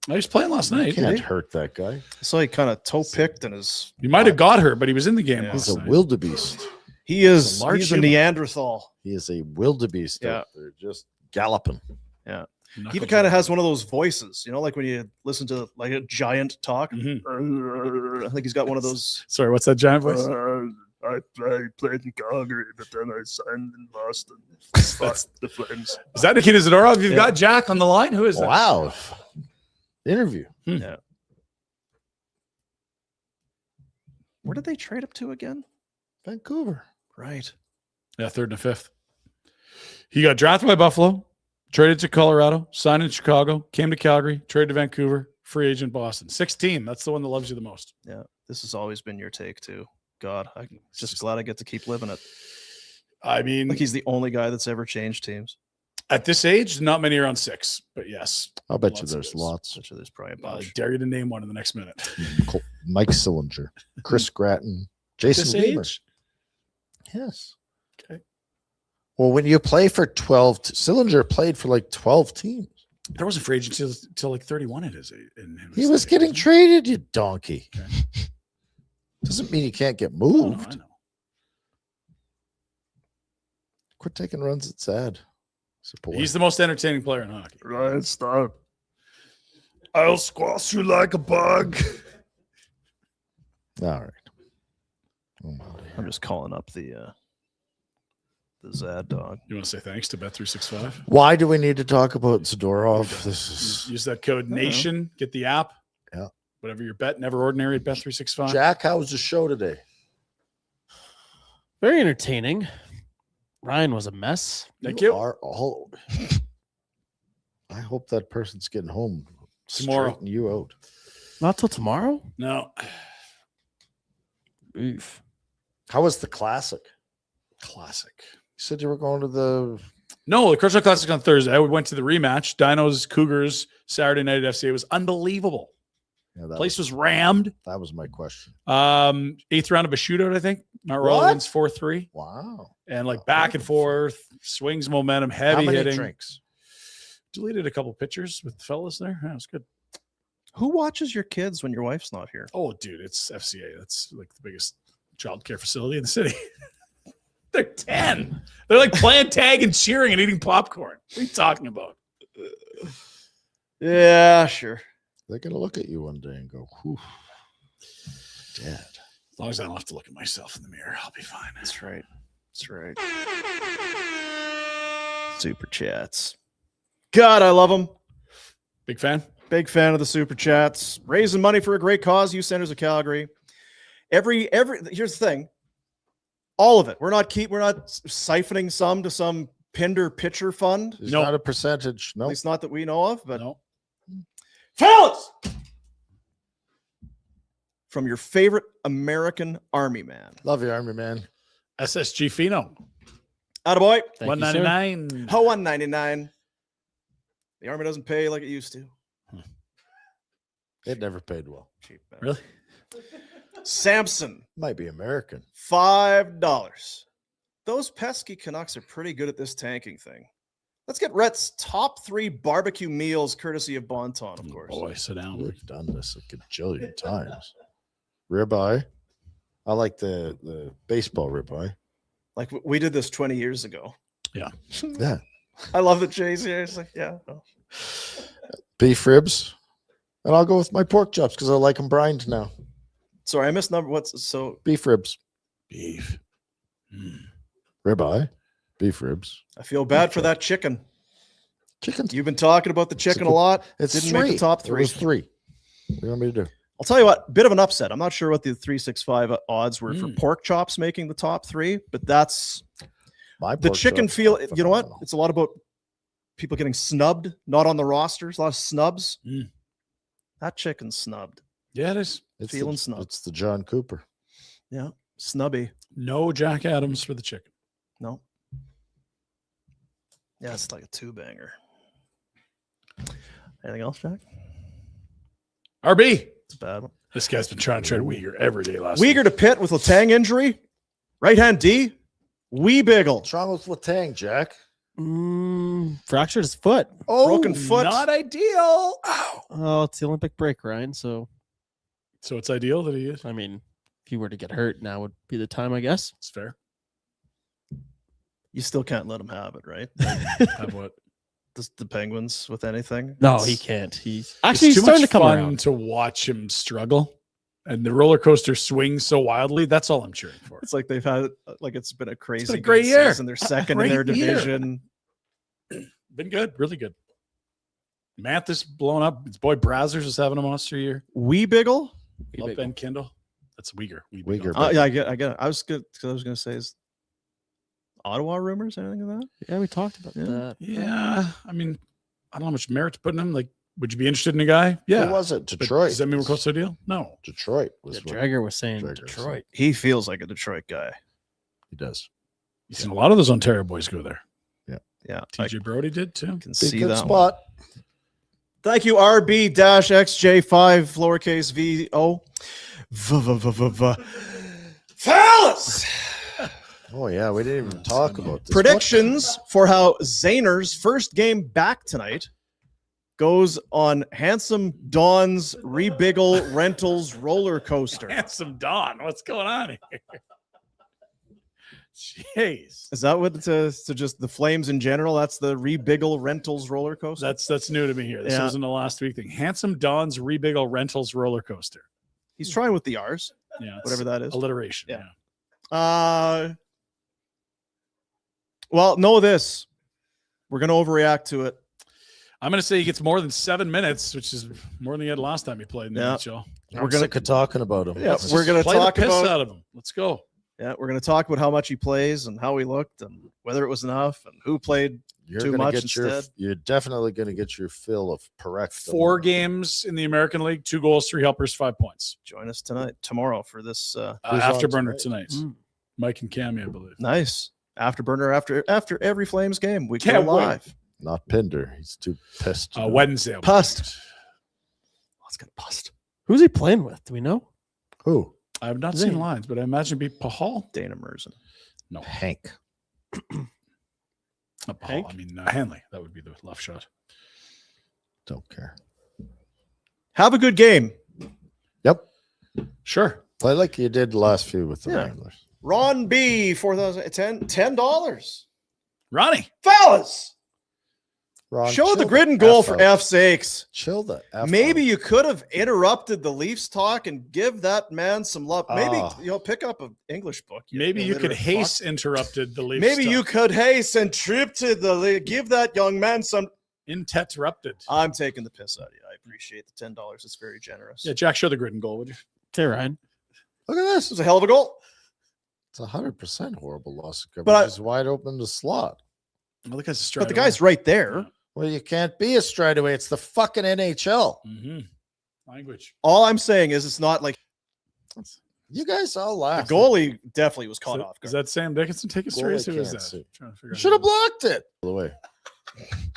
Oh, he was playing last night. Can't hurt that guy. I saw he kind of toe picked in his. He might have got hurt, but he was in the game. Yeah. last He's a night. wildebeest. He is. He's a large He's a human. Neanderthal. He is a wildebeest. Yeah. Out there, just galloping. He Knuckles even kind of are- has one of those voices, you know, like when you listen to like a giant talk. Mhm. I think he's got one of those. Sorry, what's that giant voice? I played in Calgary, but then I signed in Boston. That's- the Flames. Is that Nikita Zadorov? You've Yeah. got Jack on the line. Who is that? Wow. Interview. Hmm. Yeah. Where did they trade up to again? Vancouver. Right. Yeah, 3rd and 5th. He got drafted by Buffalo, traded to Colorado, signed in Chicago, came to Calgary, traded to Vancouver, free agent Boston. 6th team. That's the one that loves you the most. Yeah. This has always been your take too. God, I'm just glad I get to keep living it. I mean, Like he's the only guy that's ever changed teams. at this age, not many are on 6, but yes. I'll bet you Lots of there's those. lots. I'm sure there's probably a I bunch. dare you to name one in the next minute. Mike Sillinger, Chris Gratton, This Jason Weimer. age? Yes. Okay. Well, when you play for 12, Sillinger played for like 12 teams. There wasn't free agency till like 31 at his age. He was getting traded, you donkey. Okay. Doesn't mean you can't get Oh, no, moved. I know. Quit taking runs. It's sad. Support. He's the most entertaining player in hockey. right. Stop. I'll squash you like a bug. All right. Oh, my. I'm just calling up the Zad dog. You want to say thanks to Bet365? Why do we need to talk about Zadorov? This is Use that code NATION. Get the app. Yeah. Whatever your bet, never ordinary at Bet365. Jack. How was the show today? Very entertaining. Ryan was a mess. Thank you. Are all. I hope that person's getting home Tomorrow. straighten you out. Not till tomorrow? No. Oof. How was the classic? Classic. You said you were going to the. No, the Crystal Classic on Thursday. We went to the rematch. Dinos Cougars Saturday night at FCA. It was unbelievable. Yeah, that Place was rammed. That was my question. 8th round of a shootout, I think. Mount Royal What? wins 4-3. Wow. And like back and forth, swings momentum, How heavy many hitting. drinks? Deleted a couple pictures with the fellas there. Yeah, it was good. Who watches your kids when your wife's not here? Oh, dude, it's FCA. That's like the biggest child care facility in the city. They're 10. They're like playing tag and cheering and eating popcorn. What are you talking about? Yeah, sure. They're going to look at you one day and go, whew, Dad. As long as I don't have to look at myself in the mirror, I'll be fine. That's right. That's right. Super chats. God, I love them. Big fan. Big fan of the super chats. Raising money for a great cause. Youth Centers of Calgary. Every here's the thing. All of it. We're not siphoning some to some Pinder pitcher fund. There's No. not a percentage. No. At least not that we know of, but No. fellas, from your favorite American Army man. Love you, Army man. SSG Pheno. Attaboy. Thank you, sir. 199. Ho 199. The Army doesn't pay like it used to. It never paid well. Cheap. Really? Samson, Might be American. $5. Those pesky Canucks are pretty good at this tanking thing. Let's get Rhett's top 3 barbecue meals, courtesy of Bonton, of course. Boy, sit down. We've done this a gajillion times. Ribeye. I like the baseball ribeye. Like we did this 20 years ago. Yeah. Yeah. I love that Jay's here. It's like, yeah. No. Beef ribs. And I'll go with my pork chops because I like them brined now. Sorry, I missed number. What's so? Beef ribs. Beef. Ribeye. Beef ribs. I feel bad for that chicken. Chicken. You've been talking about the chicken a lot. It's Didn't three. make the top It 3. was 3. What do you want me to do? I'll tell you what, bit of an upset. I'm not sure what the 365 odds were for pork chops making the top 3, but that's My the pork chicken chops feel. are You know what? phenomenal. It's a lot about people getting snubbed, not on the rosters. A lot of snubs. That chicken's snubbed. Yeah, it is. It's feeling the, snubbed. It's the John Cooper. Yeah, snubby. No Jack Adams for the chicken. No. Yeah, it's like a 2-banger. Anything else, Jack? RB. It's a bad one. This guy's been trying to trade Uyghur every day last Uyghur week. to Pitt with Letang injury. Right hand D. Wee Biggle. What's wrong with Letang, Jack? Fractured his foot. Oh, Broken foot. Not ideal. Ow. Oh, it's the Olympic break, Ryan. So, So it's ideal that he is. I mean, if you were to get hurt, now would be the time, I guess. It's fair. You still can't let him have it, right? Have what? The Penguins with anything. No, It's- he can't. He's It's actually he's too starting much to come fun around. to watch him struggle, and the roller coaster swings so wildly. That's all I'm cheering for. It's like they've had like it's been a crazy been a good great year. season. They're second in their great year. division. Been good, really good. Mathis blowing up. His boy Brazzers is having a monster year. Wee Biggle. Love Ben Kendall. That's Uyghur. Uyghur. Yeah, I get it. I was going to say, is Ottawa rumors, anything of that? Yeah, we talked about Yeah. that. Yeah. I mean, I don't know how much merit to put in him. Like, would you be interested in a guy? Yeah. Who was it? But Detroit. does that mean we're close to a deal? No. Detroit was Yeah, what Dragger was saying Dragger was Detroit. He feels like a Detroit guy. he does. You've seen a lot of those Ontario boys go there. Yeah, I TJ Brody did too. can Big see good that spot. one. Thank you, RB-XJ5 lowercase VO. Fellas! Oh yeah, we didn't even talk about this. Predictions for how Zayner's first game back tonight goes on Handsome Dawn's Rebiggle Rentals roller coaster. Handsome Don. What's going on here? Jeez. Is that what so just the Flames in general? That's the Rebiggle Rentals roller coaster. That's new to me here. This Yeah. wasn't a last week thing. Handsome Don's Rebiggle Rentals roller coaster. He's trying with the R's, Yeah, it's whatever that is. alliteration. Yeah. Yeah. Well, know this. We're gonna overreact to it. I'm going to say he gets more than 7 minutes, which is more than he had last time he played in the Yeah. NHL. We're sick of talking about him. Yeah, Let's we're just gonna play talk the piss about- out of him. Let's go. Yeah, we're gonna talk about how much he plays and how he looked and whether it was enough and who played. You're Too gonna much get your, instead. You're definitely going to get your fill of correct. 4 games in the American League, 2 goals, 3 helpers, 5 points. Join us tomorrow for this Who's Afterburner on tonight. Mm. Mike and Cammy, I believe. nice afterburner after every Flames game. We Can't go wait. live. Not Pinder. He's too pissed. Wednesday. I'll be Pust. back. Let's get bust. Who's he playing with? Do we know? Who? I have not Zane. seen lines, but I imagine it'd be Pahal. Dana Merzen. No, Hank. not Pahal. Hank? I mean, Hanley. That would be the left shot. Don't care. Have a good game. Yep. Sure. Play like you did the last few with the Yeah. Wranglers. Ron B, $10. Ronnie. Fellas, Ron, show the chill grid and goal for out. F's sakes. Chill the F Maybe out. you could have interrupted the Leafs talk and give that man some love. Maybe Ah. pick up an English book. Maybe you could illiterate haste fuck. interrupted the Leafs. Maybe you stuff. could hasten trip to the league. Give that young man some. Interrupted. I'm taking the piss out of you. I appreciate the $10. It's very generous. Yeah, Jack, show the grid and goal, would you? Okay, Ryan. Look at this. This was a hell of a goal. It's 100% horrible loss of coverage. But I- He's wide open to slot. Well, the guy's a But the guy's right there. Well, you can't be a straightaway. It's the fucking NHL. Mm-hmm. Language. All I'm saying is it's not like You guys all the laugh. goally definitely was caught off Is guard. that Sam Dickinson? Take it Goalie serious. Who is can't that? see. Trying to figure You out should have who- blocked it. By the way,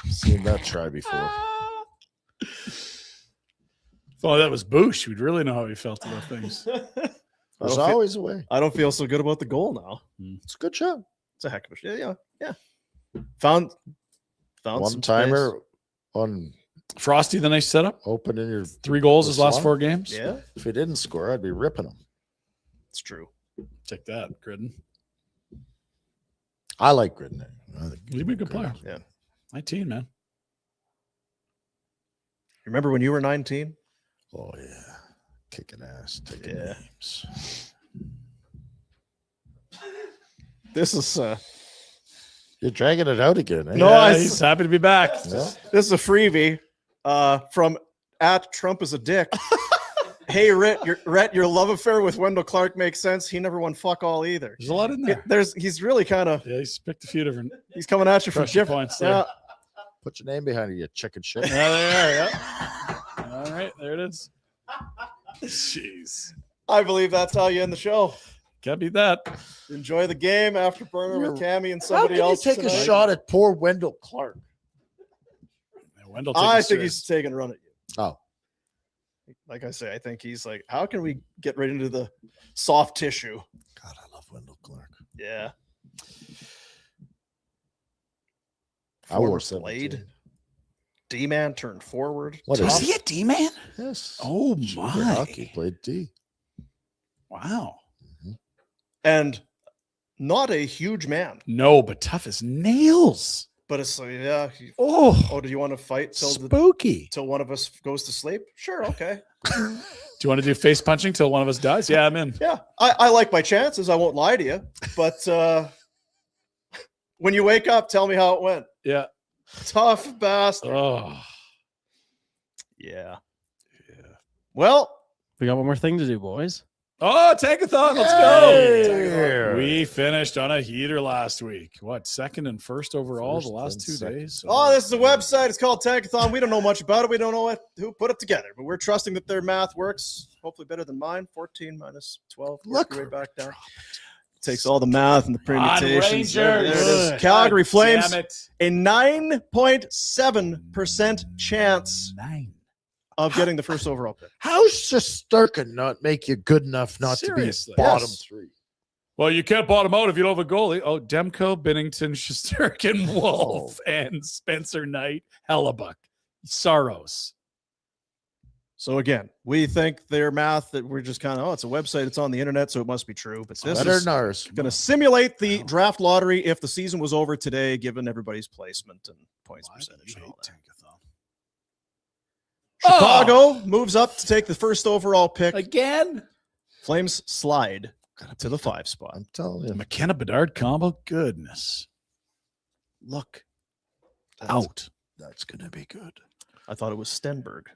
seen that try before. Oh, that was Boosh. We'd really know how he felt about things. There's don't feel- always a way. I don't feel so good about the goal now. It's a good shot. It's a heck of a shot. Yeah. Found One some timer space. on Frosty, the nice setup. open in your 3 goals his last slot. 4 games. Yeah, If he didn't score, I'd be ripping him. it's true. Take that, Gridden. I like Gridden. I think He'd be a good player. Yeah. 19, man. Remember when you were 19? Oh yeah, kicking ass, taking Yeah. names. This is You're dragging it out again. Eh? No, Yeah, I- he's happy to be back. Yeah. this is a freebie from @Trump is a dick. Hey, Rhett, your love affair with Wendell Clark makes sense. He never won fuck all either. There's a lot in there. He's really kind of Yeah, he's picked a few different he's coming at you from pressure different points there. Yeah. Put your name behind it, you chicken shit. Yeah, there you are. Yeah. All right, there it is. Jeez. I believe that's how you end the show. Can't beat that. Enjoy the game after burner with Cammy and How somebody can you else. take a tonight. shot at poor Wendell Clark? Yeah, Wendell takes I it think he's serious. taking a run at you. Oh, Like I say, I think he's like, how can we get right into the soft tissue? God, I love Wendell Clark. Yeah. I wore Forward blade. 17. D-man turned forward. What Tough. is Is he a D man? Yes. Oh Junior my! hockey played D. Wow. And not a huge man, No, but tough as nails. but it's like, yeah. Oh, Do you want to fight spooky. till one of us goes to sleep? Sure, okay. Do you want to do face punching till one of us dies? Yeah, I'm in. Yeah, I like my chances. I won't lie to you, but when you wake up, tell me how it went. Yeah. Tough bastard. Oh. Yeah. Yeah. Well, We got one more thing to do, boys. Oh, Tankathon. Let's Hey. go. We finished on a heater last week. What, second and first overall First the last and 2 second. days? Oh, this is a website. It's called Tankathon. We don't know much about it. We don't know who put it together, but we're trusting that their math works. Hopefully better than mine. 14 minus 12. Work your way back down. Takes all the math and the permutations. There it is. Calgary Flames, a 9.7% chance of getting the first overall pick. How's Shesterkin not make you good enough not Seriously. to be bottom Yes. 3? Well, you can't bottom out if you don't have a goalie. Oh, Demko, Binnington, Shesterkin, Wolf, and Spencer Knight, Hellebuck, Saros. So again, we think their math that we're just kind of, it's a website, it's on the internet, so it must be true. But this Better is than ours. going to simulate the draft lottery if the season was over today, given everybody's placement and points percentage. And all that. Chicago moves up to take the first overall pick. Again? Flames slide to the 5 spot. I'm telling you. McKenna Bedard combo? Goodness. Look out. That's going to be good. I thought it was Stenberg.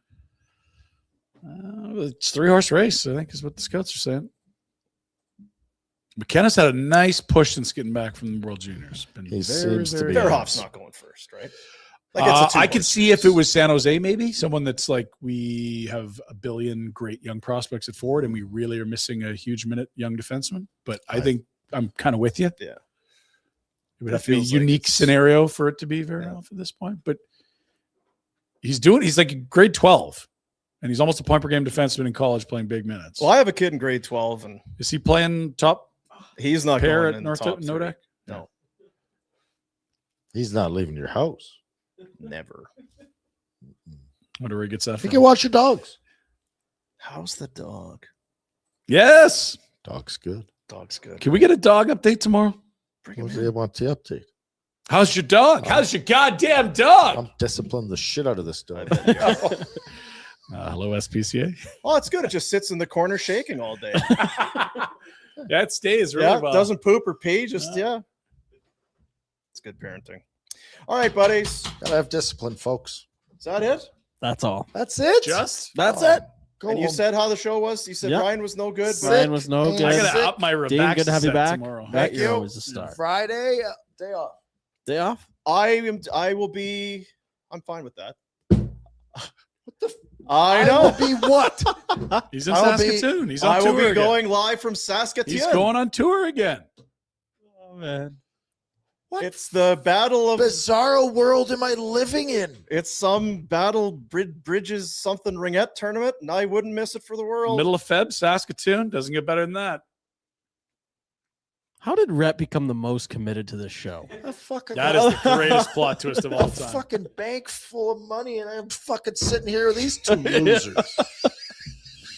It's 3-horse race, I think is what the scouts are saying. McKenna's had a nice push since getting back from the World Juniors. Been He seems to be. Verhoff's not going first, right? I could see if it was San Jose, maybe someone that's like, we have a billion great young prospects at forward, and we really are missing a huge minute young defenseman. But I think I'm kind of with you. Yeah, it would It have to be a feels like unique it's- scenario for it to be very off at this point. But he's like a grade 12, and he's almost a point per game defenseman in college playing big minutes. Well, I have a kid in grade 12, and Is he playing top he's not pair going at in North the top 3. Nodak? No, He's not leaving your house. never. Wonder where he gets that You from. can watch your dogs. How's the dog? Yes. Dog's good. Dog's good. Can we get a dog update tomorrow? Bring him What in. do you want the update? How's your dog? How's your goddamn dog? I'm disciplining the shit out of this dog. Hello, SPCA. Oh, it's good. It just sits in the corner shaking all day. Yeah, it stays really Yeah, well. doesn't poop or pee. Just yeah. It's good parenting. All right, buddies. Gotta have discipline, folks. Is that it? That's all. That's it. That's Oh, it. Go And you home. said how the show was. You said Yep. Ryan was no good. But Ryan was no and good. I sick. gotta up my Dean, Rebecca good to have you set back. tomorrow. Back Thank you're you. always a star. Friday, day off. Day off? I will be. I'm fine with that. What the? I Will know. be what? He's in I'll be- Saskatoon. He's on I tour will be again. going live from Saskatoon. He's going on tour again. Oh, man. What It's the battle of. bizarro world am I living in? It's some battle bridges something ringette tournament, and I wouldn't miss it for the world. Middle of Feb, Saskatoon. Doesn't get better than that. How did Rhett become the most committed to this show? I fucking That is the greatest plot twist of all a time. fucking bank full of money, and I'm fucking sitting here with these two losers.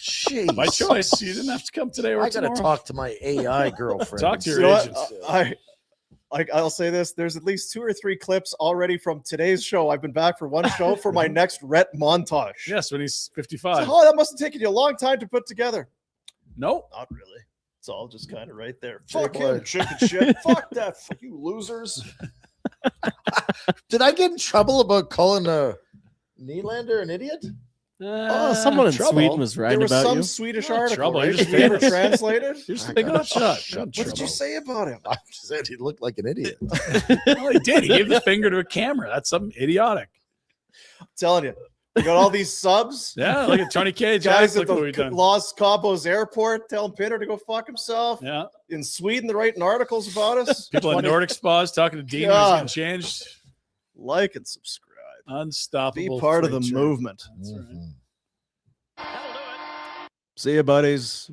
Jeez. By choice. You didn't have to come today or I gotta tomorrow. talk to my AI girlfriend. Talk to You your know what? agents. I'll say this: there's at least 2 or 3 clips already from today's show. I've been back for one show for my next Rhett montage. Yes, when he's 55. Oh, that must have taken you a long time to put together. Nope. Not really. It's all just kind of right there. Hey, Fuck boy. him, chicken shit. Fuck that. Fuck you losers. Did I get in trouble about calling Nylander an idiot? Someone in trouble. Sweden was There writing was about some you. Swedish Not article. trouble, Right? you're just If you ever famous. translated. You're just a big hot shot. What did you say about him? I said he looked like an idiot. Well, he did. He gave the finger to a camera. That's something idiotic. I'm telling you, we got all these subs. Yeah, look at Tony Cage. Guys Look at what we've the done. Los Cabos Airport telling Pinder to go fuck himself. Yeah. In Sweden, they're writing articles about us. People at 20 Nordic Spas talking to Dean. God. He's getting changed. Like and subscribe. Unstoppable. Be part of the freight train. movement. Mhm. See you, buddies.